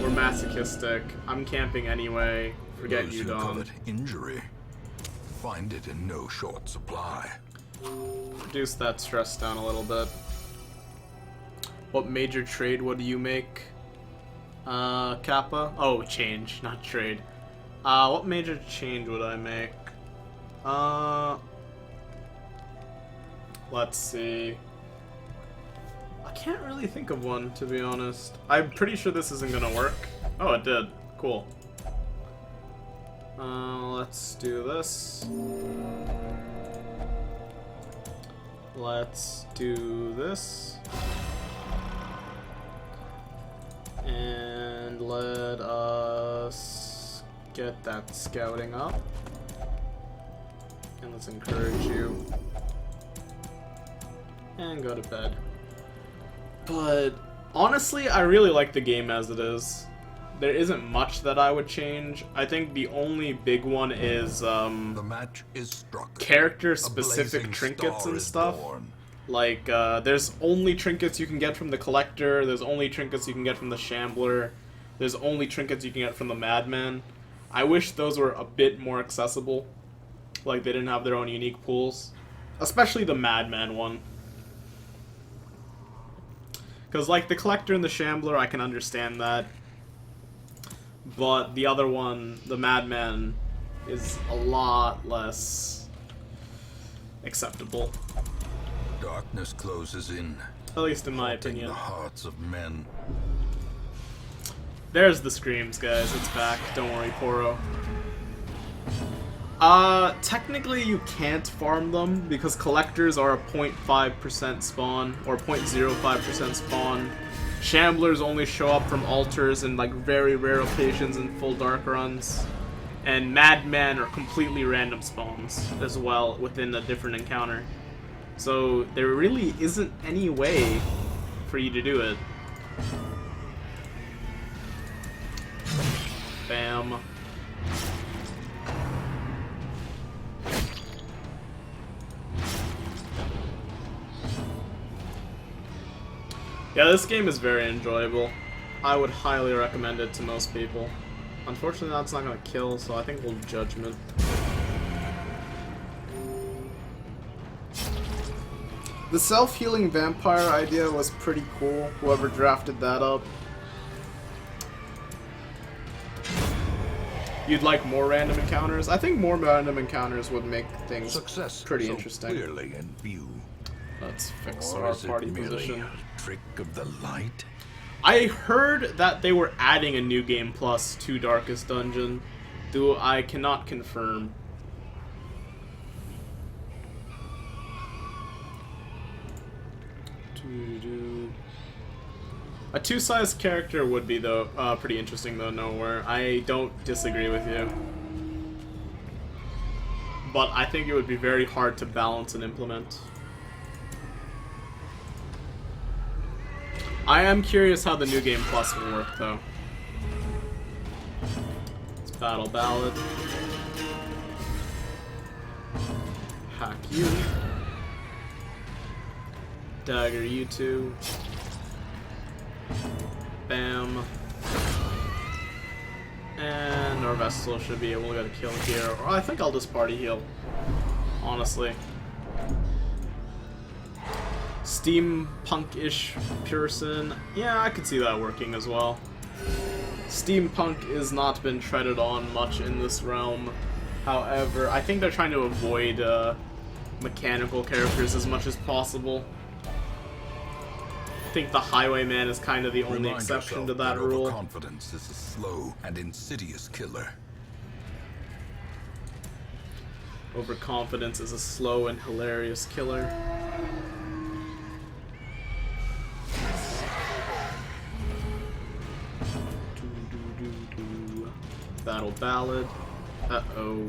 We're masochistic. I'm camping anyway. Forget Those you, who Dom. covet injury find it in no short supply. Reduce that stress down a little bit. What major trade would you make? Kappa? Oh, change, not trade. What major change would I make? Let's see. I can't really think of one, to be honest. I'm pretty sure this isn't gonna work. Oh, it did. Cool. Let's do this. Let's do this. And let us get that scouting up. And let's encourage you. And go to bed. But honestly, I really like the game as it is. There isn't much that I would change. I think the only big one is The match is struck. character-specific trinkets and stuff. Like, there's only trinkets you can get from the Collector, there's only trinkets you can get from the Shambler, there's only trinkets you can get from the Madman. I wish those were a bit more accessible. Like, they didn't have their own unique pools. Especially the Madman one. Because, like, the Collector and the Shambler, I can understand that. But the other one, the Madman, is a lot less acceptable. Darkness closes in. At least in my haunting opinion. the hearts of men. There's the screams, guys. It's back. Don't worry, Poro. Technically you can't farm them because collectors are a 0.5% spawn or 0.05% spawn. Shamblers only show up from altars in like very rare occasions in full dark runs. And Madmen are completely random spawns as well within a different encounter. So there really isn't any way for you to do it. Bam. Yeah, this game is very enjoyable. I would highly recommend it to most people. Unfortunately, that's not gonna kill, so I think we'll Judgment. The self-healing vampire idea was pretty cool, whoever drafted that up. You'd like more random encounters? I think more random encounters would make things pretty interesting. Clearly in view. Let's fix Or our is it party merely position. a trick of the light? I heard that they were adding a new game plus to Darkest Dungeon, though I cannot confirm. A two-sized character would be though pretty interesting though. Nowhere, I don't disagree with you, but I think it would be very hard to balance and implement. I am curious how the new game plus will work though. It's Battle Ballad. Hack you. Dagger you two. Bam. And our Vestal should be able to get a kill here. Or I think I'll just party heal. Honestly. Steampunk-ish person. Yeah, I could see that working as well. Steampunk has not been treaded on much in this realm. However, I think they're trying to avoid mechanical characters as much as possible. I think the Highwayman is kind of the only exception to that rule. Overconfidence is a slow and insidious killer. Overconfidence is a slow and hilarious killer. Battle Ballad. Uh-oh.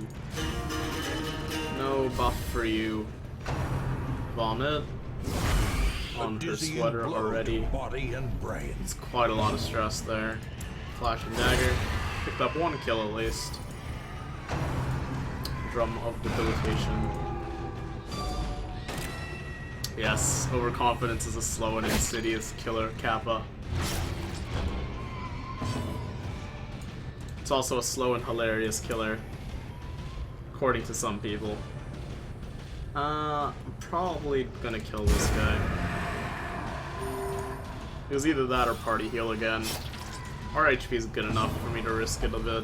No buff for you. Vomit. On her sweater already. Body and brain. It's quite a lot of stress there. Flash and Dagger. Picked up one kill at least. Drum of Debilitation. Yes, Overconfidence is a slow and insidious killer, Kappa. It's also a slow and hilarious killer, according to some people. I'm probably gonna kill this guy. It was either that or party heal again. Our HP is good enough for me to risk it a bit.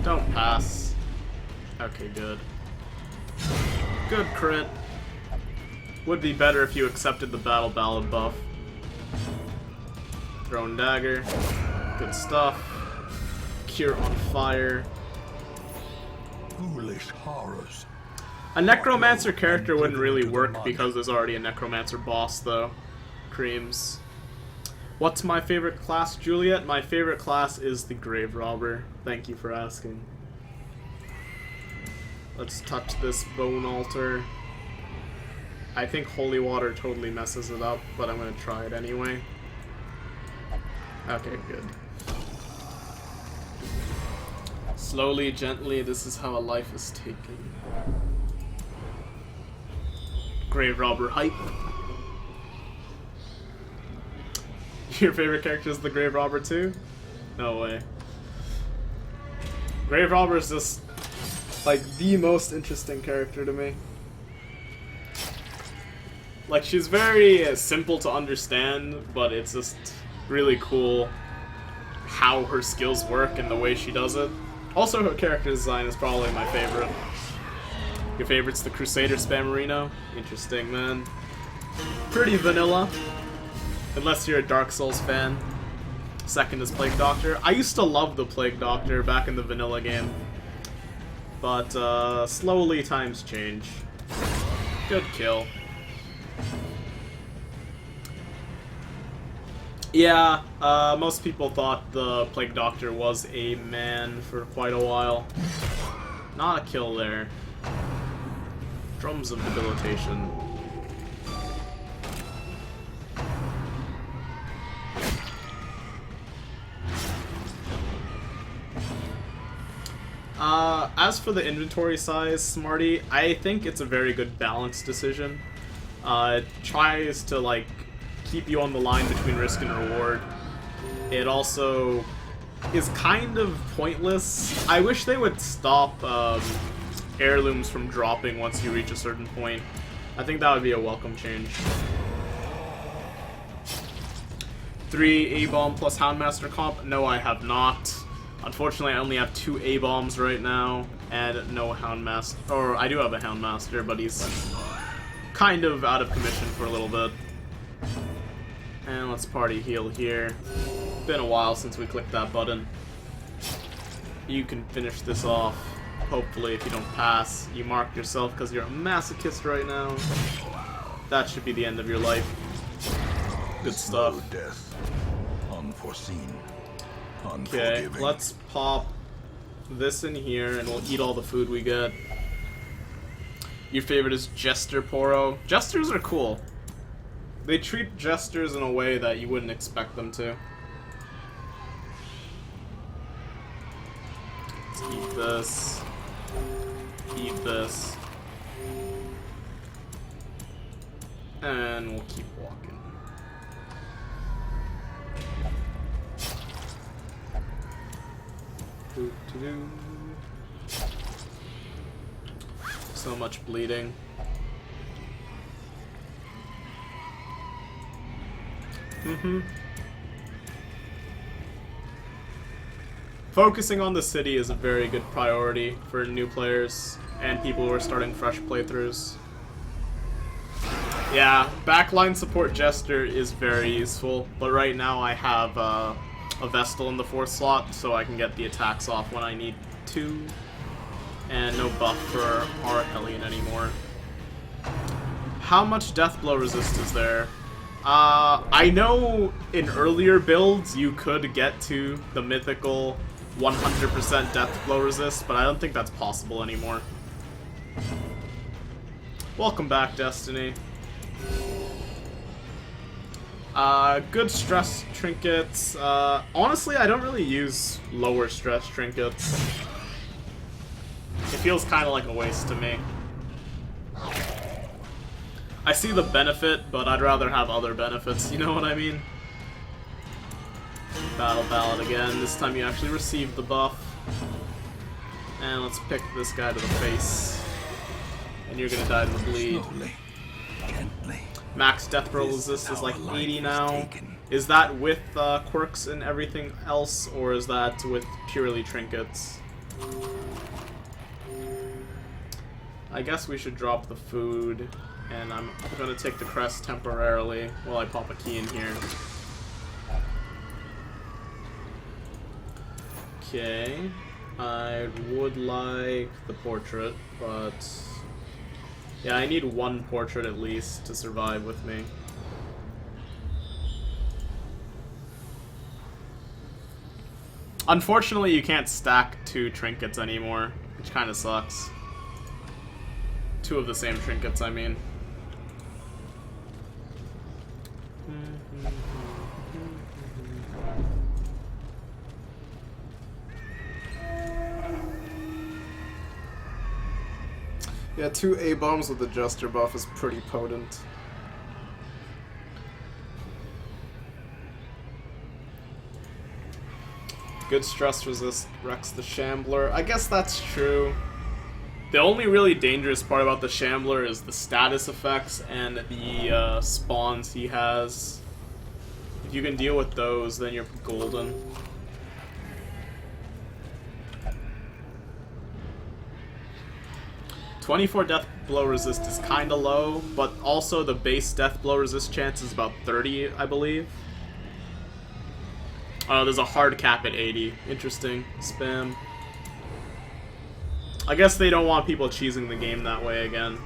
Don't pass. Okay, good. Good crit. Would be better if you accepted the Battle Ballad buff. Thrown Dagger. Good stuff. Cure on Fire. Foolish horrors. A Necromancer character wouldn't really work because there's already a Necromancer boss, though. Creams. What's my favorite class, Juliet? My favorite class is the Grave Robber. Thank you for asking. Let's touch this bone altar. I think holy water totally messes it up, but I'm gonna try it anyway. Okay, good. Slowly, gently, this is how a life is taken. Grave Robber hype. Your favorite character is the Grave Robber too? No way. Grave Robber is just like the most interesting character to me. Like, she's very simple to understand, but it's just really cool how her skills work and the way she does it. Also, her character design is probably my favorite. Your favorite's the Crusader Spammerino? Interesting, man. Pretty vanilla. Unless you're a Dark Souls fan. Second is Plague Doctor. I used to love the Plague Doctor back in the vanilla game. But, slowly times change. Good kill. Yeah, most people thought the Plague Doctor was a man for quite a while. Not a kill there. Drums of Debilitation. As for the inventory size, Smarty, I think it's a very good balance decision. It tries to, like, keep you on the line between risk and reward. It also is kind of pointless. I wish they would stop heirlooms from dropping once you reach a certain point. I think that would be a welcome change. 3 A-bomb plus Houndmaster comp? No, I have not. Unfortunately, I only have 2 A-bombs right now, and no Houndmaster. Or, I do have a Houndmaster, but he's kind of out of commission for a little bit. And let's party heal here. Been a while since we clicked that button. You can finish this off, hopefully, if you don't pass. You marked yourself because you're a masochist right now. That should be the end of your life. Good stuff. Death. Unforeseen. Okay, let's pop this in here and we'll eat all the food we get. Your favorite is Jester Poro. Jesters are cool. They treat jesters in a way that you wouldn't expect them to. Let's eat this. Eat this. And we'll keep walking. So much bleeding. Focusing on the city is a very good priority for new players and people who are starting fresh playthroughs. Yeah, backline support Jester is very useful, but right now I have a Vestal in the 4th slot, so I can get the attacks off when I need to. And no buff for our Hellion anymore. How much death blow resist is there? I know in earlier builds you could get to the mythical 100% death blow resist, but I don't think that's possible anymore. Welcome back, Destiny. Good stress trinkets. Honestly, I don't really use lower stress trinkets. It feels kind of like a waste to me. I see the benefit, but I'd rather have other benefits, you know what I mean? Battle Ballad again. This time you actually receive the buff. And let's pick this guy to the face. And you're gonna die to the bleed. Slowly, gently. Max death roll resist is like 80 now. Is that with quirks and everything else, or is that with purely trinkets? I guess we should drop the food, and I'm gonna take the crest temporarily while I pop a key in here. Okay, I would like the portrait, but Yeah, I need one portrait at least to survive with me. Unfortunately, you can't stack 2 trinkets anymore, which kind of sucks. 2 of the same trinkets, I mean. Yeah, 2 A-bombs with the Jester buff is pretty potent. Good stress resist wrecks the Shambler. I guess that's true. The only really dangerous part about the Shambler is the status effects and the spawns he has. If you can deal with those, then you're golden. .24 death blow resist is kinda low, but also the base death blow resist chance is about 30, I believe. Oh, there's a hard cap at 80. Interesting. Spam. I guess they don't want people cheesing the game that way again.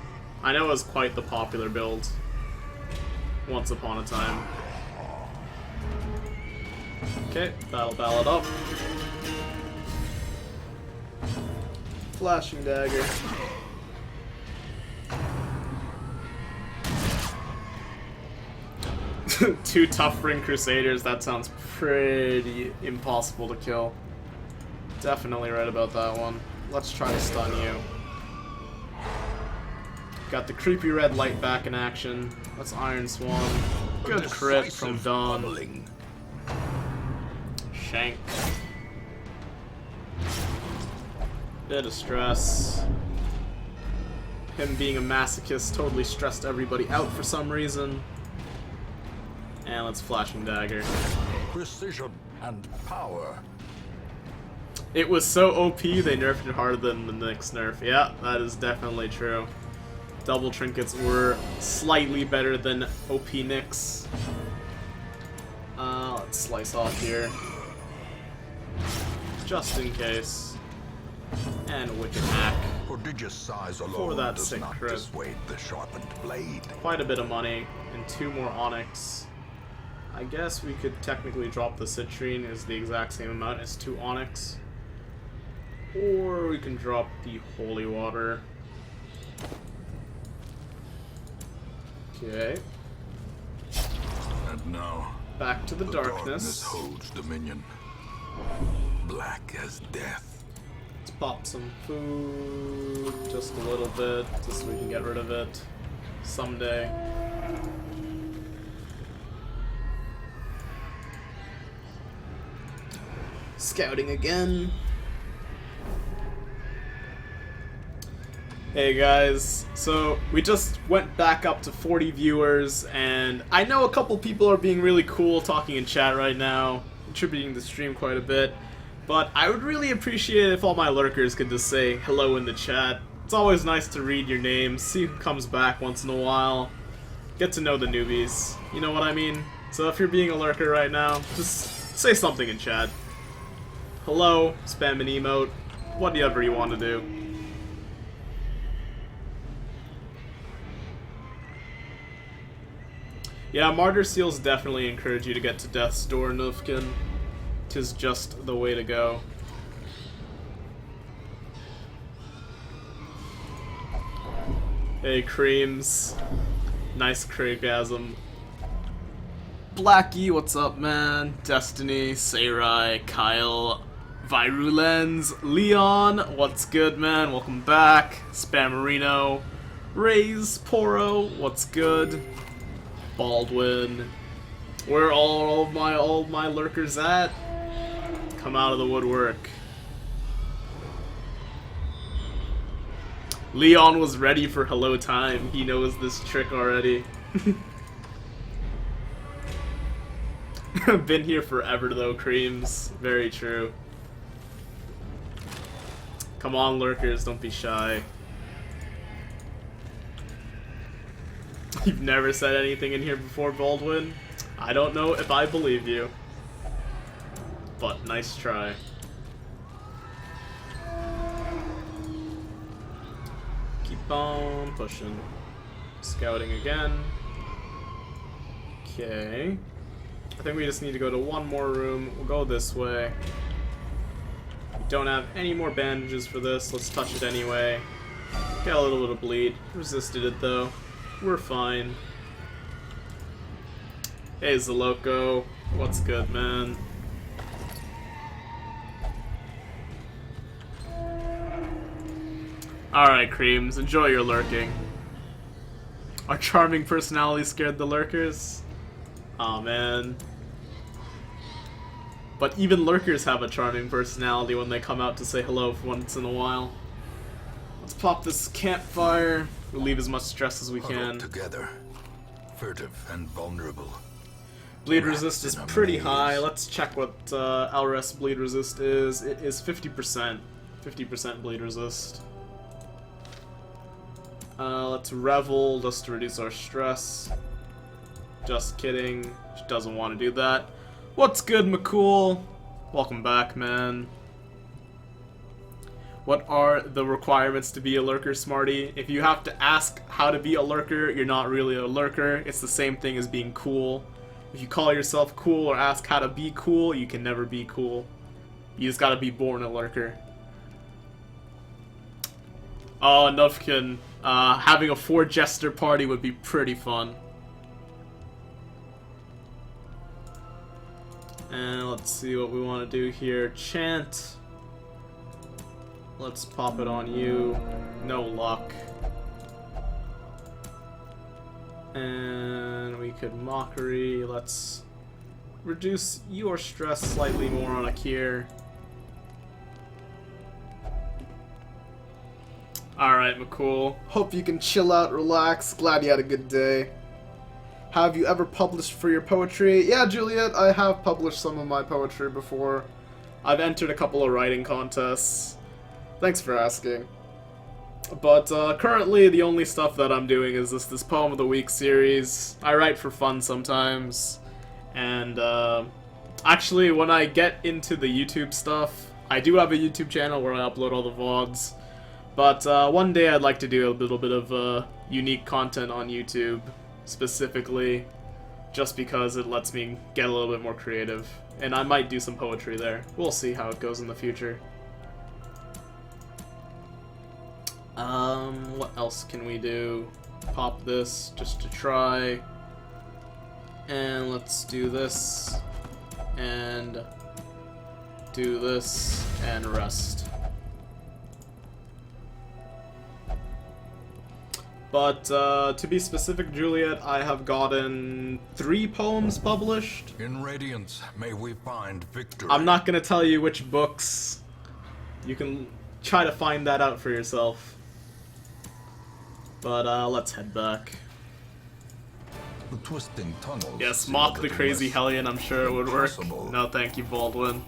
I know it was quite the popular build once upon a time. Okay, battle ballad up. Flashing dagger. Two tough ring crusaders, that sounds pretty impossible to kill. Definitely right about that one. Let's try to stun you. Got the creepy red light back in action. That's Iron Swan. Good crit from Dawn. Shank. Bit of stress. Him being a masochist totally stressed everybody out for some reason. And let's Flashing Dagger. Precision and power. It was so OP, they nerfed it harder than the next nerf. Yeah, that is definitely true. Double trinkets were slightly better than OP Nyx. Let's slice off here. Just in case. And Wicked Hack. Prodigious size alone For that does sick not crit. dissuade the sharpened blade. Quite a bit of money. And 2 more Onyx. I guess we could technically drop the Citrine as the exact same amount as 2 Onyx. Or we can drop the Holy Water. Okay. And now, Back to the darkness. holds dominion. Black as death. Let's pop some food. Just a little bit. Just so we can get rid of it. Someday. Scouting again. Hey guys, so we just went back up to 40 viewers, and I know a couple people are being really cool talking in chat right now, contributing to the stream quite a bit, but I would really appreciate it if all my lurkers could just say hello in the chat. It's always nice to read your names, see who comes back once in a while, get to know the newbies, you know what I mean? So if you're being a lurker right now, just say something in chat. Hello, spam an emote, whatever you want to do. Yeah, Martyr Seals definitely encourage you to get to Death's Door, Nufkin. 'Tis just the way to go. Hey, Creams. Nice Craigasm. Blackie, what's up, man? Destiny, Sarai, Kyle, Virulens, Leon, what's good, man? Welcome back. Spammerino, Raze, Poro, what's good? Baldwin. Where are all my lurkers at? Come out of the woodwork. Leon was ready for hello time. He knows this trick already. Been here forever though, Creams. Very true. Come on, lurkers, don't be shy. You've never said anything in here before, Baldwin? I don't know if I believe you. But nice try. Keep Boom, pushing. Scouting again. Okay. I think we just need to go to one more room. We'll go this way. We don't have any more bandages for this. Let's touch it anyway. Got a little bit of bleed. Resisted it though. We're fine. Hey, Zaloco. What's good, man? Alright, Creams. Enjoy your lurking. Our charming personality scared the lurkers? Aw, man. But even lurkers have a charming personality when they come out to say hello once in a while. Let's pop this campfire. Relieve as much stress as we can. Together, furtive and vulnerable. Bleed resist is pretty high. Let's check what Elres bleed resist is. It is 50%. 50% bleed resist. Let's revel just to reduce our stress. Just kidding. She doesn't want to do that. What's good, McCool? Welcome back, man. What are the requirements to be a lurker, Smarty? If you have to ask how to be a lurker, you're not really a lurker. It's the same thing as being cool. If you call yourself cool or ask how to be cool, you can never be cool. You just gotta be born a lurker. Oh, Nufkin. Having a 4-jester party would be pretty fun. And let's see what we want to do here. Chant. Let's pop it on you. No luck. And we could mockery. Let's reduce your stress slightly more on Akir. Alright, McCool. Hope you can chill out, relax. Glad you had a good day. Have you ever published for your poetry? Yeah, Juliet, I have published some of my poetry before. I've entered a couple of writing contests. Thanks for asking. But currently, the only stuff that I'm doing is this Poem of the Week series. I write for fun sometimes. And actually, when I get into the YouTube stuff, I do have a YouTube channel where I upload all the VODs. But one day I'd like to do a little bit of unique content on YouTube. Specifically, just because it lets me get a little bit more creative. And I might do some poetry there. We'll see how it goes in the future. What else can we do? Pop this just to try. And let's do this. And do this. And rest. But, to be specific, Juliet, I have gotten 3 poems published. In Radiance, may we find victory. I'm not gonna tell you which books. You can try to find that out for yourself. But, let's head back. The twisting tunnels. Yes, mock the crazy Hellion, I'm sure it would work. Impossible. No, thank you, Baldwin.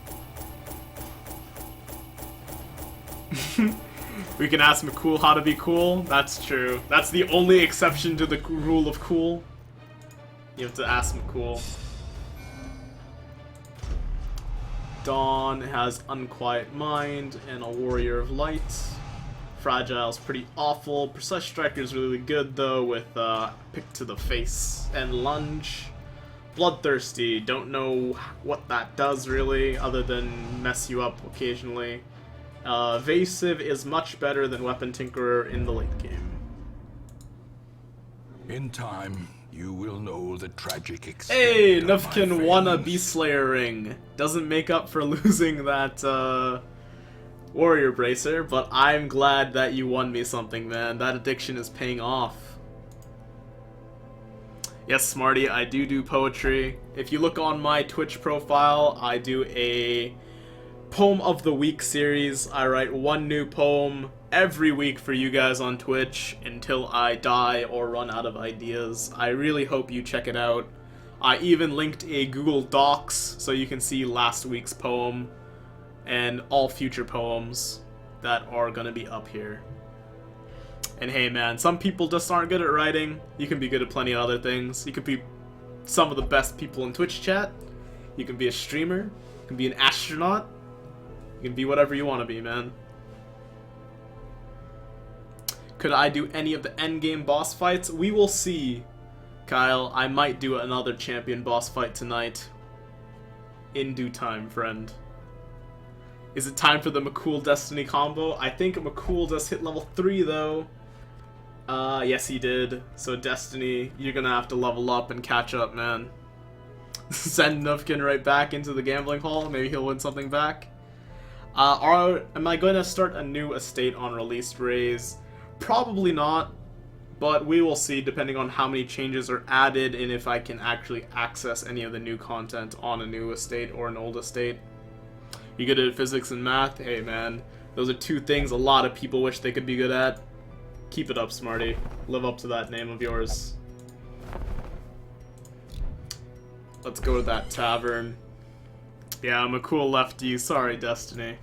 We can ask McCool how to be cool. That's true. That's the only exception to the rule of cool. You have to ask McCool. Dawn has Unquiet Mind and a Warrior of Light. Fragile's pretty awful. Precise Striker's really good though with Pick to the Face and Lunge. Bloodthirsty, don't know what that does really, other than mess you up occasionally. Evasive is much better than Weapon Tinkerer in the late game. In time, you will know the tragic extent. Hey, of my Nufkin won a failings. Beastslayer ring. Doesn't make up for losing that Warrior Bracer, but I'm glad that you won me something, man. That addiction is paying off. Yes, Smarty, I do poetry. If you look on my Twitch profile, I do a Poem of the Week series. I write one new poem every week for you guys on Twitch until I die or run out of ideas. I really hope you check it out. I even linked a Google Docs so you can see last week's poem and all future poems that are gonna be up here. And hey man, some people just aren't good at writing. You can be good at plenty of other things. You could be some of the best people in Twitch chat. You can be a streamer. You can be an astronaut. You can be whatever you want to be, man. Could I do any of the endgame boss fights? We will see, Kyle. I might do another champion boss fight tonight. In due time, friend. Is it time for the McCool Destiny combo? I think McCool just hit level 3, though. Yes, he did. So, Destiny, you're gonna have to level up and catch up, man. Send Nufkin right back into the gambling hall. Maybe he'll win something back. Am I going to start a new estate on released rays? Probably not, but we will see depending on how many changes are added and if I can actually access any of the new content on a new estate or an old estate. You good at physics and math? Hey man, those are two things a lot of people wish they could be good at. Keep it up, Smarty. Live up to that name of yours. Let's go to that tavern. Yeah, McCool left you. Sorry, Destiny.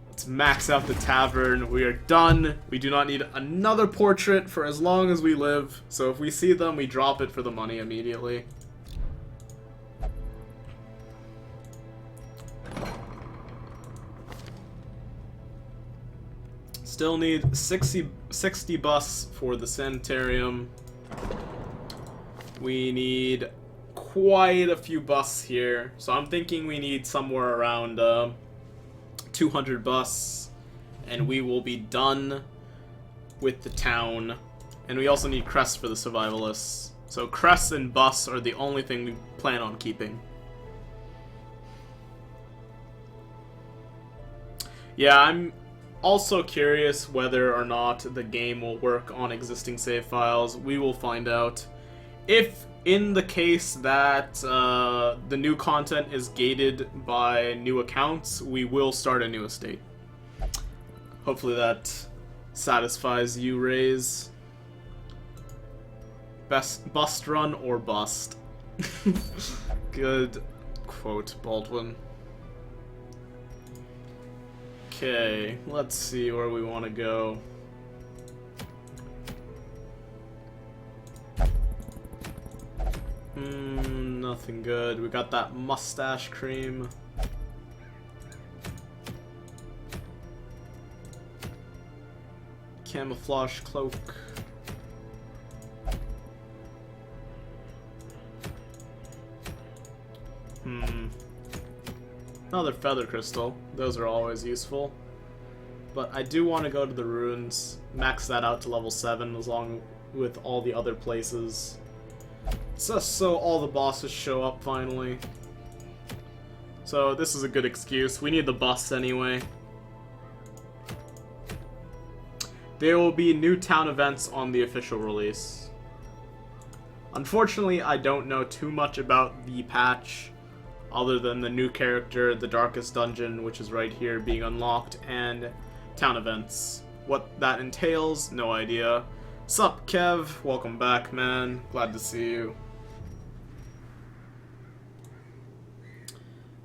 Let's max out the tavern. We are done. We do not need another portrait for as long as we live. So if we see them, we drop it for the money immediately. Still need 60 busts for the sanitarium. We need quite a few busts here. So I'm thinking we need somewhere around 200 busts, and we will be done with the town. And we also need crests for the survivalists. So crests and busts are the only thing we plan on keeping. Yeah, I'm also curious whether or not the game will work on existing save files. We will find out. If in the case that the new content is gated by new accounts, we will start a new estate. Hopefully that satisfies you, Rays. Bust run or bust. Good quote, Baldwin. Okay, let's see where we want to go. Nothing good. We got that mustache cream. Camouflage cloak. Another feather crystal. Those are always useful. But I do want to go to the ruins, max that out to level 7 along with all the other places. Just so all the bosses show up finally. So this is a good excuse. We need the busts anyway. There will be new town events on the official release. Unfortunately, I don't know too much about the patch, other than the new character, the Darkest Dungeon, which is right here being unlocked, and town events. What that entails, no idea. Sup, Kev? Welcome back, man. Glad to see you.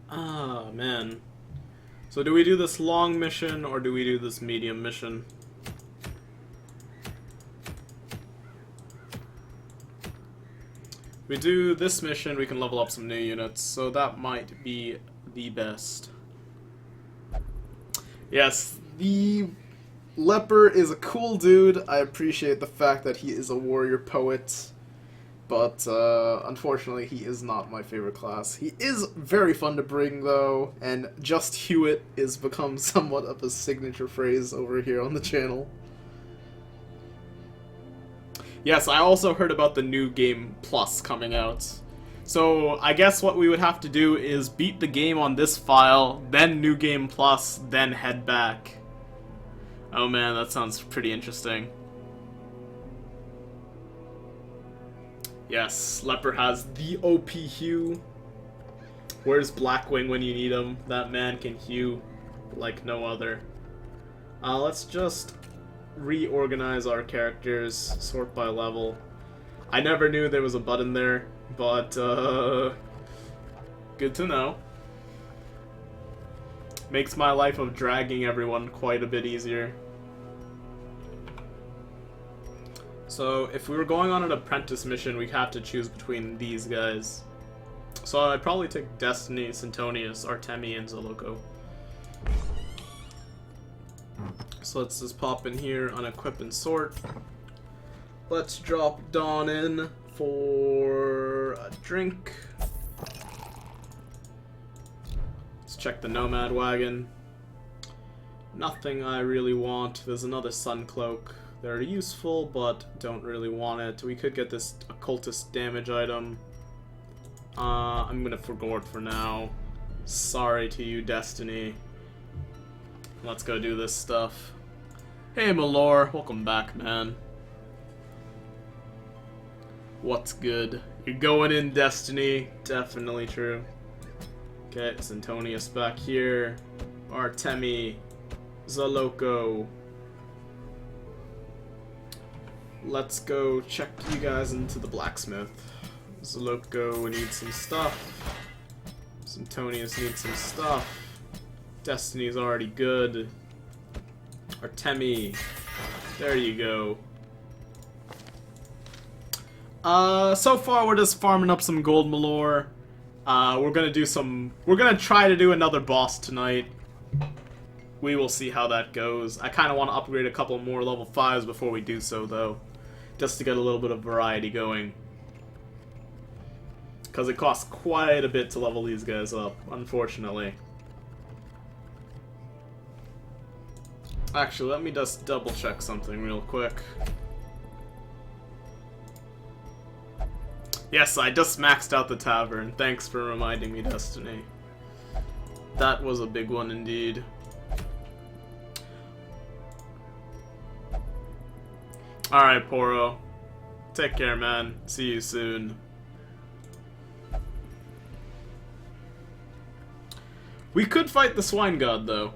Ah, man. So do we do this long mission, or do we do this medium mission? We do this mission, we can level up some new units, so that might be the best. Yes, the Leper is a cool dude. I appreciate the fact that he is a warrior poet, but unfortunately he is not my favorite class. He is very fun to bring though, and just Hewitt is become somewhat of a signature phrase over here on the channel. Yes, I also heard about the New Game Plus coming out. So I guess what we would have to do is beat the game on this file, then New Game Plus, then head back. Oh man, that sounds pretty interesting. Yes, Leper has the OP hew. Where's Blackwing when you need him? That man can hew like no other. Let's just reorganize our characters, sort by level. I never knew there was a button there, but good to know. Makes my life of dragging everyone quite a bit easier. So if we were going on an apprentice mission, we'd have to choose between these guys. So I'd probably take Destiny, Sintonius, Artemi, and Zoloco. So let's just pop in here, unequip and sort. Let's drop Dawn in for a drink. Let's check the Nomad Wagon. Nothing I really want. There's another Sun Cloak. They're useful, but don't really want it. We could get this occultist damage item. I'm gonna forgo it for now. Sorry to you, Destiny. Let's go do this stuff. Hey, Malor. Welcome back, man. What's good? You're going in, Destiny. Definitely true. Okay, Sintonius back here. Artemi. Zaloco. Let's go check you guys into the blacksmith. Zaloco needs some stuff. Sintonius needs some stuff. Destiny's already good. Artemi. There you go. So far we're just farming up some gold, Malor. We're gonna try to do another boss tonight. We will see how that goes. I kind of want to upgrade a couple more level 5s before we do so, though. Just to get a little bit of variety going. Because it costs quite a bit to level these guys up, unfortunately. Actually, let me just double check something real quick. Yes, I just maxed out the tavern. Thanks for reminding me, Destiny. That was a big one indeed. Alright, Poro. Take care, man. See you soon. We could fight the Swine God, though.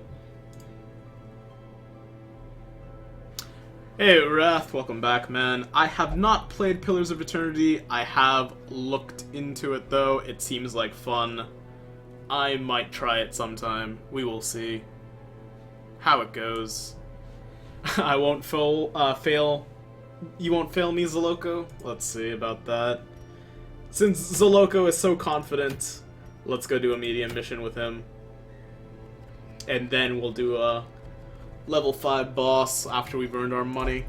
Hey, Wrath. Welcome back, man. I have not played Pillars of Eternity. I have looked into it, though. It seems like fun. I might try it sometime. We will see how it goes. I won't fail. You won't fail me, Zaloco? Let's see about that. Since Zaloco is so confident, let's go do a medium mission with him. And then we'll do a level 5 boss after we've earned our money.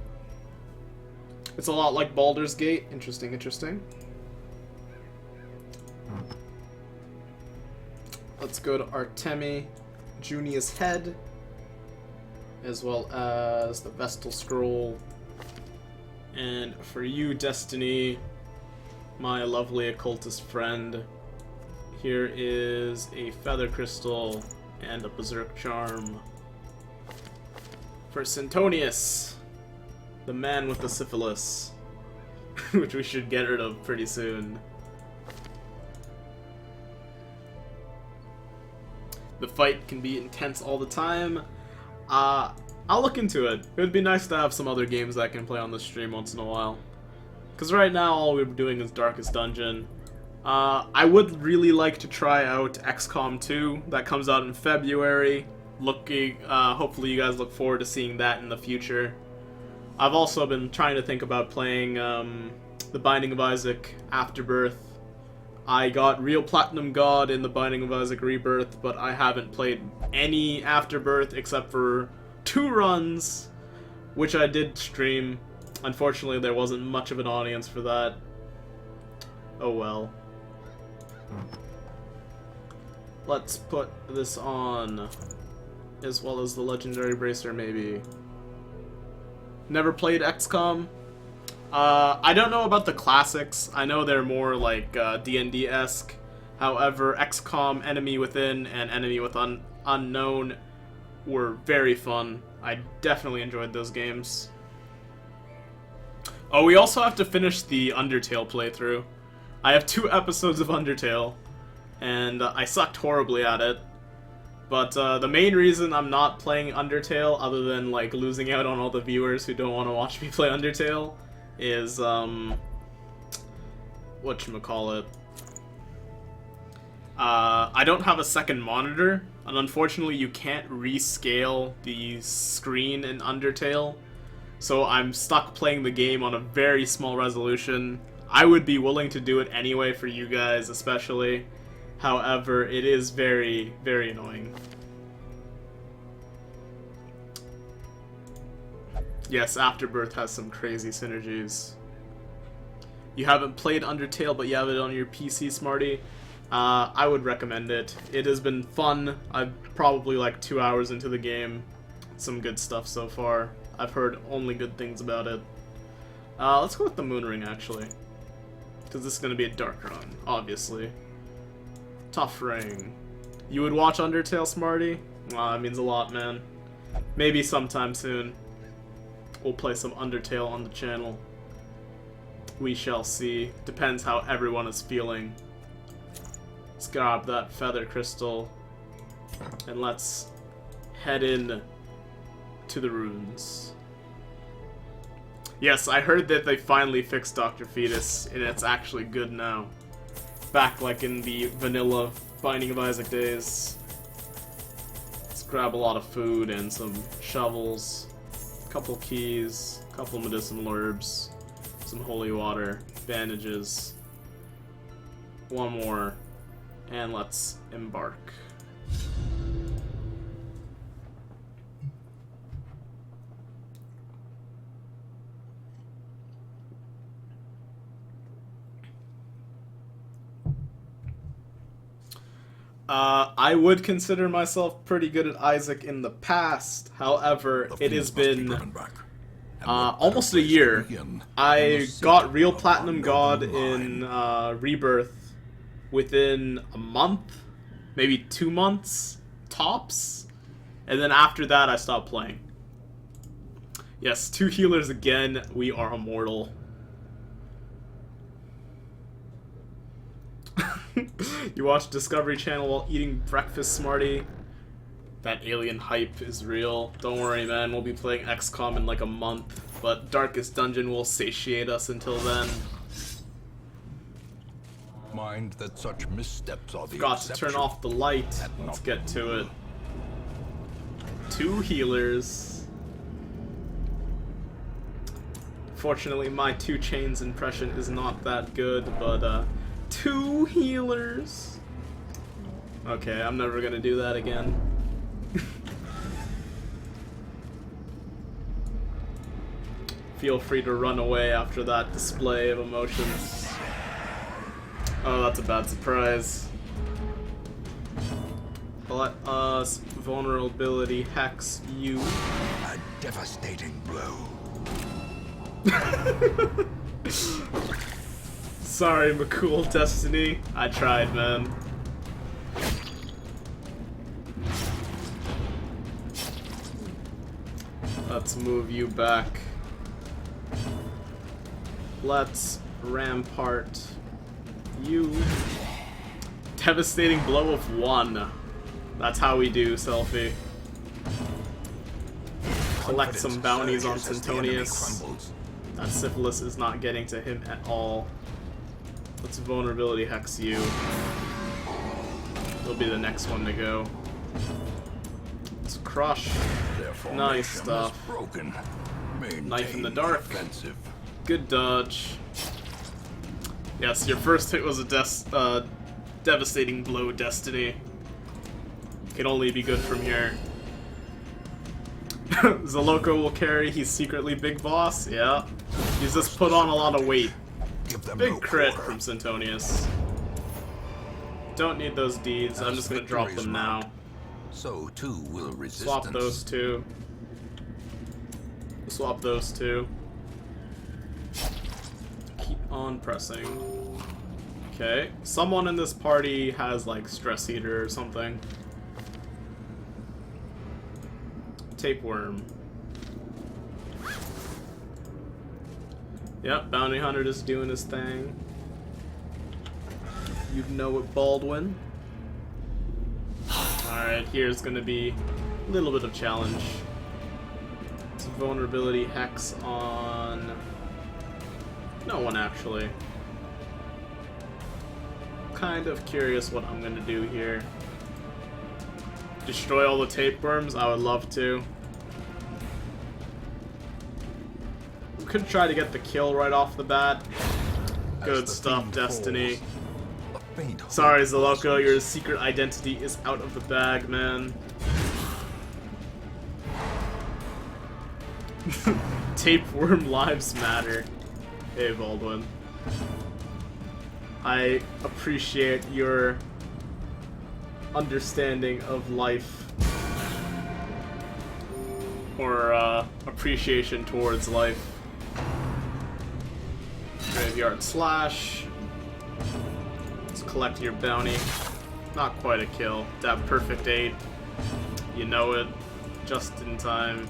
It's a lot like Baldur's Gate. Interesting, interesting. Let's go to Artemi, Junia's Head, as well as the Vestal Scroll. And for you, Destiny, my lovely occultist friend, here is a Feather Crystal and a Berserk Charm. For Sintonius, the man with the syphilis, which we should get rid of pretty soon. The fight can be intense all the time. I'll look into it. It would be nice to have some other games that I can play on the stream once in a while. Because right now all we're doing is Darkest Dungeon. I would really like to try out XCOM 2. That comes out in February. Hopefully you guys look forward to seeing that in the future. I've also been trying to think about playing The Binding of Isaac Afterbirth. I got Real Platinum God in The Binding of Isaac Rebirth, but I haven't played any Afterbirth except for 2 runs, which I did stream. Unfortunately, there wasn't much of an audience for that. Oh well. Let's put this on, as well as the Legendary Bracer, maybe. Never played XCOM. I don't know about the classics. I know they're more like D&D-esque. However, XCOM Enemy Within and Enemy with Unknown were very fun. I definitely enjoyed those games. Oh, we also have to finish the Undertale playthrough. I have 2 episodes of Undertale, and I sucked horribly at it. But the main reason I'm not playing Undertale, other than like losing out on all the viewers who don't want to watch me play Undertale, is whatchamacallit. I don't have a second monitor, and unfortunately you can't rescale the screen in Undertale, so I'm stuck playing the game on a very small resolution. I would be willing to do it anyway for you guys especially. However, it is very, very annoying. Yes, Afterbirth has some crazy synergies. You haven't played Undertale, but you have it on your PC, Smarty. I would recommend it. It has been fun. I'm probably like 2 hours into the game. Some good stuff so far. I've heard only good things about it. Let's go with the Moon Ring, actually. Because this is going to be a dark run, obviously. Tough Ring. You would watch Undertale, Smarty? Wow, that means a lot, man. Maybe sometime soon. We'll play some Undertale on the channel. We shall see. Depends how everyone is feeling. Let's grab that feather crystal. And let's head in to the ruins. Yes, I heard that they finally fixed Dr. Fetus, and it's actually good now. Back like in the vanilla Binding of Isaac days. Let's grab a lot of food and some shovels. Couple keys, couple medicinal herbs, some holy water, bandages, one more, and let's embark. I would consider myself pretty good at Isaac in the past. However, it has been almost a year. I got real Platinum God in Rebirth within a month, maybe 2 months, tops. And then after that, I stopped playing. Yes, 2 healers again. We are immortal. You watch Discovery Channel while eating breakfast, Smarty. That alien hype is real. Don't worry, man. We'll be playing XCOM in like a month, but Darkest Dungeon will satiate us until then. Mind that such missteps are the Forgot to turn off the light. Let's get to it. 2 healers. Fortunately, my 2 chains impression is not that good, but 2 healers. Okay, I'm never gonna do that again. Feel free to run away after that display of emotions. Oh, that's a bad surprise. Let us vulnerability hex you. A devastating blow. Sorry, McCool Destiny. I tried, man. Let's move you back. Let's rampart you. Devastating blow of 1. That's how we do, Selfie. Collect some bounties on Sintonius. That syphilis is not getting to him at all. Let's vulnerability hex you. He'll be the next one to go. Let's crush. Nice stuff. Knife in the dark. Good dodge. Yes, your first hit was a devastating blow, Destiny. Can only be good from here. Zaloco will carry. He's secretly big boss. Yeah. He's just put on a lot of weight. Big crit from Sintonius. Don't need those deeds. I'm just gonna drop them now. So too will resistance. Swap those 2. Swap those 2. Keep on pressing. Okay. Someone in this party has like stress eater or something. Tapeworm. Yep, Bounty Hunter just doing his thing. You know it, Baldwin. Alright, here's gonna be a little bit of challenge. It's vulnerability hex on... no one, actually. Kind of curious what I'm gonna do here. Destroy all the tapeworms? I would love to. We could try to get the kill right off the bat. Good stuff, Destiny. Sorry, Zaloco, your secret identity is out of the bag, man. Tapeworm lives matter. Hey, Baldwin. I appreciate your understanding of life. Or, appreciation towards life. Graveyard Slash. Let's collect your bounty. Not quite a kill. That perfect 8. You know it. Just in time.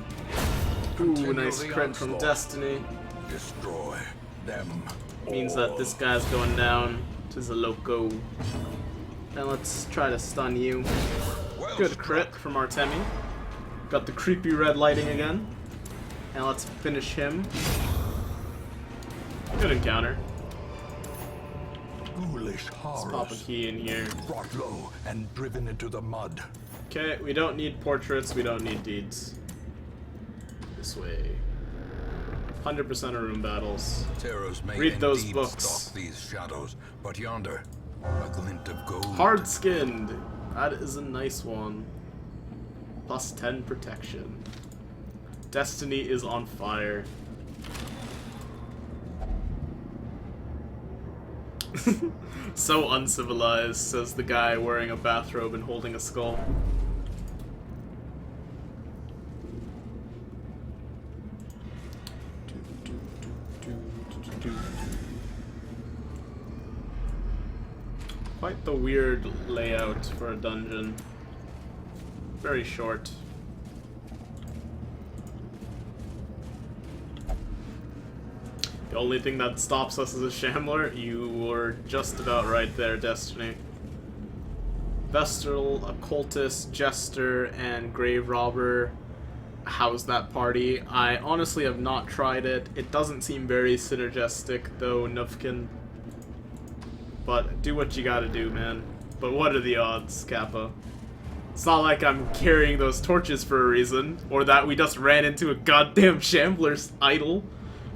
Ooh, nice crit from Destiny. Destroy them. Means that this guy's going down to the loco. And let's try to stun you. Good crit from Artemi. Got the creepy red lighting again. And let's finish him. Good encounter. Ghoulish Let's pop a horrors. key in here. Brought low and driven into the mud. Okay, we don't need portraits, we don't need deeds. This way. 100% of room battles. Terrors may Read those indeed books. stalk these shadows, but yonder, a glint of gold. Hard skinned. That is a nice one. Plus 10 protection. Destiny is on fire. So uncivilized, says the guy wearing a bathrobe and holding a skull. Quite the weird layout for a dungeon. Very short. The only thing that stops us is a Shambler. You were just about right there, Destiny. Vestal, Occultist, Jester, and Grave Robber. How's that party? I honestly have not tried it. It doesn't seem very synergistic, though, Nufkin. But do what you gotta do, man. But what are the odds, Kappa? It's not like I'm carrying those torches for a reason, or that we just ran into a goddamn Shambler's idol.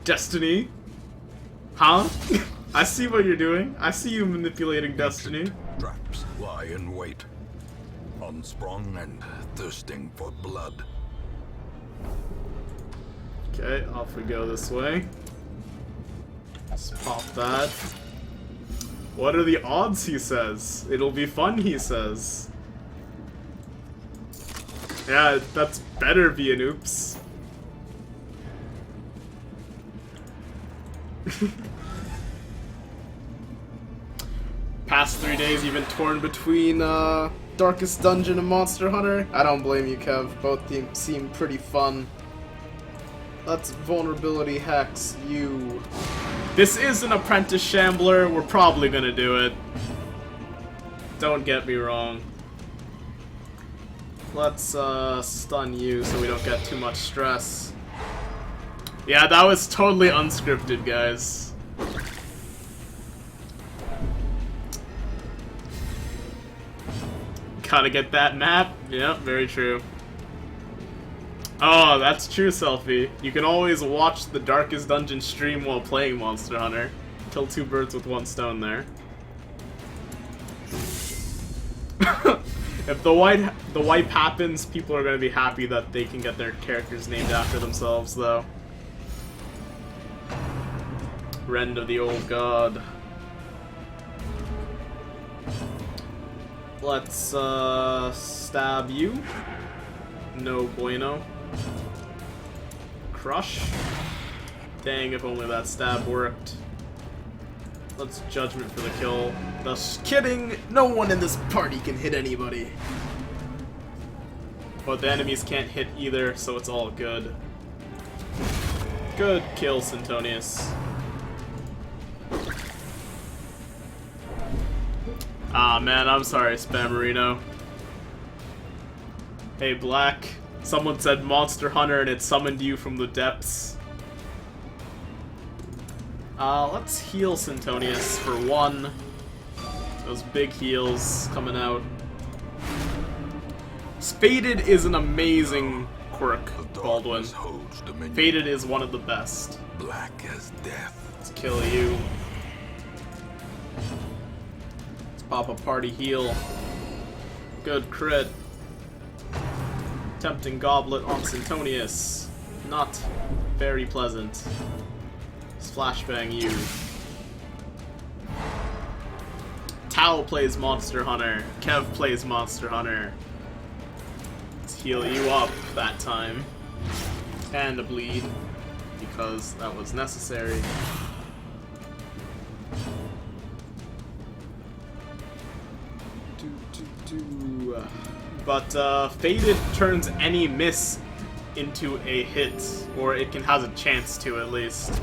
Destiny? Huh? I see what you're doing. I see you manipulating Destiny. Traps lie in wait, unsprung and thirsting for blood. Okay, off we go this way. Let's pop that. What are the odds, he says? It'll be fun, he says. Yeah, that's better be an oops. Past 3 days you've been torn between Darkest Dungeon and Monster Hunter. I don't blame you, Kev. Both seem pretty fun. Let's vulnerability hex you. This is an apprentice shambler. We're probably gonna do it. Don't get me wrong. Let's stun you so we don't get too much stress. Yeah, that was totally unscripted, guys. Gotta get that map. Yep, very true. Oh, that's true, Selfie. You can always watch the Darkest Dungeon stream while playing Monster Hunter. Kill 2 birds with 1 stone there. If the wipe happens, people are gonna be happy that they can get their characters named after themselves, though. Rend of the Old God. Let's stab you. No bueno. Crush. Dang, if only that stab worked. Let's Judgment for the kill. Just kidding! No one in this party can hit anybody. But the enemies can't hit either, so it's all good. Good kill, Sintonius. Ah, man, I'm sorry, Spammerino. Hey, Black. Someone said Monster Hunter and it summoned you from the depths. Let's heal Sintonius for 1. Those big heals coming out. Faded is an amazing quirk, Baldwin. Faded is one of the best. Black as death. Let's kill you. Let's pop a party heal. Good crit. Tempting Goblet on Sintonius. Not very pleasant. Flashbang you. Tao plays Monster Hunter. Kev plays Monster Hunter. Let's heal you up that time. And a bleed, because that was necessary. But Faded turns any miss into a hit, or it has a chance to at least.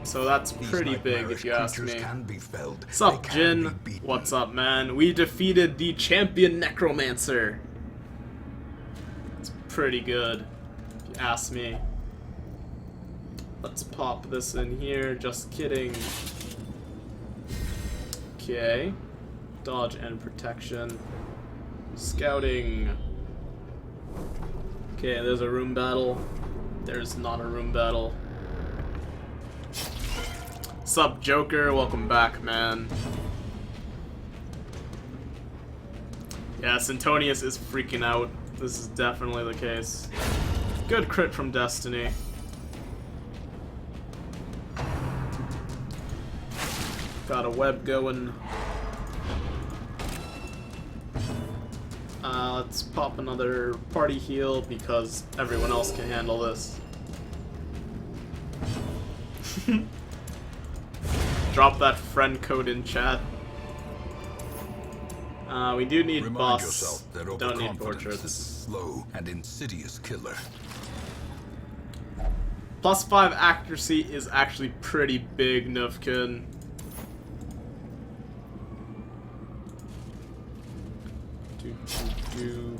So that's pretty big if you ask me. What's up, Jin? What's up, man? We defeated the champion Necromancer. It's pretty good, if you ask me. Let's pop this in here, just kidding. Okay. Dodge and protection. Scouting. Okay, there's a room battle. There's not a room battle. Sup, Joker? Welcome back, man. Yeah, Sintonius is freaking out. This is definitely the case. Good crit from Destiny. Got a web going. Let's pop another party heal because everyone else can handle this. Drop that friend code in chat. We do need Remind boss. yourself that Don't need overconfidence portraits. is a slow and insidious killer. +5 accuracy is actually pretty big, Nufkin.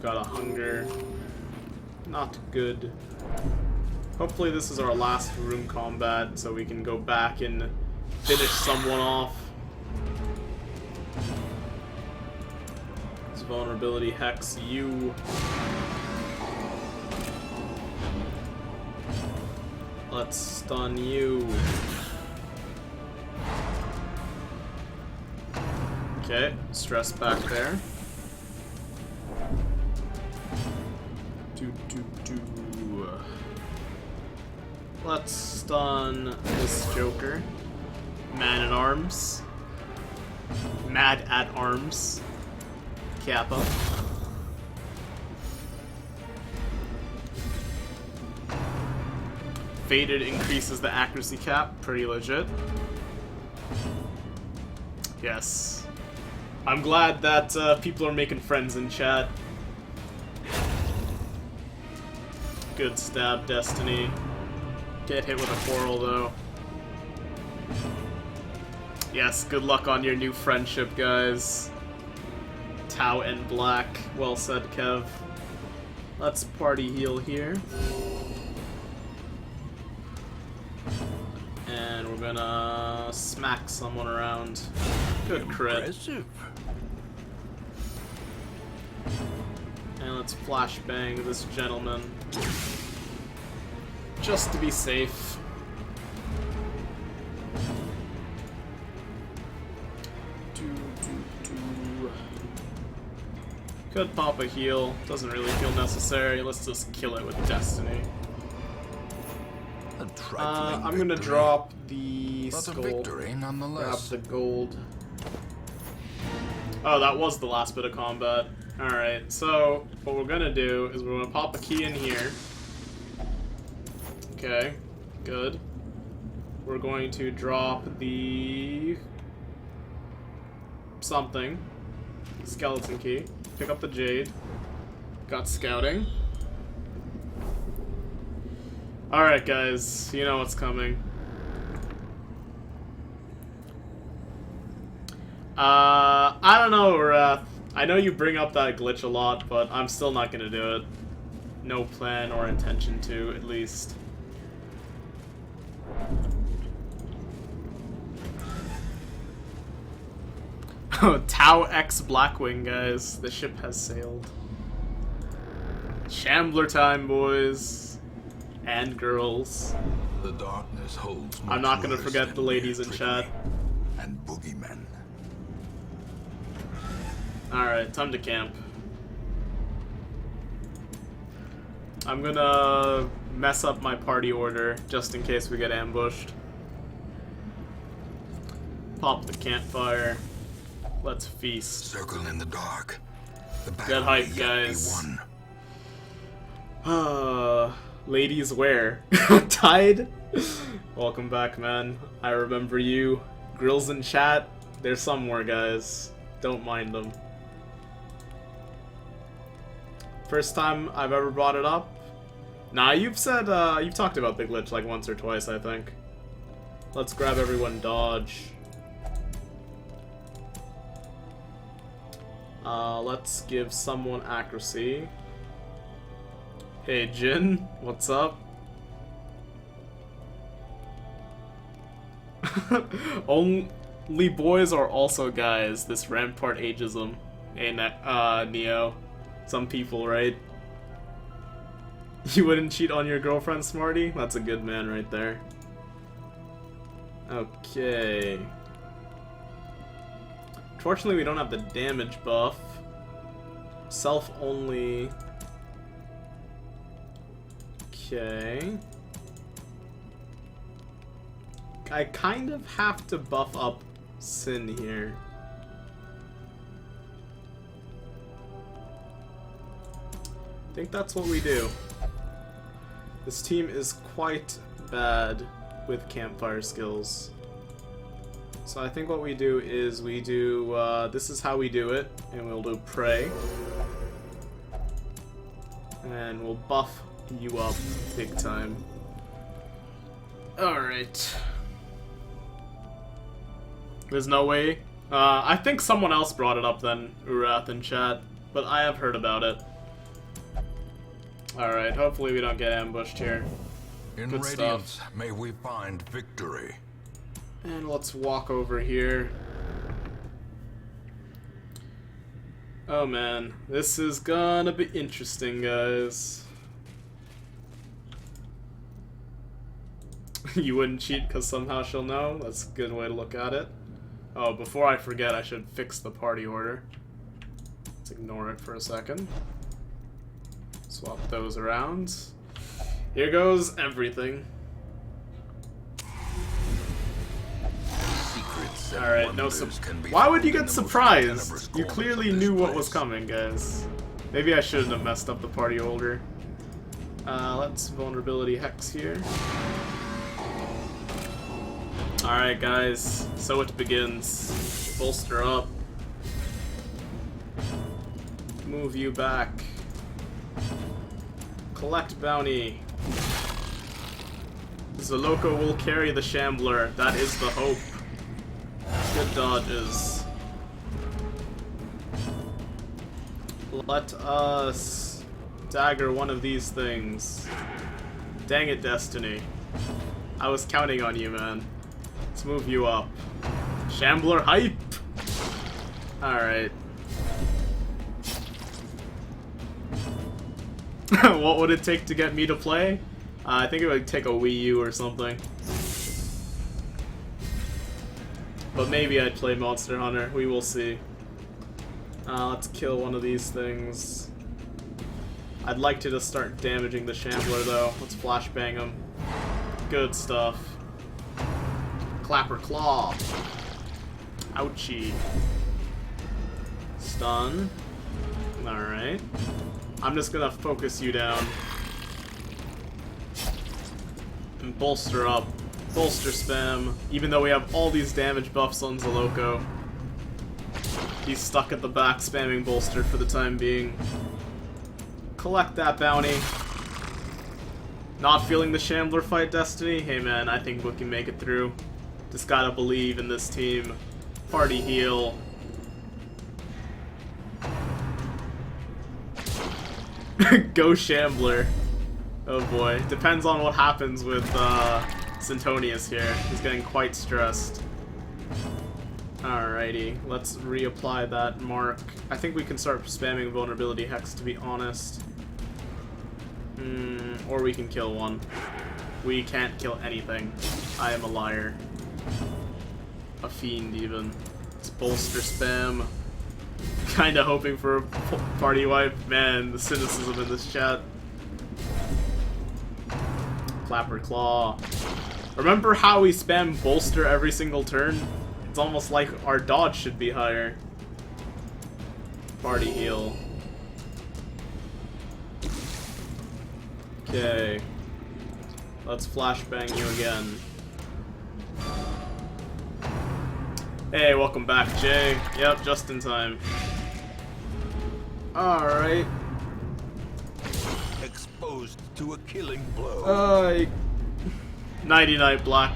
Got a hunger. Not good. Hopefully this is our last room combat so we can go back and finish someone off. This vulnerability hex you. Let's stun you. Okay, stress back there. Let's stun this Joker. Man at Arms. Mad at Arms. Kappa. Faded increases the accuracy cap. Pretty legit. Yes. I'm glad that people are making friends in chat. Good stab, Destiny. Get hit with a quarrel, though. Yes, good luck on your new friendship, guys. Tau and Black. Well said, Kev. Let's party heal here. And we're gonna smack someone around. Good crit. Impressive. And let's flashbang this gentleman. Just to be safe. Could pop a heal. Doesn't really feel necessary. Let's just kill it with Destiny. I'm gonna drop the skull. Victory, Grab nonetheless. the gold. Oh, that was the last bit of combat. Alright, so what we're gonna do is we're gonna pop a key in here. Okay, good. We're going to drop the something. Skeleton key. Pick up the jade. Got scouting. Alright guys, you know what's coming. I don't know, Wrath. I know you bring up that glitch a lot, but I'm still not gonna do it. No plan or intention to, at least. Oh, Tau X Blackwing, guys. The ship has sailed. Shambler time, boys. And girls. The darkness holds I'm not gonna much forget worse the than ladies mere in chat. trickery and boogeymen. Alright, time to camp. I'm gonna mess up my party order just in case we get ambushed. Pop the campfire. Let's feast. Circle in the dark. The Get hype, guys. Ladies where? Tide? Welcome back, man. I remember you. Grills in chat. They're somewhere, guys. Don't mind them. First time I've ever brought it up. Nah, you've said, you've talked about the glitch like once or twice, I think. Let's grab everyone dodge. Let's give someone accuracy. Hey, Jin, what's up? Only boys are also guys. This Rampart ageism. Hey, Neo. Some people, right? You wouldn't cheat on your girlfriend, Smarty? That's a good man right there. Okay. Fortunately, we don't have the damage buff. Self only. Okay. I kind of have to buff up Sin here. I think that's what we do. This team is quite bad with campfire skills. So I think what we do is we do, this is how we do it, and we'll do pray. And we'll buff you up big time. Alright. There's no way. I think someone else brought it up then, Urath in chat, but I have heard about it. Alright, hopefully we don't get ambushed here. In Good Radiance, stuff. may we find victory. And let's walk over here. Oh man, this is gonna be interesting, guys. You wouldn't cheat because somehow she'll know? That's a good way to look at it. Oh, before I forget, I should fix the party order. Let's ignore it for a second. Swap those around. Here goes everything. Alright, no Why would you get surprised? You clearly knew what was coming, guys. Maybe I shouldn't have messed up the party order. Let's vulnerability hex here. Alright, guys. So it begins. Bolster up. Move you back. Collect bounty. The Loco will carry the Shambler. That is the hope. Good dodges. Let us dagger one of these things. Dang it, Destiny. I was counting on you, man. Let's move you up. Shambler hype! Alright. What would it take to get me to play? I think it would take a Wii U or something. But maybe I'd play Monster Hunter. We will see. Let's kill one of these things. I'd like to just start damaging the Shambler, though. Let's flashbang him. Good stuff. Clapper Claw. Ouchie. Stun. Alright. I'm just gonna focus you down. And bolster up. Bolster spam. Even though we have all these damage buffs on Zoloco. He's stuck at the back spamming bolster for the time being. Collect that bounty. Not feeling the Shambler fight, Destiny? Hey man, I think we can make it through. Just gotta believe in this team. Party heal. Go Shambler. Oh boy. Depends on what happens with Sintonius here. He's getting quite stressed. Alrighty. Let's reapply that mark. I think we can start spamming vulnerability hex, to be honest. Or we can kill one. We can't kill anything. I am a liar. A fiend, even. It's bolster spam. Kinda hoping for a party wipe. Man, the cynicism in this chat. Clapper Claw. Remember how we spam bolster every single turn? It's almost like our dodge should be higher. Party heal. Okay. Let's flashbang you again. Hey, welcome back, Jay. Yep, just in time. Alright. Exposed to a killing blow. Nighty-night, Black.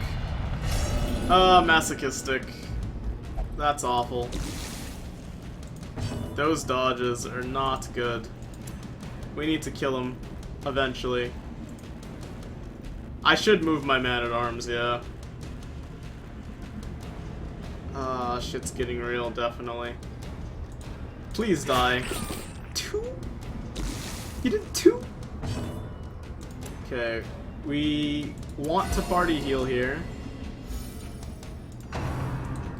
Masochistic. That's awful. Those dodges are not good. We need to kill him eventually. I should move my man-at-arms, yeah. Shit's getting real, definitely. Please die. 2? You did 2? Okay, we want to party heal here.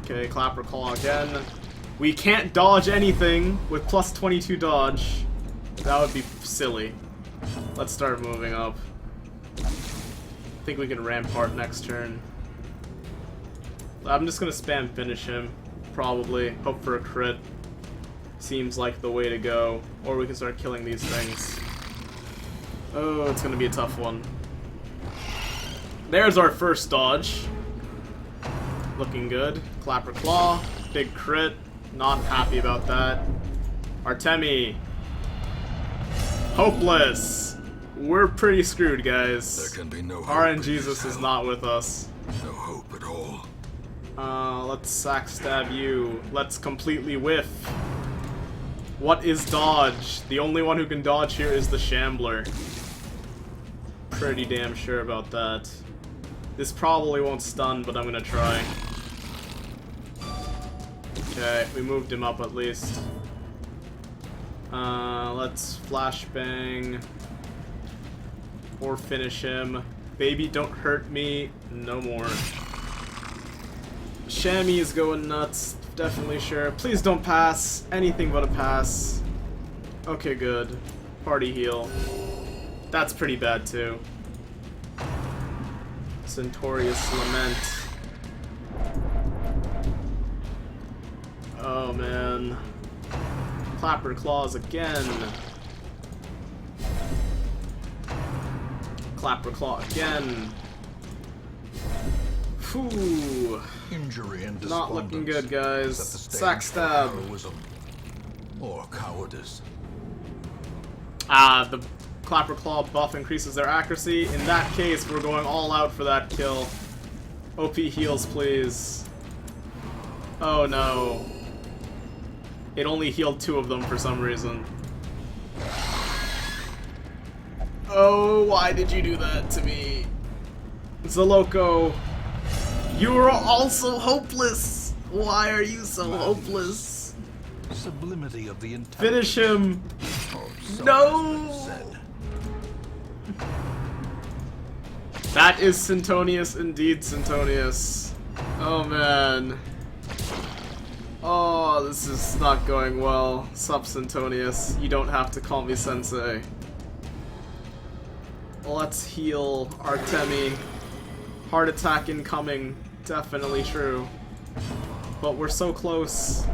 Okay, Clapper Claw again. We can't dodge anything with plus 22 dodge. That would be silly. Let's start moving up. I think we can Rampart next turn. I'm just gonna spam finish him, probably. Hope for a crit. Seems like the way to go. Or we can start killing these things. Oh, it's gonna be a tough one. There's our first dodge. Looking good. Clapper Claw. Big crit. Not happy about that. Artemi. Hopeless. We're pretty screwed, guys. There can be no hope. RNGesus is not with us. No hope at all. Let's sack stab you. Let's completely whiff. What is dodge? The only one who can dodge here is the Shambler. Pretty damn sure about that. This probably won't stun, but I'm gonna try. Okay, we moved him up at least. Let's flashbang. Or finish him. Baby, don't hurt me. No more. Shammy is going nuts. Definitely sure. Please don't pass. Anything but a pass. Okay, good. Party heal. That's pretty bad, too. Centaurious Lament. Oh, man. Clapper Claws again. Clapper Claw again. Phew. Injury and Not looking good, guys. Sack stab. Or cowardice. The Clapper Claw buff increases their accuracy. In that case, we're going all out for that kill. OP heals, please. Oh no. It only healed 2 of them for some reason. Oh, why did you do that to me? Zaloco, you are also hopeless! Why are you so hopeless? Sublimity of the intelligence. Finish him! So No! That is Sintonius, indeed Sintonius. Oh man. Oh, this is not going well. Sup, Sintonius. You don't have to call me Sensei. Let's heal Artemi. Heart attack incoming. Definitely true. But we're so close.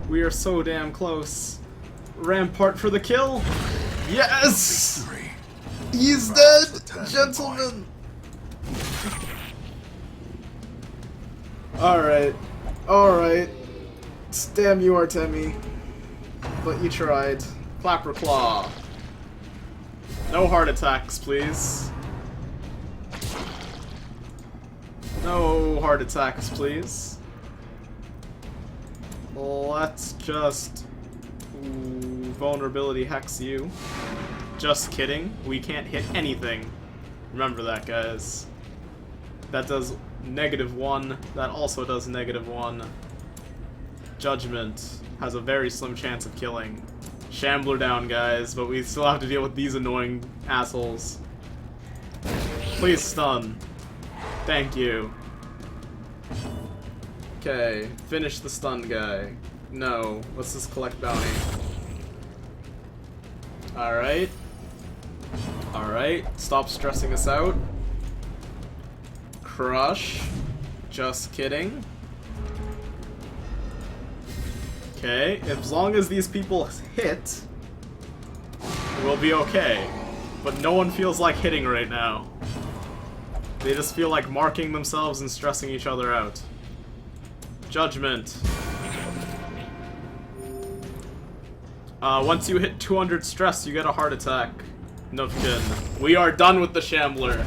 We are so damn close. Rampart for the kill! Yes! He's dead! Gentlemen! Alright. Alright. Damn you, Artemi. But you tried. Clapper Claw. No heart attacks, please. No heart attacks, please. Let's just... vulnerability hex you. Just kidding. We can't hit anything. Remember that, guys. That does -1. That also does -1. Judgment has a very slim chance of killing. Shambler down, guys, but we still have to deal with these annoying assholes. Please stun. Thank you. Okay, finish the stun guy. No, let's just collect bounty. Alright. Alright, stop stressing us out. Crush. Just kidding. Okay, as long as these people hit, we'll be okay. But no one feels like hitting right now. They just feel like marking themselves and stressing each other out. Judgment. Once you hit 200 stress, you get a heart attack. Nufkin. We are done with the Shambler.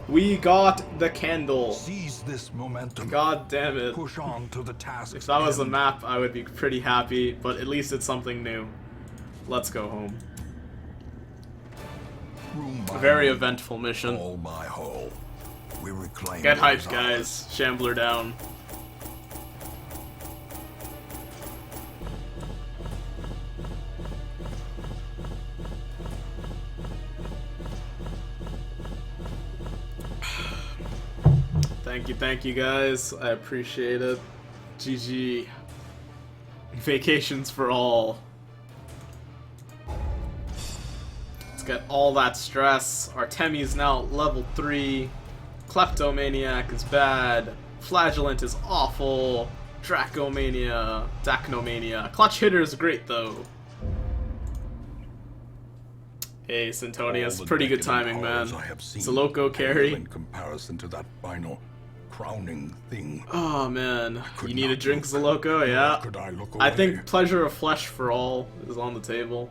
We got the candle. Seize this momentum. God damn it. Push on to the task. If that was a map, I would be pretty happy, but at least it's something new. Let's go home. A very eventful mission. All my hull. We reclaim. Get hyped, guys. Shambler down. Thank you guys. I appreciate it. GG. Vacations for all. Let's get all that stress. Artemi's now level 3. Kleptomaniac is bad. Flagellant is awful. Dracomania. Dachnomania. Clutch Hitter is great though. Hey, Sintonius, pretty good timing, man. It's a loco carry. In comparison to that final crowning thing. Oh man, you need a drink, Zaloco? Yeah. I think Pleasure of Flesh for all is on the table.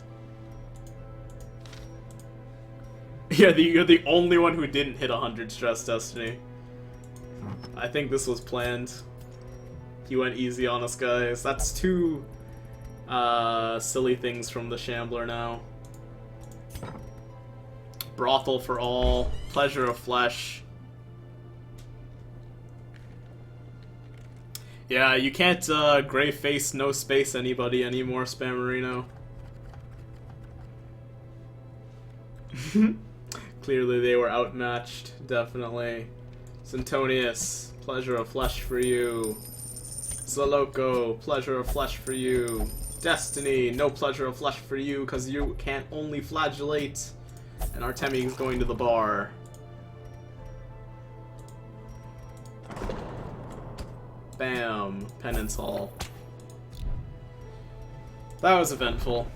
Yeah, you're the only one who didn't hit 100 stress, Destiny. I think this was planned. He went easy on us, guys. That's two silly things from the Shambler now. Brothel for all. Pleasure of Flesh. Yeah, you can't gray face, no space anybody anymore, Spammerino. Clearly they were outmatched, definitely. Sintonius, Pleasure of Flesh for you. Zaloco, Pleasure of Flesh for you. Destiny, no Pleasure of Flesh for you, because you can't only flagellate. And Artemi is going to the bar. Bam. Penance Hall. That was eventful.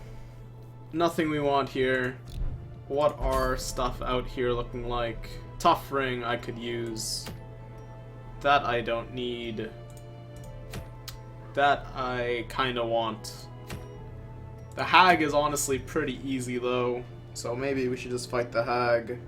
Nothing we want here. What are stuff out here looking like? Tough Ring I could use. That I don't need. That I kinda want. The Hag is honestly pretty easy though. So maybe we should just fight the Hag.